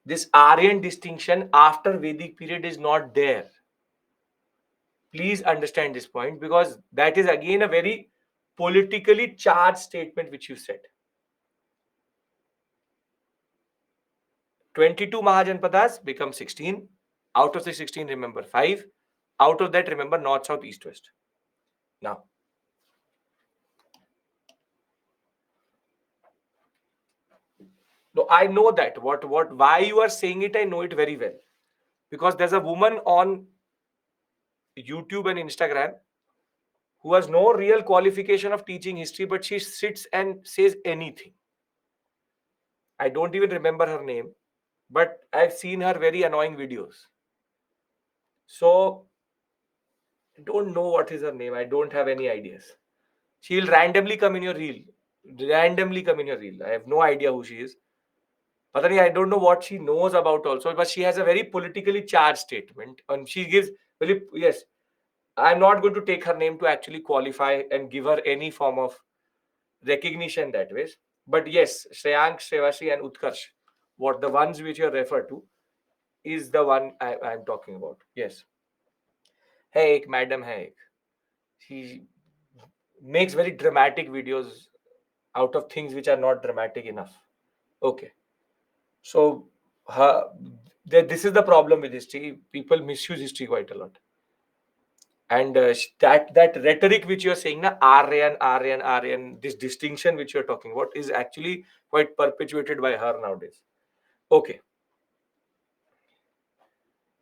This Aryan distinction after Vedic period is not there. Please understand this point, because that is again a very politically charged statement which you said. 22 Mahajanpadas become 16. Out of the 16, remember 5. Out of that, remember north, south, east, west. Now, no, I know that. Why you are saying it, I know it very well. Because there's a woman on YouTube and Instagram who has no real qualification of teaching history, but she sits and says anything. I don't even remember her name, but I've seen her very annoying videos. So, I don't know what is her name. I don't have any ideas. She'll randomly come in your reel. Randomly come in your reel. I have no idea who she is. But I don't know what she knows about also, but she has a very politically charged statement. And she gives very, yes, I'm not going to take her name to actually qualify and give her any form of recognition that way. But yes, Shreyank, Shrevasi, and Utkarsh, what the ones which you refer to, is the one I'm talking about. Yes. Hey, Madam Hey. She makes very dramatic videos out of things which are not dramatic enough. Okay. So, this is the problem with history. People misuse history quite a lot. And that rhetoric which you're saying, na, Aryan, this distinction which you're talking about is actually quite perpetuated by her nowadays. Okay.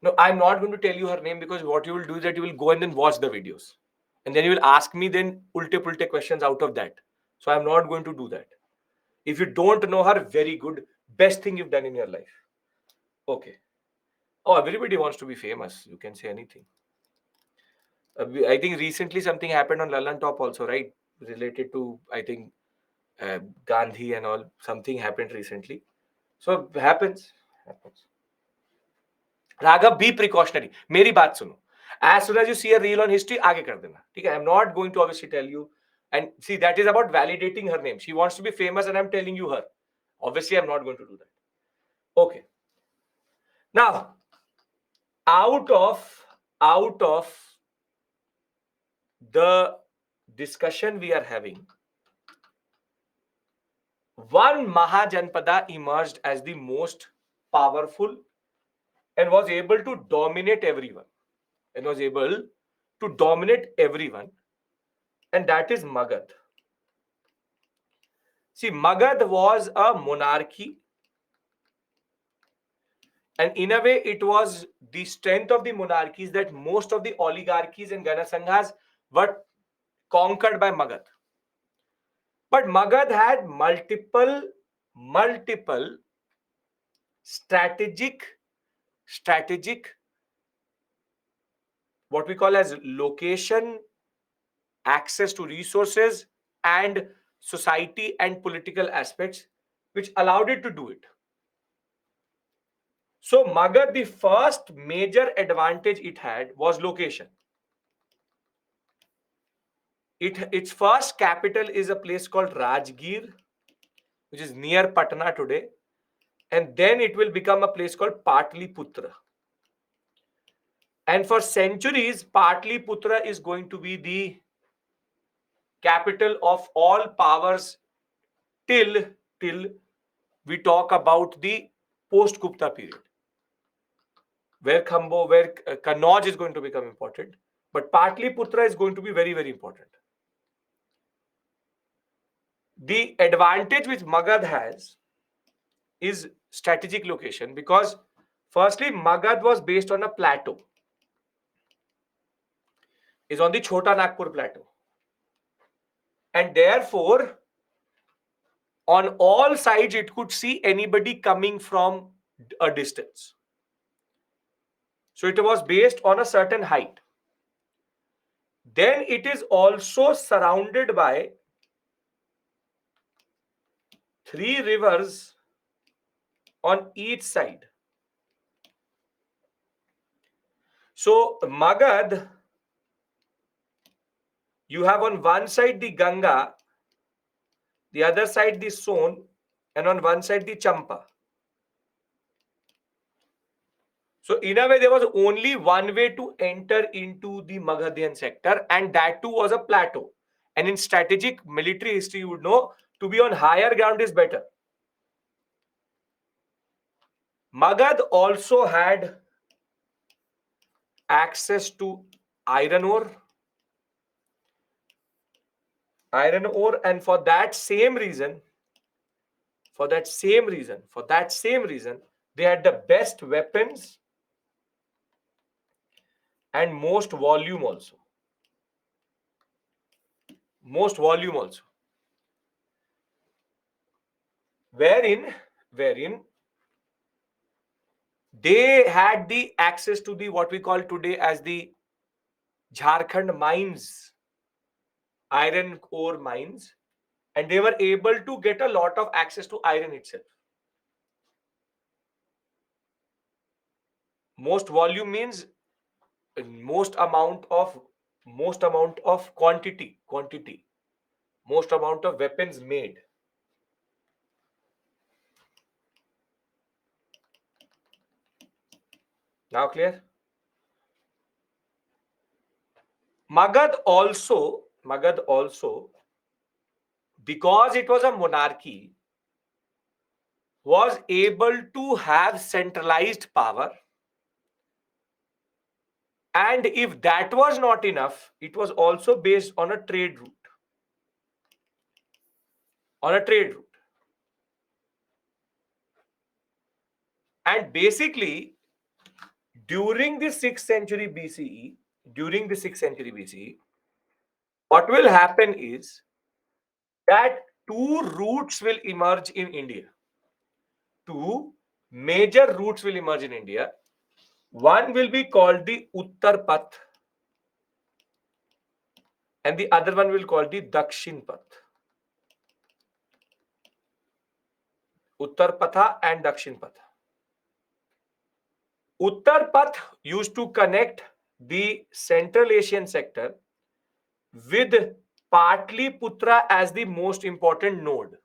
No, I'm not going to tell you her name, because what you will do is that you will go and then watch the videos. And then you will ask me then ulte-pulte questions out of that. So I'm not going to do that. If you don't know her, very good. Best thing you've done in your life. Okay. Oh, everybody wants to be famous. You can say anything. I think recently something happened on Lalan Top also, right? Related to, I think, Gandhi and all. Something happened recently. So happens. Raghav be precautionary मेरी बात सुनो as soon as you see a reel on history आगे कर देना ठीक है I'm not going to obviously tell you and see that is about validating her name she wants to be famous and I'm telling you her obviously I'm not going to do that okay now out of the discussion we are having one Mahajanpada emerged as the most powerful and was able to dominate everyone and was able to dominate everyone and that is Magad. See, Magad was a monarchy, and in a way, it was the strength of the monarchies that most of the oligarchies and Ganasanghas were conquered by Magad. But Magad had multiple strategic, what we call as location, access to resources, and society and political aspects, which allowed it to do it. So Magad, the first major advantage it had was location. Its first capital is a place called Rajgir, which is near Patna today, and then it will become a place called Patliputra. And for centuries, Patliputra is going to be the capital of all powers till we talk about the post-Gupta period, where Kannauj is going to become important, but Patliputra is going to be very, very important. The advantage which Magad has is strategic location, because firstly, Magad was based on a plateau, is on the Chota Nagpur plateau, and therefore on all sides it could see anybody coming from a distance. So it was based on a certain height. Then it is also surrounded by 3 rivers on each side. So Magad, you have on one side the Ganga, the other side the Son, and on one side the Champa. So in a way, there was only one way to enter into the Magadhian sector, and that too was a plateau. And in strategic military history, you would know, to be on higher ground is better. Magad also had access to iron ore, and for that same reason, they had the best weapons and most volume also. Wherein they had the access to the what we call today as the Jharkhand mines, iron ore mines, and they were able to get a lot of access to iron itself. Most volume means most amount of quantity, most amount of weapons made. Now clear? Magad also, because it was a monarchy, was able to have centralized power. And if that was not enough, it was also based on a trade route. And basically, during the 6th century BCE, what will happen is that 2 routes will emerge in India. 2 major routes will emerge in India. One will be called the Uttar Path, and the other one will call the Dakshin Path. Uttar Patha and Dakshin Patha. Uttar Path used to connect the Central Asian sector with Patliputra as the most important node.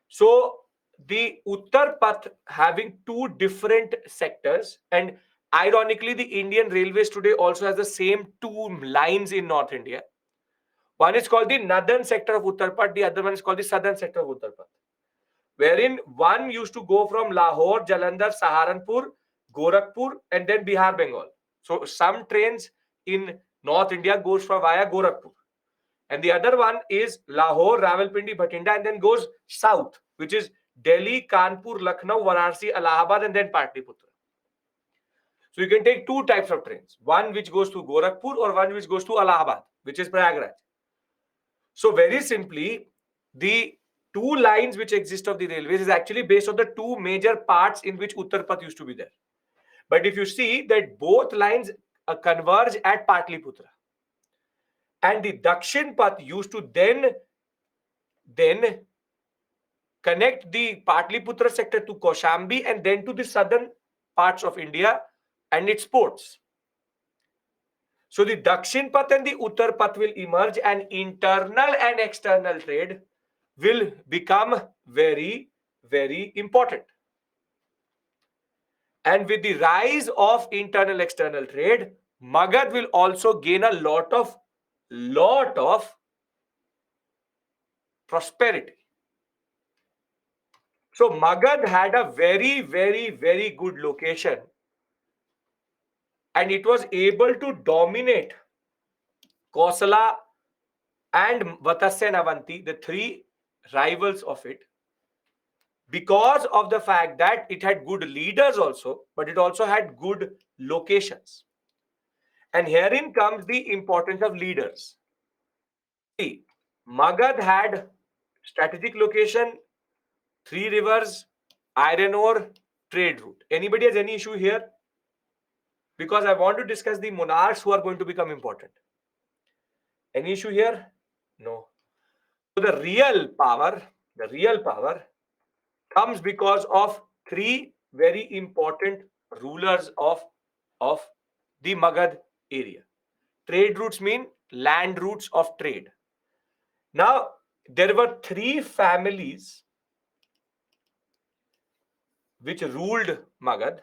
So the Uttar Path having 2 different sectors, and ironically the Indian Railways today also has the same 2 lines in North India. One is called the northern sector of Uttar Path, the other one is called the southern sector of Uttar Path, wherein one used to go from Lahore, Jalandhar, Saharanpur, Gorakhpur, and then Bihar, Bengal. So some trains in North India goes from via Gorakhpur. and the other one is Lahore, Rawalpindi, Bhatinda, and then goes south, which is Delhi, Kanpur, Lucknow, Varanasi, Allahabad, and then Patliputra. So you can take two types of trains, one which goes to Gorakhpur or one which goes to Allahabad, which is Prayagraj. So very simply, the two lines which exist of the railways is actually based on the two major parts in which Uttar Path used to be there. But if you see that both lines converge at Patliputra, and the Dakshin Path used to then connect the Patliputra sector to Kaushambi and then to the southern parts of India and its ports. So the Dakshin Path and the Uttar Path will emerge, and internal and external trade will become very, very important. And with the rise of internal external trade, Magad will also gain a lot of prosperity. So Magad had a very, very, very good location, and it was able to dominate Kosala and Vatsya and Avanti, the three rivals of it, because of the fact that it had good leaders also, but it also had good locations. And herein comes the importance of leaders. See, Magad had strategic location, three rivers, iron ore, trade route. Anybody has any issue here? Because I want to discuss the monarchs who are going to become important. Any issue here? No. So the real power comes because of three very important rulers of the Magad area. Trade routes mean land routes of trade. Now, there were three families which ruled Magad.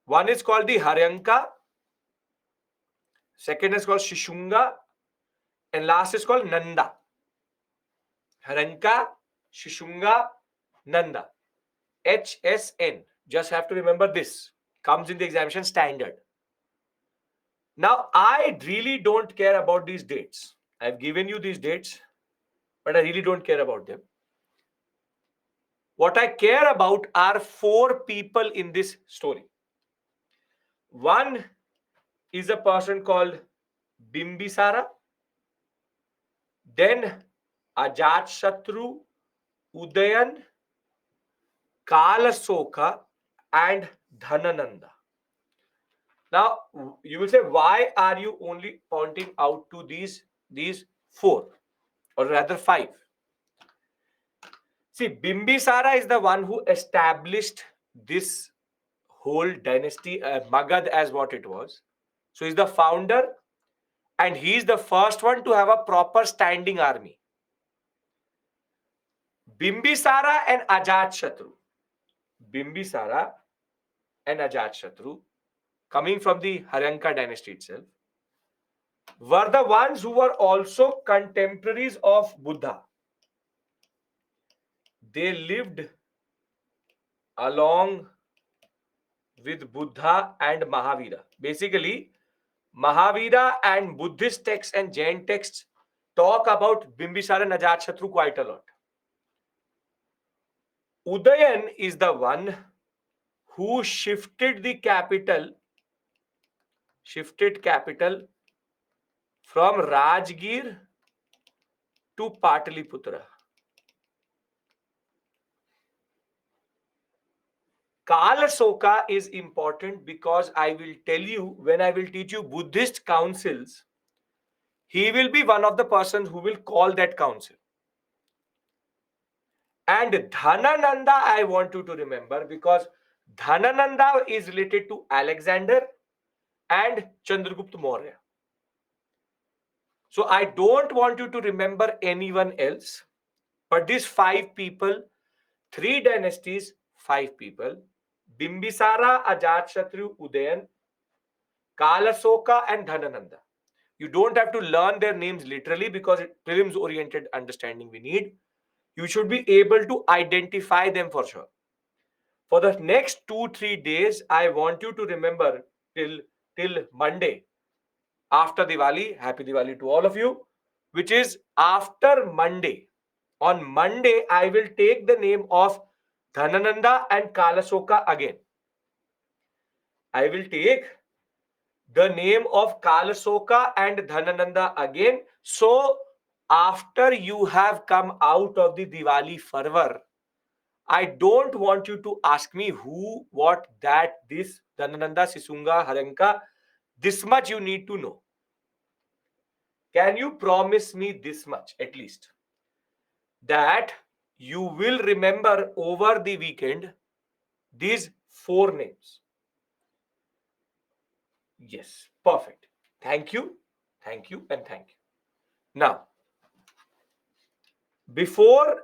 One is called the Haryanka, second is called Shishunga, and last is called Nanda. Haryanka, Shishunga, Nanda. HSN. Just have to remember this. Comes in the examination standard. Now, I really don't care about these dates. I've given you these dates, but I really don't care about them. What I care about are four people in this story. One is a person called Bimbisara, then Ajatshatru, Udayan, Kalasoka, and Dhanananda. Now, you will say, why are you only pointing out to these four, or rather five? See, Bimbisara is the one who established this whole dynasty, Magad, as what it was. So he's the founder, and he's the first one to have a proper standing army. Bimbisara and Ajatshatru. Bimbisara and Ajatshatru, coming from the Haryanka dynasty itself, were the ones who were also contemporaries of Buddha. They lived along with Buddha and Mahavira. Basically, Mahavira and Buddhist texts and Jain texts talk about Bimbisara and Ajatshatru quite a lot. Udayan is the one who shifted capital from Rajgir to Pataliputra. Kalasoka is important because I will tell you, when I will teach you Buddhist councils, he will be one of the persons who will call that council. And Dhanananda, I want you to remember, because Dhanananda is related to Alexander and Chandragupta Maurya. So I don't want you to remember anyone else, but these five people, three dynasties, five people: Bimbisara, Ajatshatru, Udayan, Kalasoka, and Dhanananda. You don't have to learn their names literally, because prelims oriented understanding we need. You should be able to identify them for sure. For the next 2-3 days, I want you to remember till Monday after Diwali. Happy Diwali to all of you. which is after Monday. On Monday, I will take the name of Dhanananda and Kalasoka again. I will take the name of Kalasoka and Dhanananda again. So, after you have come out of the Diwali fervor, I don't want you to ask me who, what, that, this, Dhanananda, Sisunga, Haranka. This much you need to know. Can you promise me this much at least? That you will remember over the weekend these 4 names. Yes, perfect. Thank you, and thank you. Now, before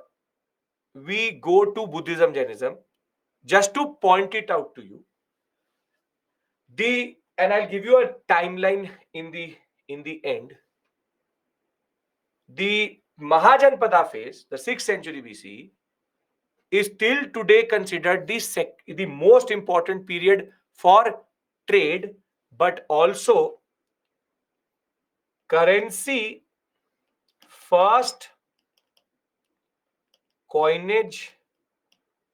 we go to Buddhism, Jainism, just to point it out to you, and I'll give you a timeline in the end. The Mahajanpada phase, the 6th century BC, is till today considered the most important period for trade, but also currency first coinage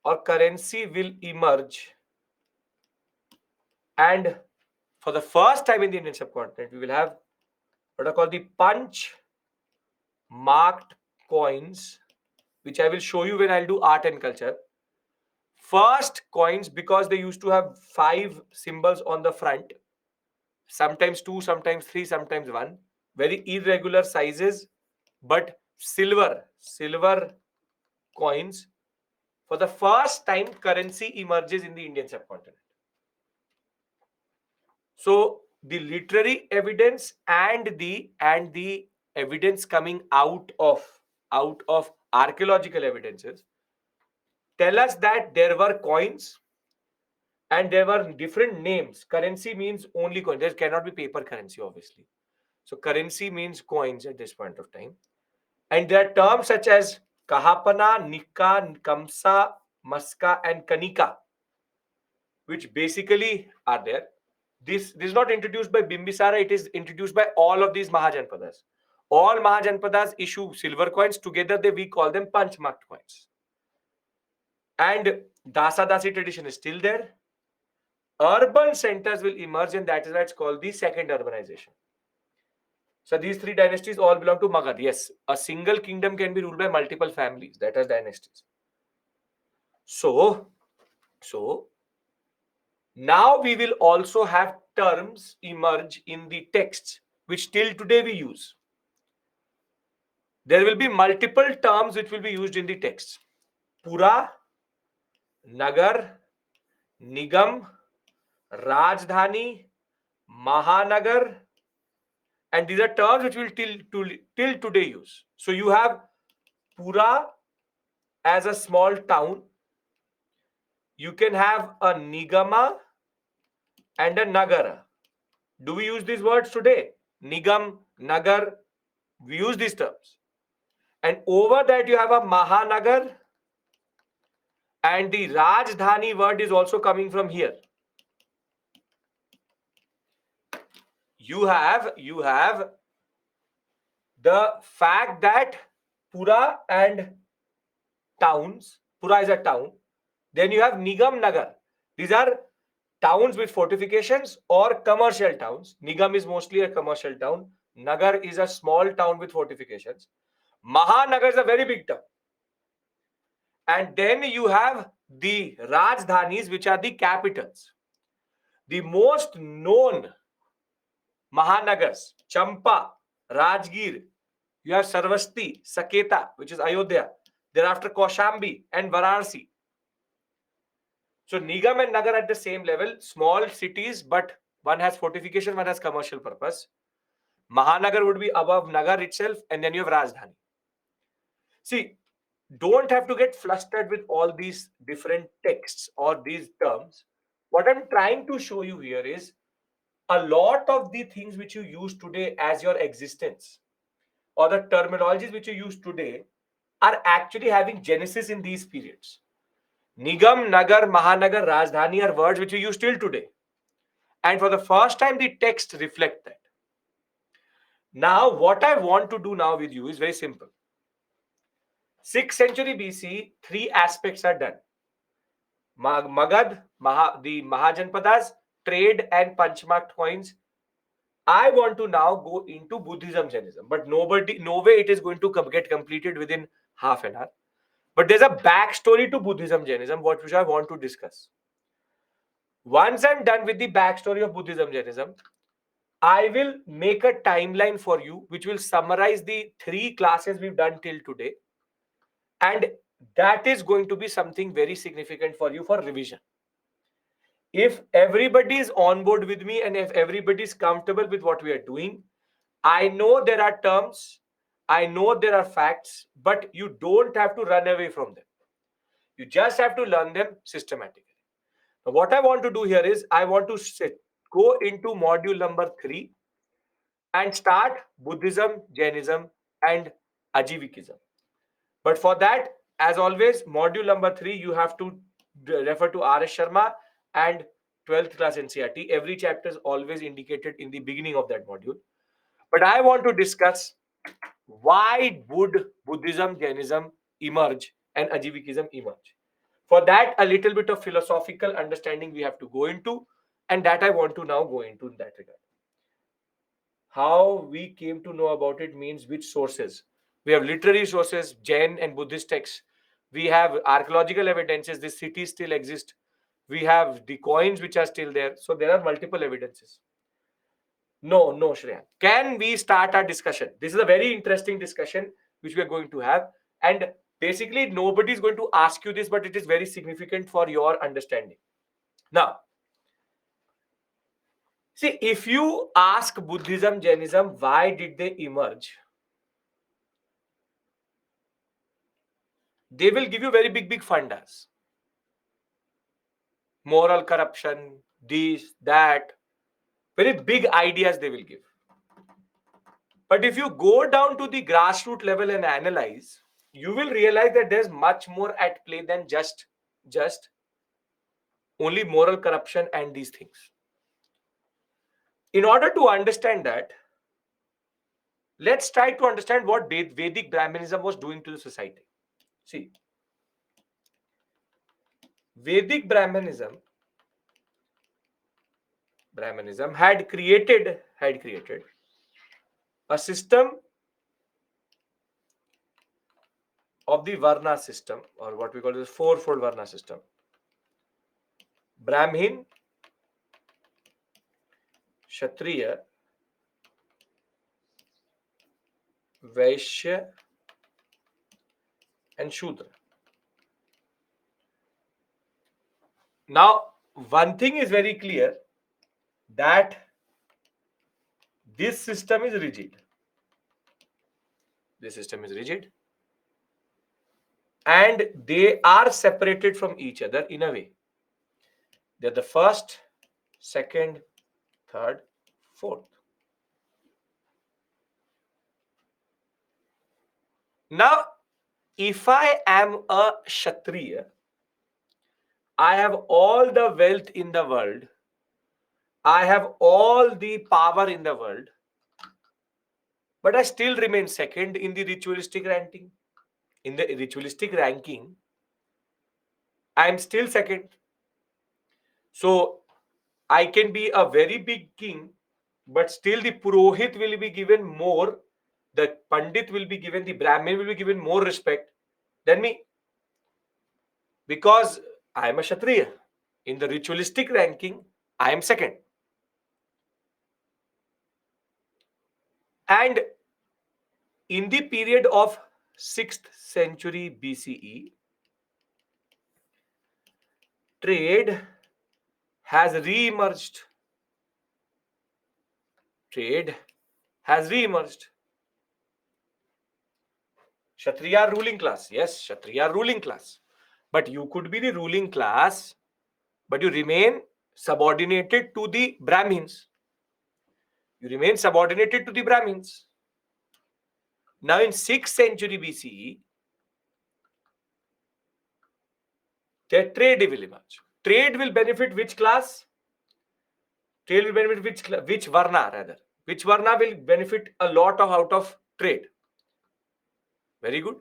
or currency will emerge, and for the first time in the Indian subcontinent we will have what are called the punch marked coins, which I will show you when I'll do art and culture. First coins, because they used to have 5 symbols on the front, sometimes 2, sometimes 3, sometimes 1, very irregular sizes, but silver coins. For the first time, currency emerges in the Indian subcontinent. So the literary evidence and the evidence coming out of archaeological evidences tell us that there were coins and there were different names. Currency means only coin. There cannot be paper currency, obviously. So currency means coins at this point of time. And there are terms such as Kahapana, Nika, Kamsa, Maska, and Kanika, which basically are there. This is not introduced by Bimbisara, it is introduced by all of these Mahajanpadas. All Mahajanpadas issue silver coins. Together, we call them punch marked coins. And Dasa Dasi tradition is still there. Urban centers will emerge, and that is why it's called the second urbanization. So these 3 dynasties all belong to Magad. Yes, a single kingdom can be ruled by multiple families. That is dynasties. So now we will also have terms emerge in the texts which till today we use. There will be multiple terms which will be used in the texts. Pura, Nagar, Nigam, Rajdhani, Mahanagar, and these are terms which will till today use. So you have Pura as a small town. You can have a Nigama and a Nagara. Do we use these words today? Nigam, Nagar, we use these terms. And over that you have a Mahanagar, and the Rajdhani word is also coming from here. You have the fact that Pura and towns, Pura is a town. Then you have Nigam, Nagar. These are towns with fortifications or commercial towns. Nigam is mostly a commercial town. Nagar is a small town with fortifications. Mahanagar is a very big town. And then you have the Rajdhanis, which are the capitals. The most known Mahanagars, Champa, Rajgir, you have Sarvasti, Saketa, which is Ayodhya. Thereafter Kaushambi and Varanasi. So Nigam and Nagar at the same level, small cities, but one has fortification, one has commercial purpose. Mahanagar would be above Nagar itself, and then you have Rajdhani. See, don't have to get flustered with all these different texts or these terms. What I'm trying to show you here is a lot of the things which you use today as your existence or the terminologies which you use today are actually having genesis in these periods. Nigam, Nagar, Mahanagar, Rajdhani are words which you use till today. And for the first time, the text reflect that. Now, what I want to do now with you is very simple. 6th century BC, three aspects are done. Magad, the Mahajanpadas, trade and Panchmark coins. I want to now go into Buddhism, Jainism, but no way it is going to get completed within half an hour. But there's a backstory to Buddhism, Jainism, which I want to discuss. Once I'm done with the backstory of Buddhism, Jainism, I will make a timeline for you, which will summarize the three classes we've done till today. And that is going to be something very significant for you for revision. If everybody is on board with me and if everybody is comfortable with what we are doing, I know there are terms, I know there are facts, but you don't have to run away from them. You just have to learn them systematically. Now, what I want to do here is I want to go into module number 3 and start Buddhism, Jainism, and Ajivikism. But for that, as always, module number 3, you have to refer to R.S. Sharma and 12th class NCERT. Every chapter is always indicated in the beginning of that module. But I want to discuss why would Buddhism, Jainism emerge and Ajivikism emerge. For that, a little bit of philosophical understanding we have to go into, and that I want to now go into in that regard. How we came to know about it means which sources. We have literary sources, Jain and Buddhist texts. We have archaeological evidences, this city still exists. We have the coins which are still there. So there are multiple evidences. No, Shreya. Can we start our discussion? This is a very interesting discussion which we are going to have. And basically, nobody is going to ask you this, but it is very significant for your understanding. Now, see, if you ask Buddhism, Jainism, why did they emerge? They will give you very big fundas. Moral corruption, this, that, very big ideas they will give. But if you go down to the grassroots level and analyze, you will realize that there's much more at play than just only moral corruption and these things. In order to understand that, let's try to understand what Vedic Brahmanism was doing to the society. See, Vedic Brahmanism had created a system of the Varna system, or what we call the fourfold Varna system. Brahmin, Kshatriya, Vaishya, and Shudra. Now, one thing is very clear, that this system is rigid. This system is rigid. And they are separated from each other in a way. They're the first, second, third, fourth. Now, if I am a Kshatriya, I have all the wealth in the world, I have all the power in the world, but I still remain second in the ritualistic ranking. In the ritualistic ranking, I am still second. So I can be a very big king, but still the Purohit will be given more, the Pandit will be given, the Brahmin will be given more respect than me. Because I am a Kshatriya. In the ritualistic ranking, I am second. And in the period of 6th century BCE, trade has re-emerged. Trade has re-emerged. Kshatriya ruling class. Yes, Kshatriya ruling class. But you could be the ruling class, but you remain subordinated to the Brahmins. You remain subordinated to the Brahmins. Now in 6th century BCE, the trade will emerge. Trade will benefit which class? Trade will benefit which Varna rather? Which Varna will benefit a lot of out of trade? Very good.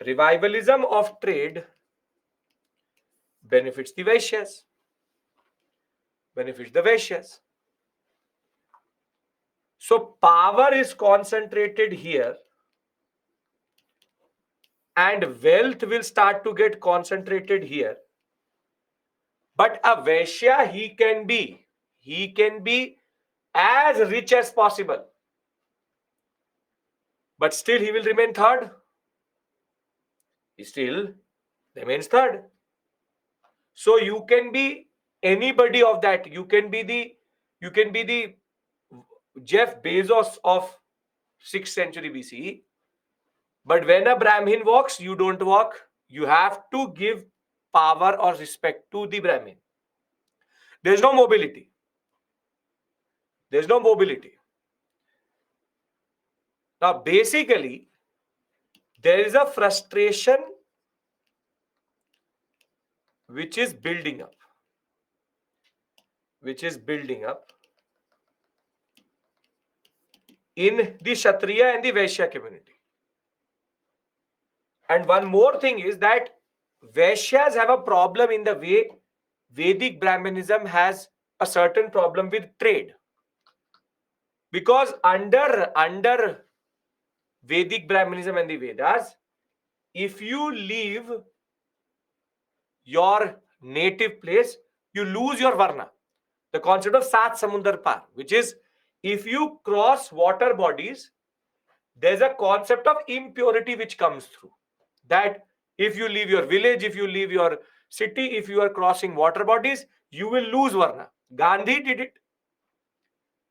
Revivalism of trade benefits the Vaishyas. Benefits the Vaishyas. So power is concentrated here, and wealth will start to get concentrated here. But a Vaishya, he can be as rich as possible, but still he will remain third. He still remains third. So you can be anybody of that. You can be the Jeff Bezos of 6th century BCE. But when a Brahmin walks, you don't walk. You have to give power or respect to the Brahmin. There's no mobility. There's no mobility. Now, basically, there is a frustration which is building up. In the Kshatriya and the Vaishya community. And one more thing is that Vaishyas have a problem in the way Vedic Brahmanism has a certain problem with trade. Because under Vedic Brahmanism and the Vedas, if you leave your native place, you lose your Varna. The concept of Sat Samundar Par, which is if you cross water bodies, there's a concept of impurity which comes through. That if you leave your village, if you leave your city, if you are crossing water bodies, you will lose Varna. Gandhi did it.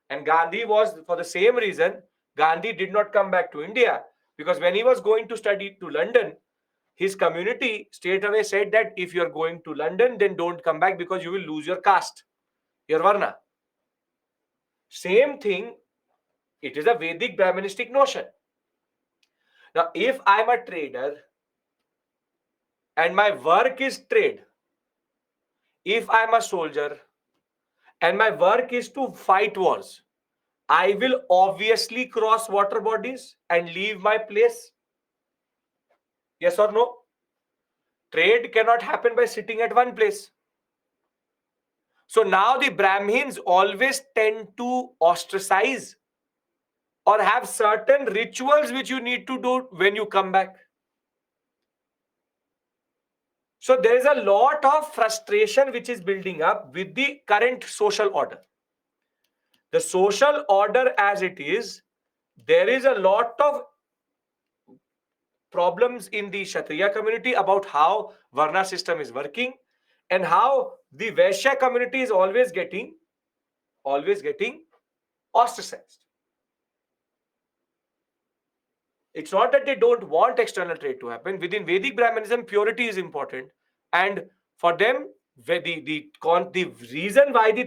And Gandhi was, for the same reason, Gandhi did not come back to India. Because when he was going to study to London, his community straight away said that if you're going to London, then don't come back because you will lose your caste, your Varna. Same thing, it is a Vedic Brahmanistic notion. Now, if I'm a trader and my work is trade, if I'm a soldier and my work is to fight wars, I will obviously cross water bodies and leave my place. Yes or no? Trade cannot happen by sitting at one place. So now the Brahmins always tend to ostracize or have certain rituals which you need to do when you come back. So there is a lot of frustration which is building up with the current social order. The social order as it is, there is a lot of problems in the Kshatriya community about how Varna system is working and how the Vaishya community is always getting ostracized. It's not that they don't want external trade to happen. Within Vedic Brahmanism, purity is important. And for them, the reason why the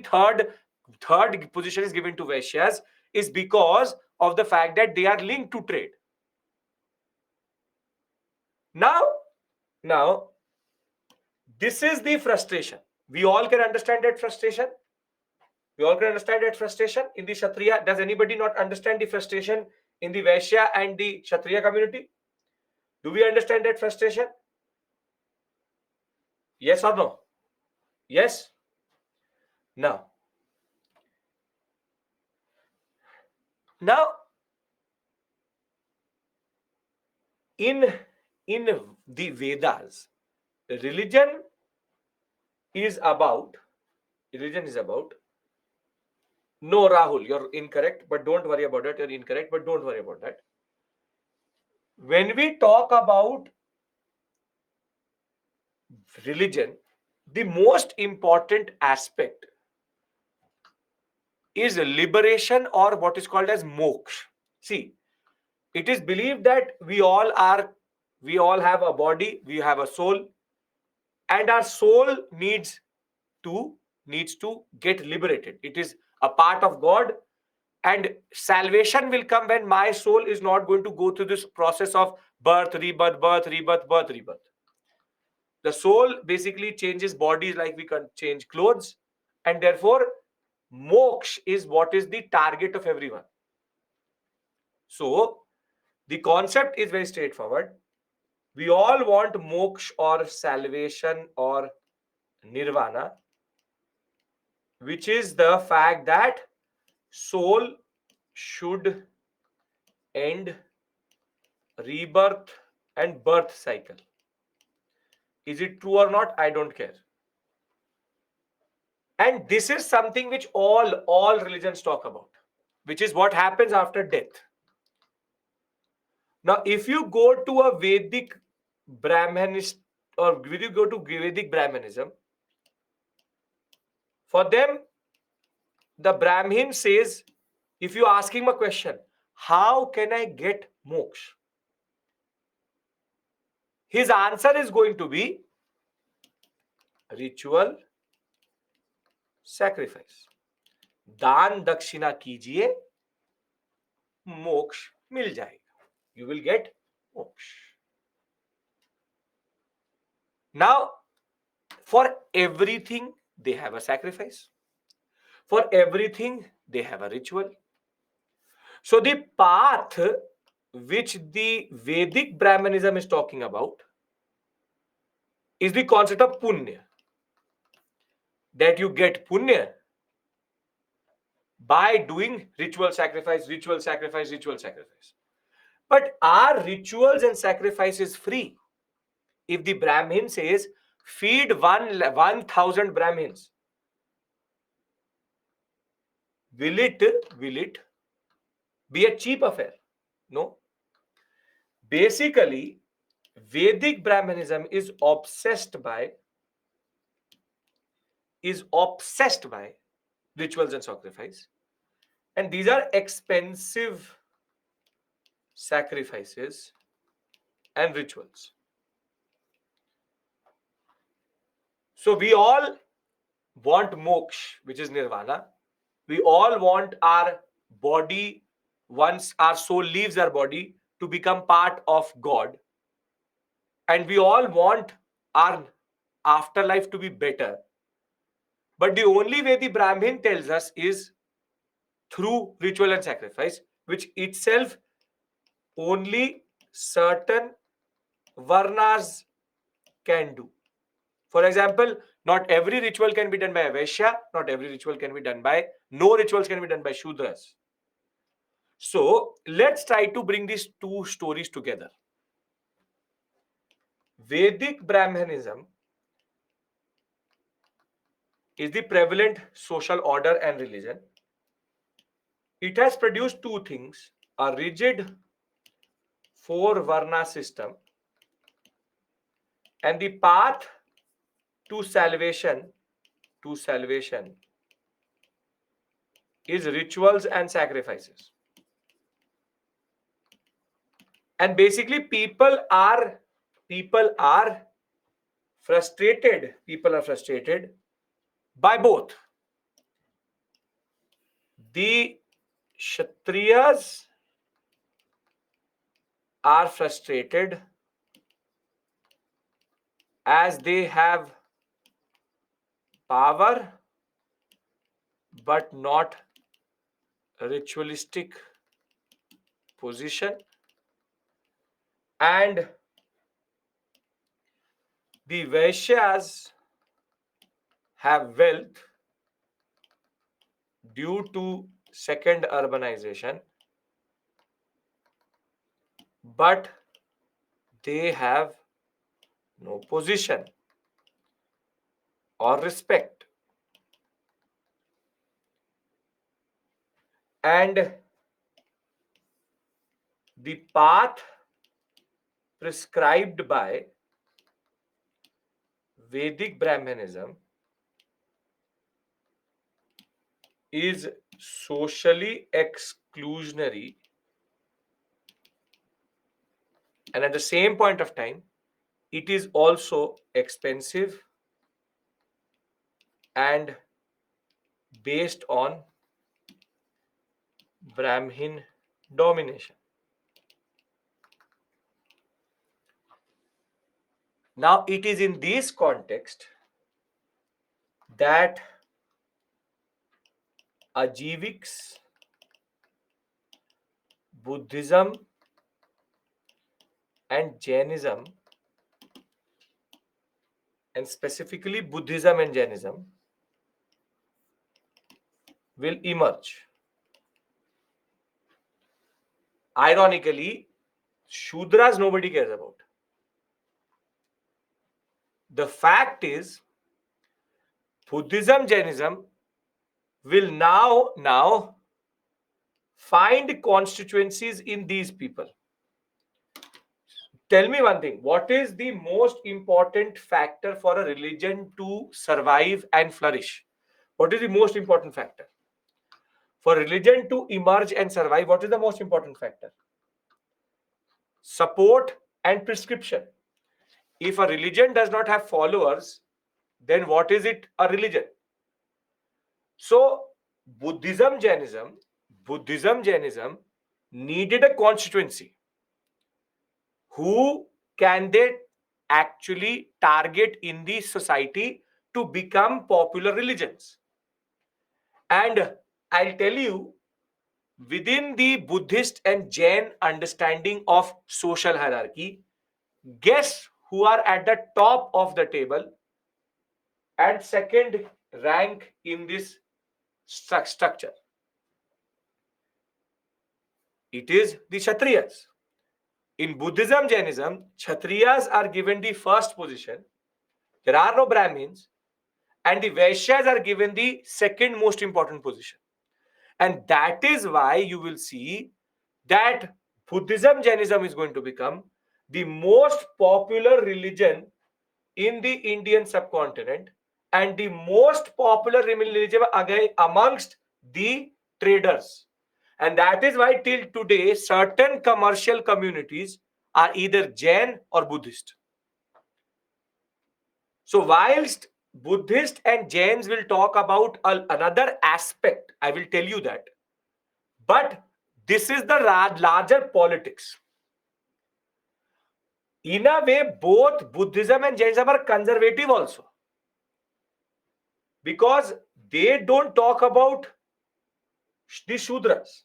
third position is given to Vaishyas is because of the fact that they are linked to trade. Now, this is the frustration. We all can understand that frustration. We all can understand that frustration in the Kshatriya. Does anybody not understand the frustration in the Vaishya and the Kshatriya community? Do we understand that frustration? Yes or no? Yes? Now, in the Vedas, religion is about no, Rahul, you're incorrect, but don't worry about it. You're incorrect, but don't worry about that. When we talk about religion, the most important aspect is liberation, or what is called as moksha. See, it is believed that we all have a body, we have a soul, and our soul needs to get liberated. It is a part of God, and salvation will come when my soul is not going to go through this process of birth, rebirth, birth, rebirth, birth, rebirth. The soul basically changes bodies like we can change clothes, and therefore Moksha is what is the target of everyone. So the concept is very straightforward. We all want moksha or salvation or nirvana, which is the fact that soul should end rebirth and birth cycle. Is it true or not? I don't care. And this is something which all religions talk about, which is what happens after death. Now, if you go to a Vedic Brahmanist, or if you go to Vedic Brahmanism, for them, the Brahmin says, if you ask him a question, how can I get moksha? His answer is going to be ritual sacrifice. दान दक्षिणा कीजिए, मोक्ष मिल जाएगा. You will get moksha. Now, for everything, they have a sacrifice. For everything, they have a ritual. So the path which the Vedic Brahmanism is talking about is the concept of punya. That you get punya by doing ritual sacrifice, ritual sacrifice, ritual sacrifice. But are rituals and sacrifices free? If the Brahmin says, feed 1,000 Brahmins, will it be a cheap affair? No. Basically, Vedic Brahmanism is obsessed by rituals and sacrifice, and these are expensive sacrifices and rituals. So we all want moksha, which is nirvana. We all want our body, once our soul leaves our body, to become part of God. And we all want our afterlife to be better. But the only way the Brahmin tells us is through ritual and sacrifice, which itself only certain varnas can do. For example, not every ritual can be done by a Vaishya, not every ritual can be done by, no rituals can be done by Shudras. So let's try to bring these two stories together. Vedic Brahmanism is the prevalent social order and religion. It has produced two things: a rigid four varna system and the path to salvation is rituals and sacrifices. And basically people are frustrated by both. The Kshatriyas are frustrated as they have power but not ritualistic position, and the Vaishyas have wealth due to second urbanization, but they have no position or respect. And the path prescribed by Vedic Brahmanism is socially exclusionary, and at the same point of time, it is also expensive and based on Brahmin domination. Now, it is in this context that Ajiviks, Buddhism and Jainism, and specifically Buddhism and Jainism, will emerge. Ironically, Shudras nobody cares about. The fact is, Buddhism, Jainism will now find constituencies in these people. Tell me one thing. What is the most important factor for a religion to survive and flourish? What is the most important factor? For religion to emerge and survive, what is the most important factor? Support and prescription. If a religion does not have followers, then what is it a religion? So Buddhism, Jainism needed a constituency. Who can they actually target in the society to become popular religions? And I'll tell you, within the Buddhist and Jain understanding of social hierarchy, guess who are at the top of the table and second rank in this structure? It is the Kshatriyas. In Buddhism, Jainism, Kshatriyas are given the first position. There are no Brahmins, and the Vaishyas are given the second most important position. And that is why you will see that Buddhism, Jainism is going to become the most popular religion in the Indian subcontinent and the most popular religion again amongst the traders. And that is why till today certain commercial communities are either Jain or Buddhist. So whilst Buddhist and Jains will talk about another aspect, I will tell you that. But this is the larger politics. In a way, both Buddhism and Jainism are conservative also. Because they don't talk about the Shudras.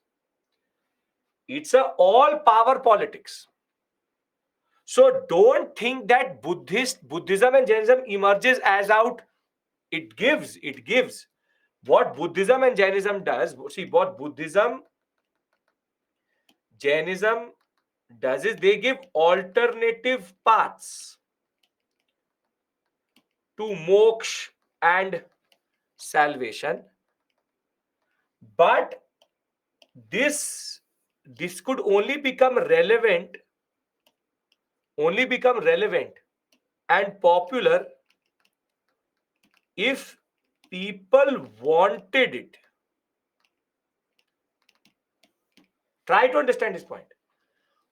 It's a all power politics. So don't think that Buddhism and Jainism emerges as out. It gives. What Buddhism and Jainism does, see what Buddhism, Jainism does is they give alternative paths to moksha and salvation. But this could only become relevant and popular if people wanted it. Try to understand this point.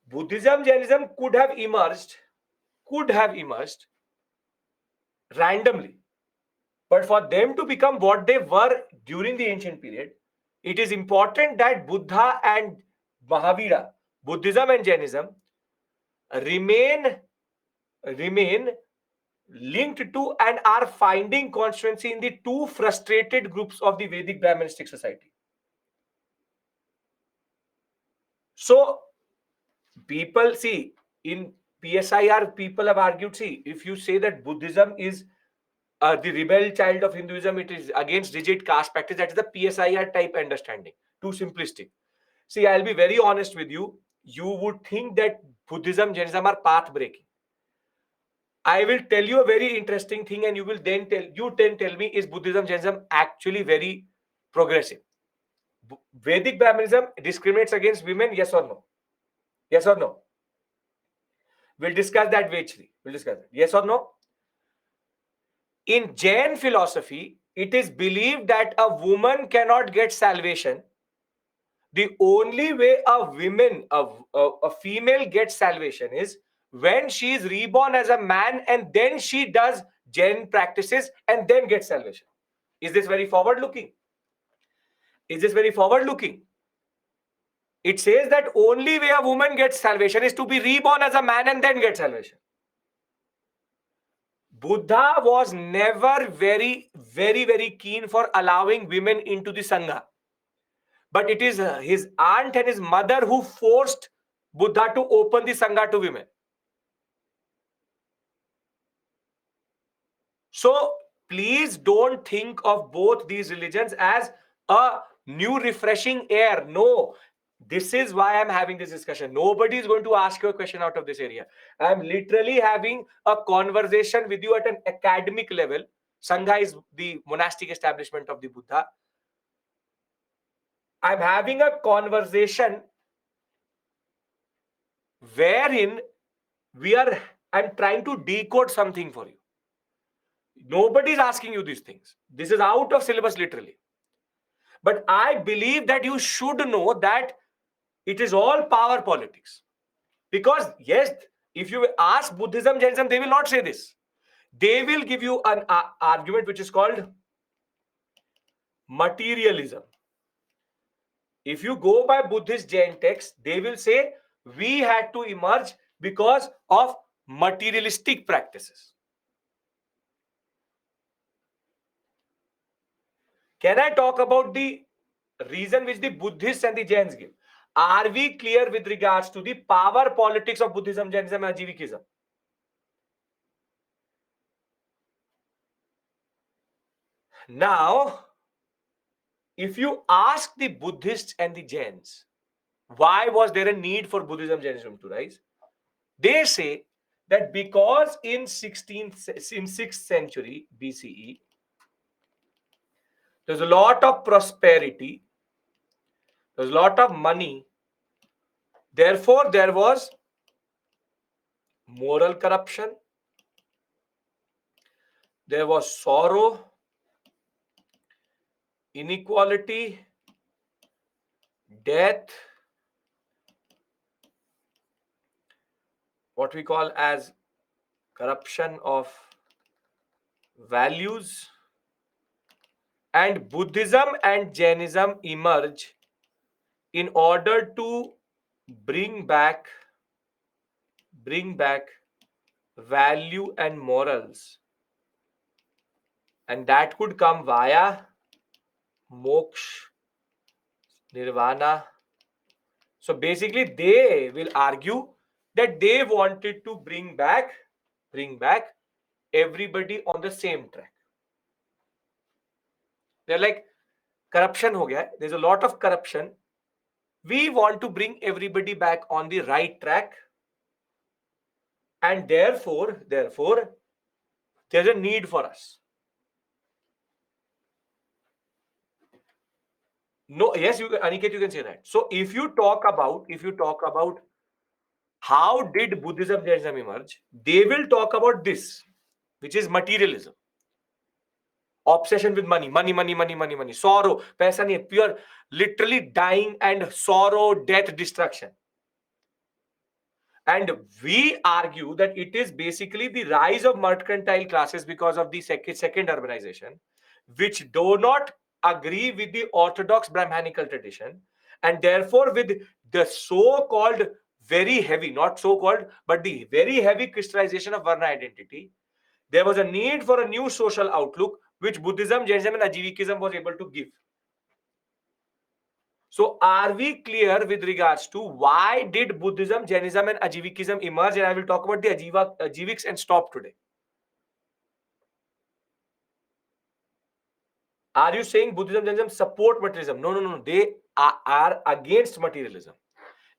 Buddhism, Jainism could have emerged randomly. But for them to become what they were during the ancient period, it is important that Buddha and Mahavira, Buddhism and Jainism, remain linked to and are finding constituency in the two frustrated groups of the Vedic Brahmanistic society. So people see in PSIR, people have argued, see, if you say that Buddhism is the rebel child of Hinduism, it is against rigid caste practice. That is the PSIR type understanding. Too simplistic. See, I'll be very honest with you. You would think that Buddhism, Jainism are path breaking. I will tell you a very interesting thing, and you will then tell me, is Buddhism, Jainism actually very progressive? Vedic Brahmanism discriminates against women, yes or no? Yes or no? We'll discuss that AH3. We'll discuss that. Yes or no? In Jain philosophy, it is believed that a woman cannot get salvation. The only way a female gets salvation is when she is reborn as a man and then she does Jain practices and then gets salvation. Is this very forward looking? It says that only way a woman gets salvation is to be reborn as a man and then get salvation. Buddha was never very keen for allowing women into the Sangha. But it is his aunt and his mother who forced Buddha to open the Sangha to women. So please don't think of both these religions as a new refreshing air. No, this is why I'm having this discussion. Nobody is going to ask you a question out of this area. I'm literally having a conversation with you at an academic level. Sangha is the monastic establishment of the Buddha. I'm having a conversation wherein I'm trying to decode something for you. Nobody is asking you these things. This is out of syllabus, literally. But I believe that you should know that it is all power politics. Because, yes, if you ask Buddhism, Jainism, they will not say this. They will give you an argument which is called materialism. If you go by Buddhist Jain texts, they will say we had to emerge because of materialistic practices. Can I talk about the reason which the Buddhists and the Jains give? Are we clear with regards to the power politics of Buddhism, Jainism, and Ajivikism? Now, if you ask the Buddhists and the Jains, why was there a need for Buddhism, Jainism to rise? They say that because in 6th century BCE, there's a lot of prosperity, there's a lot of money. Therefore, there was moral corruption, there was sorrow, inequality, death, what we call as corruption of values, and Buddhism and Jainism emerge in order to bring back value and morals, and that could come via moksha, nirvana. So basically they will argue that they wanted to bring back everybody on the same track. They're like, corruption ho gaya, there's a lot of corruption, we want to bring everybody back on the right track, and therefore there's a need for us. No, yes, you, Aniket, you can say that. So if you talk about how did Buddhism, Jainism emerge, they will talk about this, which is materialism, obsession with money, sorrow, paisa nahi, pure, literally dying and sorrow, death, destruction. And we argue that it is basically the rise of mercantile classes because of the second urbanization, which do not agree with the orthodox Brahmanical tradition, and therefore with the so-called very heavy, not so-called, but the very heavy crystallization of Varna identity, there was a need for a new social outlook, which Buddhism, Jainism, and Ajivikism was able to give. So are we clear with regards to why did Buddhism, Jainism, and Ajivikism emerge? And I will talk about the Ajiviks and stop today. Are you saying Buddhism, Jainism support materialism? No. They are against materialism.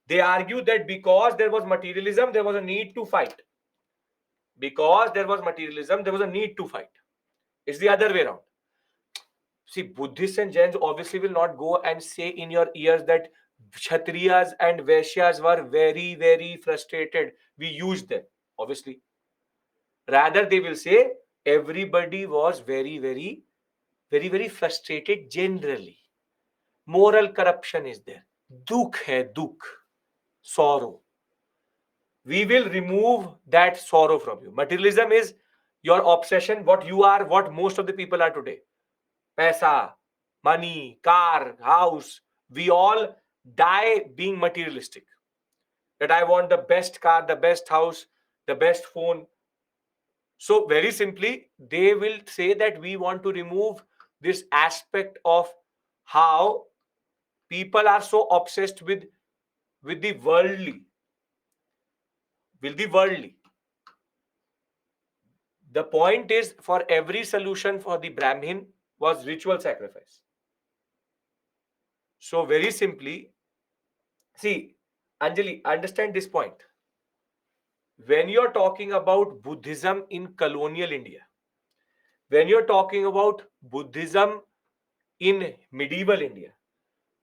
They argue that because there was materialism, there was a need to fight. Because there was materialism, there was a need to fight. It's the other way around. See, Buddhists and Jains obviously will not go and say in your ears that Kshatriyas and Vaishyas were very, very frustrated. We used them, obviously. Rather, they will say everybody was very, very, very, very frustrated generally. Moral corruption is there. Dukh hai, dukh. Sorrow. We will remove that sorrow from you. Materialism is your obsession, what you are, what most of the people are today. Paisa, money, car, house. We all die being materialistic. That I want the best car, the best house, the best phone. So very simply, they will say that we want to remove this aspect of how People are so obsessed with the worldly. With the worldly. The point is, for every solution for the Brahmin was ritual sacrifice. So very simply, see, Anjali, understand this point. When you're talking about Buddhism in colonial India, when you're talking about Buddhism in medieval India,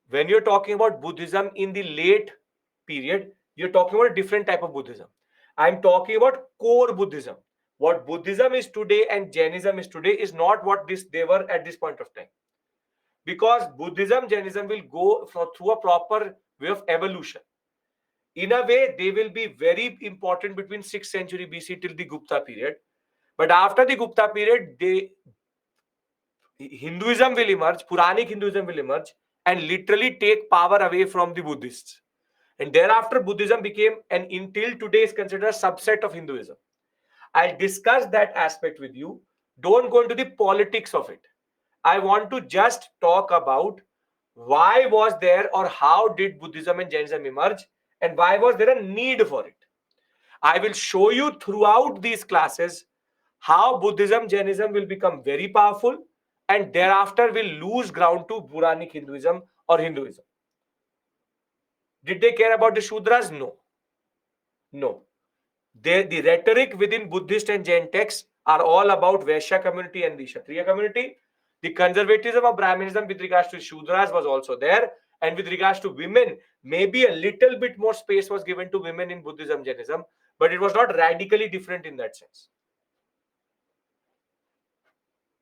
when you're talking about Buddhism in the late period, you're talking about a different type of Buddhism. I'm talking about core Buddhism. What Buddhism is today and Jainism is today is not what this they were at this point of time. Because Buddhism, Jainism will go through a proper way of evolution. In a way, they will be very important between 6th century BC till the Gupta period. But after the Gupta period, Hinduism will emerge, Puranic Hinduism will emerge, and literally take power away from the Buddhists. And thereafter, Buddhism became, and until today, is considered a subset of Hinduism. I'll discuss that aspect with you. Don't go into the politics of it. I want to just talk about why was there or how did Buddhism and Jainism emerge and why was there a need for it. I will show you throughout these classes how Buddhism, Jainism will become very powerful and thereafter will lose ground to Puranic Hinduism or Hinduism. Did they care about the Shudras? No. No. The rhetoric within Buddhist and Jain texts are all about Vaishya community and the Kshatriya community. The conservatism of Brahminism with regards to Shudras was also there. And with regards to women, maybe a little bit more space was given to women in Buddhism, Jainism, but it was not radically different in that sense.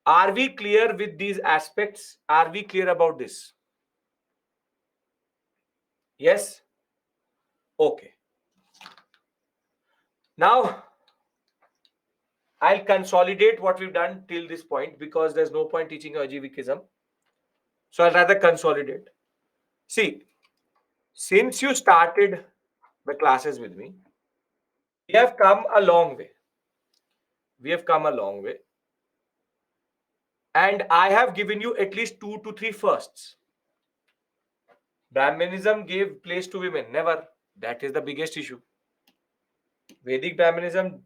Are we clear with these aspects? Are we clear about this? Yes? Okay. Now, I'll consolidate what we've done till this point because there's no point teaching Ajivikism. So I'll rather consolidate. See, since you started the classes with me, we have come a long way. We have come a long way. And I have given you at least 2 to 3 firsts. Brahminism gave place to women. Never. That is the biggest issue. Vedic Brahminism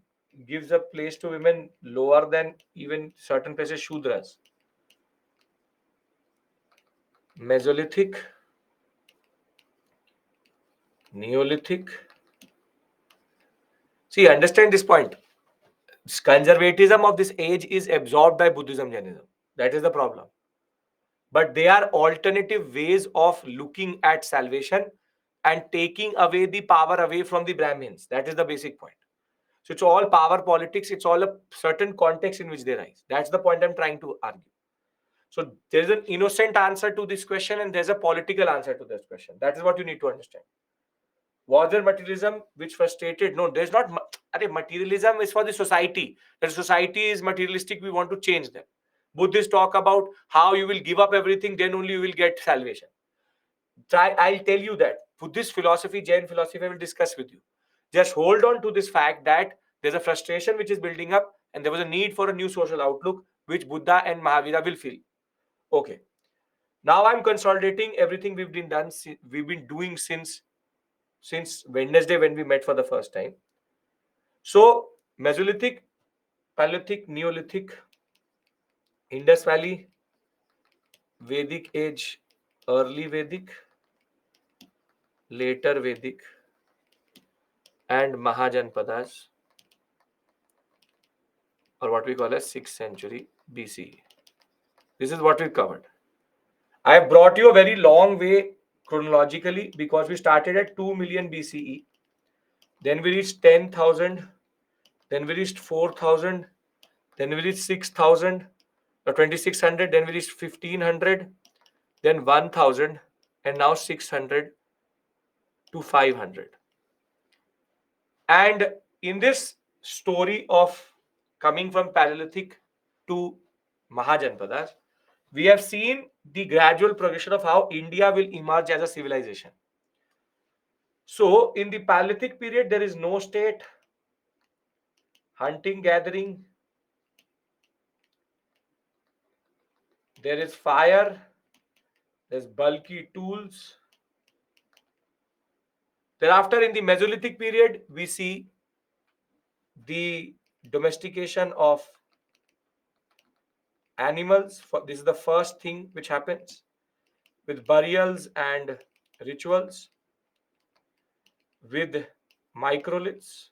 gives a place to women lower than even certain places Shudras. Mesolithic, Neolithic. See, understand this point. Conservatism of this age is absorbed by Buddhism, Jainism. That is the problem. But they are alternative ways of looking at salvation and taking away the power away from the Brahmins. That is the basic point. So it's all power politics. It's all a certain context in which they rise. That's the point I'm trying to argue. So there's an innocent answer to this question and there's a political answer to this question. That is what you need to understand. Was there materialism which frustrated? No, there's not. Materialism is for the society. The society is materialistic. We want to change them. Buddhists talk about how you will give up everything, then only you will get salvation. I'll tell you that. Buddhist philosophy, Jain philosophy, I will discuss with you. Just hold on to this fact that there's a frustration which is building up and there was a need for a new social outlook which Buddha and Mahavira will feel. Okay. Now I'm consolidating everything we've been doing since Wednesday when we met for the first time. So Mesolithic, Paleolithic, Neolithic, Indus Valley, Vedic age, early Vedic, later Vedic, and Mahajanpadas, or what we call as 6th century BCE. This is what we covered. I have brought you a very long way chronologically because we started at 2 million BCE. Then we reached 10,000. Then we reached 4,000. Then we reached 6,000 or 2,600. Then we reached 1,500. Then 1,000. And now 600 to 500. And in this story of coming from Paleolithic to Mahajanpadas, we have seen the gradual progression of how India will emerge as a civilization. So, in the Paleolithic period, there is no state, hunting, gathering, there is fire, There's bulky tools. Thereafter, in the Mesolithic period, we see the domestication of animals. This is the first thing which happens with burials and rituals, with microliths.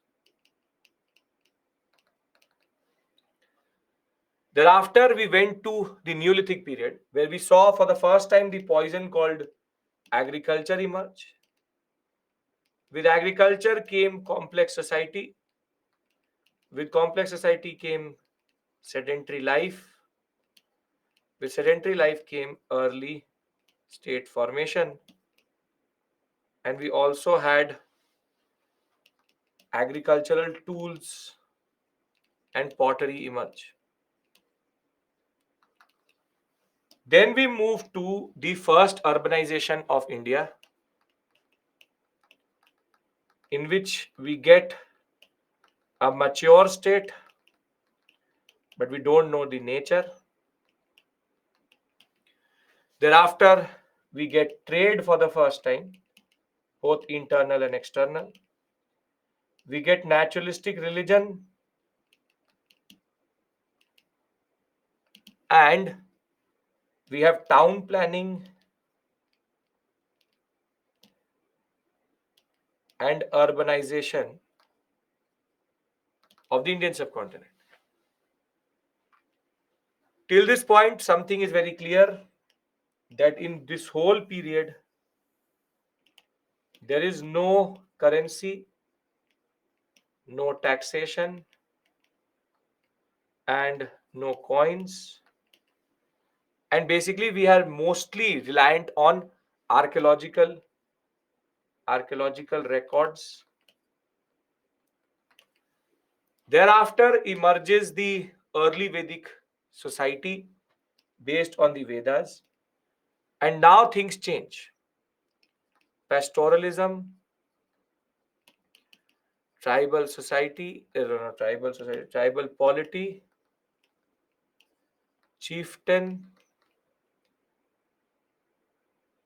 Thereafter, we went to the Neolithic period, where we saw for the first time the poison called agriculture emerge. With agriculture came complex society. With complex society came sedentary life. With sedentary life came early state formation. And we also had agricultural tools and pottery emerge. Then we moved to the first urbanization of India, in which we get a mature state, but we don't know the nature. Thereafter, we get trade for the first time, both internal and external. We get naturalistic religion, and we have town planning and urbanization of the Indian subcontinent. Till this point, something is very clear, that in this whole period, there is no currency, no taxation, and no coins. And basically, we are mostly reliant on archaeological archaeological records. Thereafter emerges the early Vedic society based on the Vedas. And now things change. Pastoralism, tribal society, no, tribal society, tribal polity, chieftain,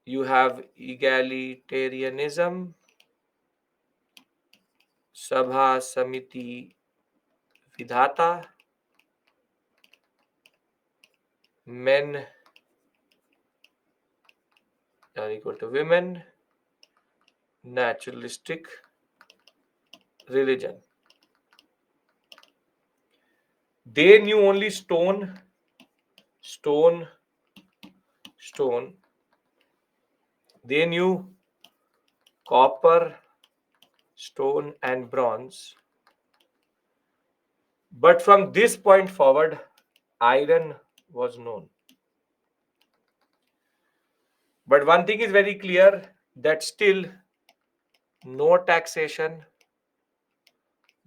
you have egalitarianism, Sabha Samiti Vidhata, men are equal to women, naturalistic religion. They knew only stone, stone, stone. They knew copper, stone, and bronze. But from this point forward, iron was known. But one thing is very clear, that still no taxation,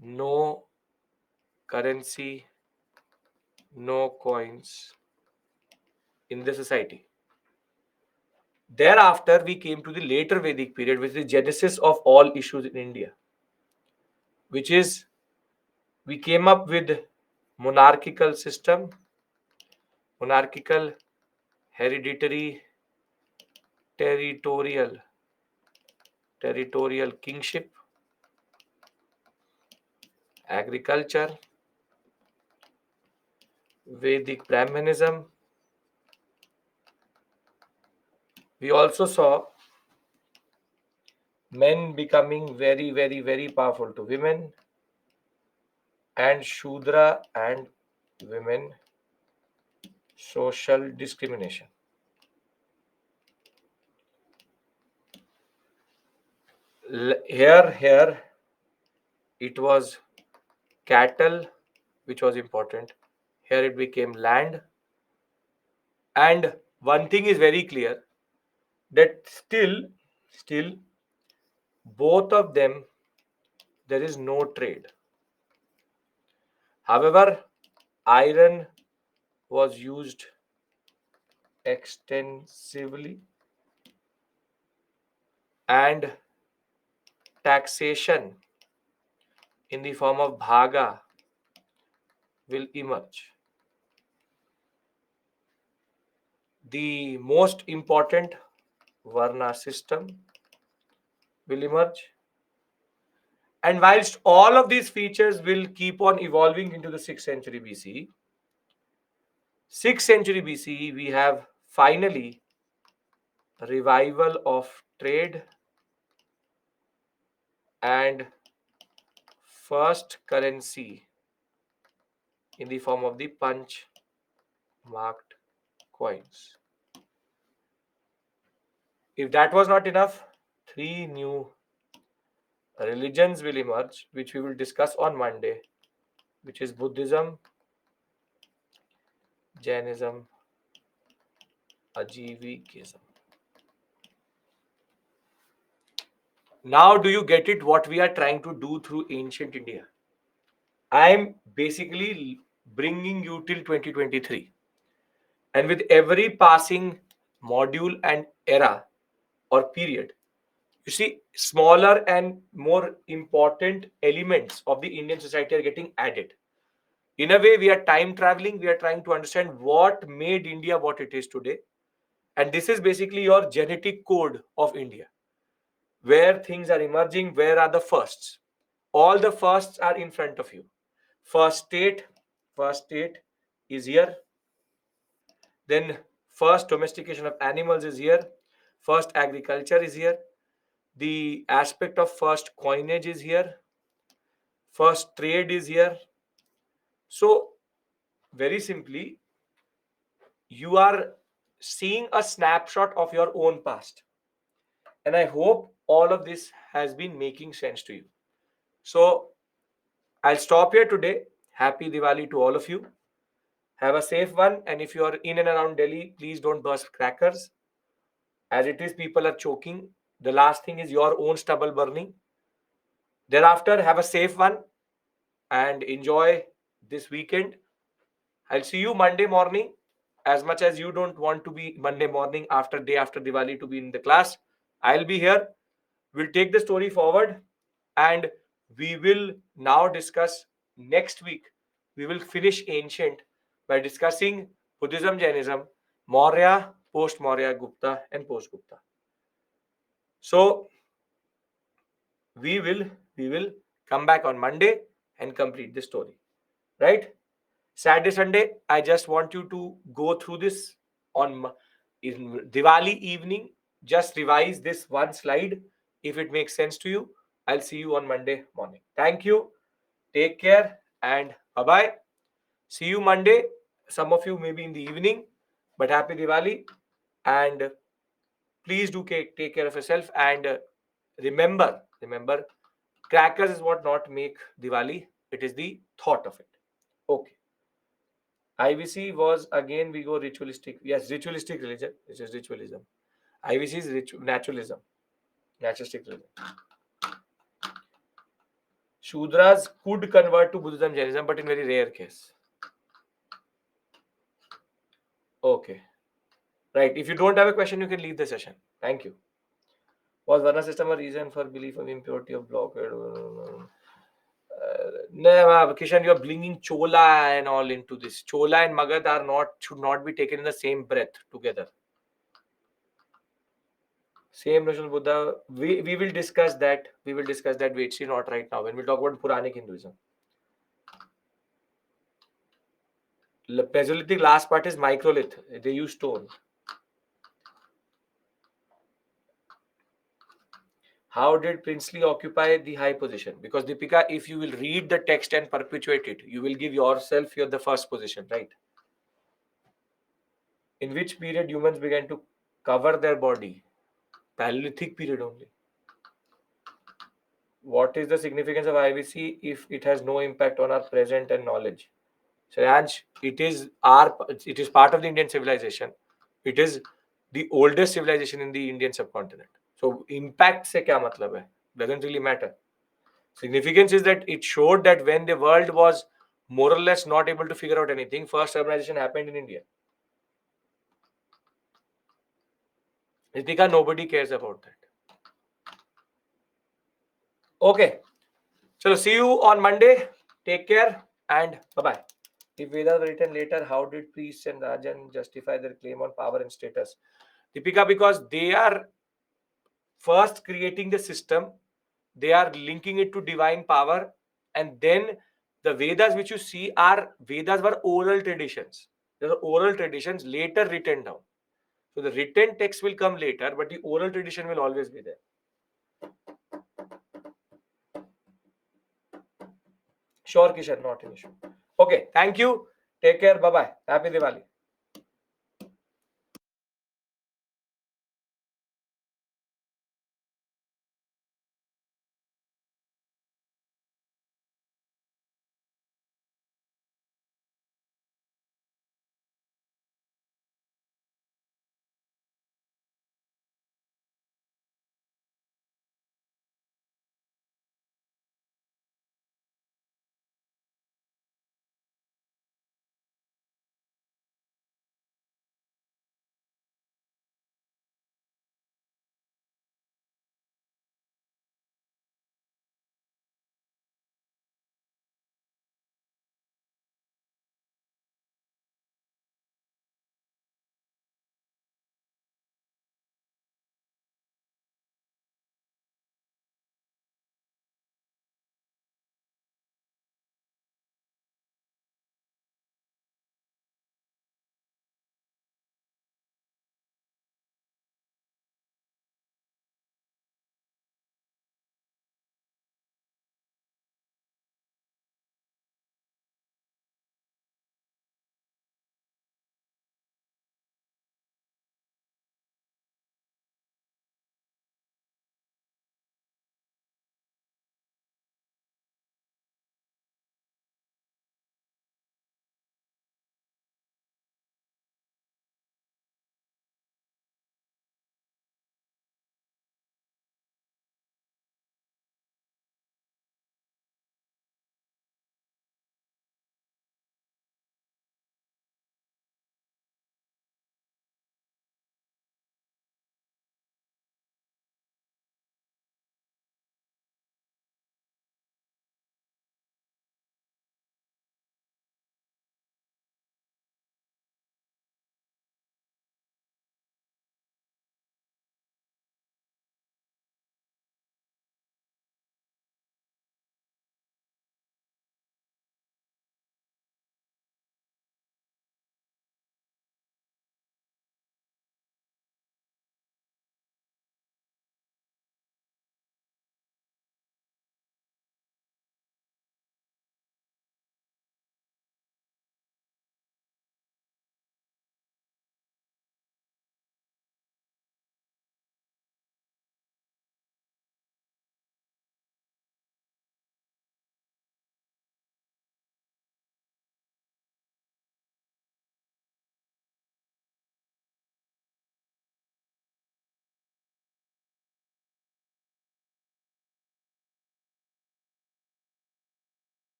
no currency, no coins in the society. Thereafter, we came to the later Vedic period, which is the genesis of all issues in India, which is we came up with monarchical system, monarchical, hereditary, territorial kingship, agriculture, Vedic Brahmanism. We also saw men becoming very, very, very powerful to women, and Shudra and women social discrimination. Here, it was cattle which was important. Here it became land. And one thing is very clear, that still, both of them, there is no trade. However, iron was used extensively, and taxation in the form of bhaga will emerge. the most important Varna system will emerge. And whilst all of these features will keep on evolving into the 6th century BCE, 6th century BCE, we have finally revival of trade and first currency in the form of the punch marked coins. If that was not enough, three new religions will emerge, which we will discuss on Monday, which is Buddhism, Jainism, Ajivikism. Now, do you get it what we are trying to do through ancient India? I'm basically bringing you till 2023. And with every passing module and era or period, you see, smaller and more important elements of the Indian society are getting added. In a way, we are time traveling. We are trying to understand what made India what it is today. And this is basically your genetic code of India, where things are emerging, where are the firsts. All the firsts are in front of you. First state, first state is here. Then first domestication of animals is here. First agriculture is here. The aspect of first coinage is here. First trade is here. So very simply, you are seeing a snapshot of your own past. And I hope all of this has been making sense to you. So I'll stop here today. Happy Diwali to all of you. Have a safe one. And if you are in and around Delhi, please don't burst crackers. As it is, people are choking. The last thing is your own stubble burning. Thereafter, have a safe one and enjoy this weekend. I'll see you Monday morning. As much as you don't want to be Monday morning day after Diwali to be in the class, I'll be here. We'll take the story forward and we will now discuss next week. We will finish ancient by discussing Buddhism, Jainism, Maurya, post Maurya, Gupta, and post Gupta. So we will come back on Monday and complete the story. Right? Saturday, Sunday, I just want you to go through this in Diwali evening. Just revise this one slide. If it makes sense to you, I'll see you on Monday morning. Thank you. Take care and bye-bye. See you Monday. Some of you maybe in the evening, but happy Diwali. And please do take care of yourself. And remember, crackers is what not make Diwali. It is the thought of it. Okay. IVC was again we go ritualistic. Yes, ritualistic religion, which is ritualism. IVC is naturalism, naturalistic religion. Shudras could convert to Buddhism, Jainism, but in very rare case. Okay. Right. If you don't have a question, you can leave the session. Thank you. Was Varna system a reason for belief of impurity of block? No, Kishan, you're bringing Chola and all into this. Chola and Magad should not be taken in the same breath together. Same notion Buddha. We will discuss that. We will discuss that. Wait, see, not right now. When we talk about Puranic Hinduism. Mesolithic last part is microlith. They use stone. How did Princely occupy the high position? Because Deepika, if you will read the text and perpetuate it, you will give yourself the first position, right? In which period humans began to cover their body? Paleolithic period only. What is the significance of IVC if it has no impact on our present and knowledge? Shreyansh, it is part of the Indian civilization. It is the oldest civilization in the Indian subcontinent. So impact se kya matlab hai? Doesn't really matter. Significance is that it showed that when the world was more or less not able to figure out anything, first urbanization happened in India. Ritika, nobody cares about that. Okay. So see you on Monday. Take care and bye-bye. If Vedas were written later, how did priests and Rajan justify their claim on power and status? Deepika, because they are first creating the system, they are linking it to divine power, and then the Vedas which you see are Vedas were oral traditions. There are oral traditions later written down. So the written text will come later, but the oral tradition will always be there. Sure, Kishan, not an issue. Okay, thank you. Take care. Bye bye. Happy Diwali.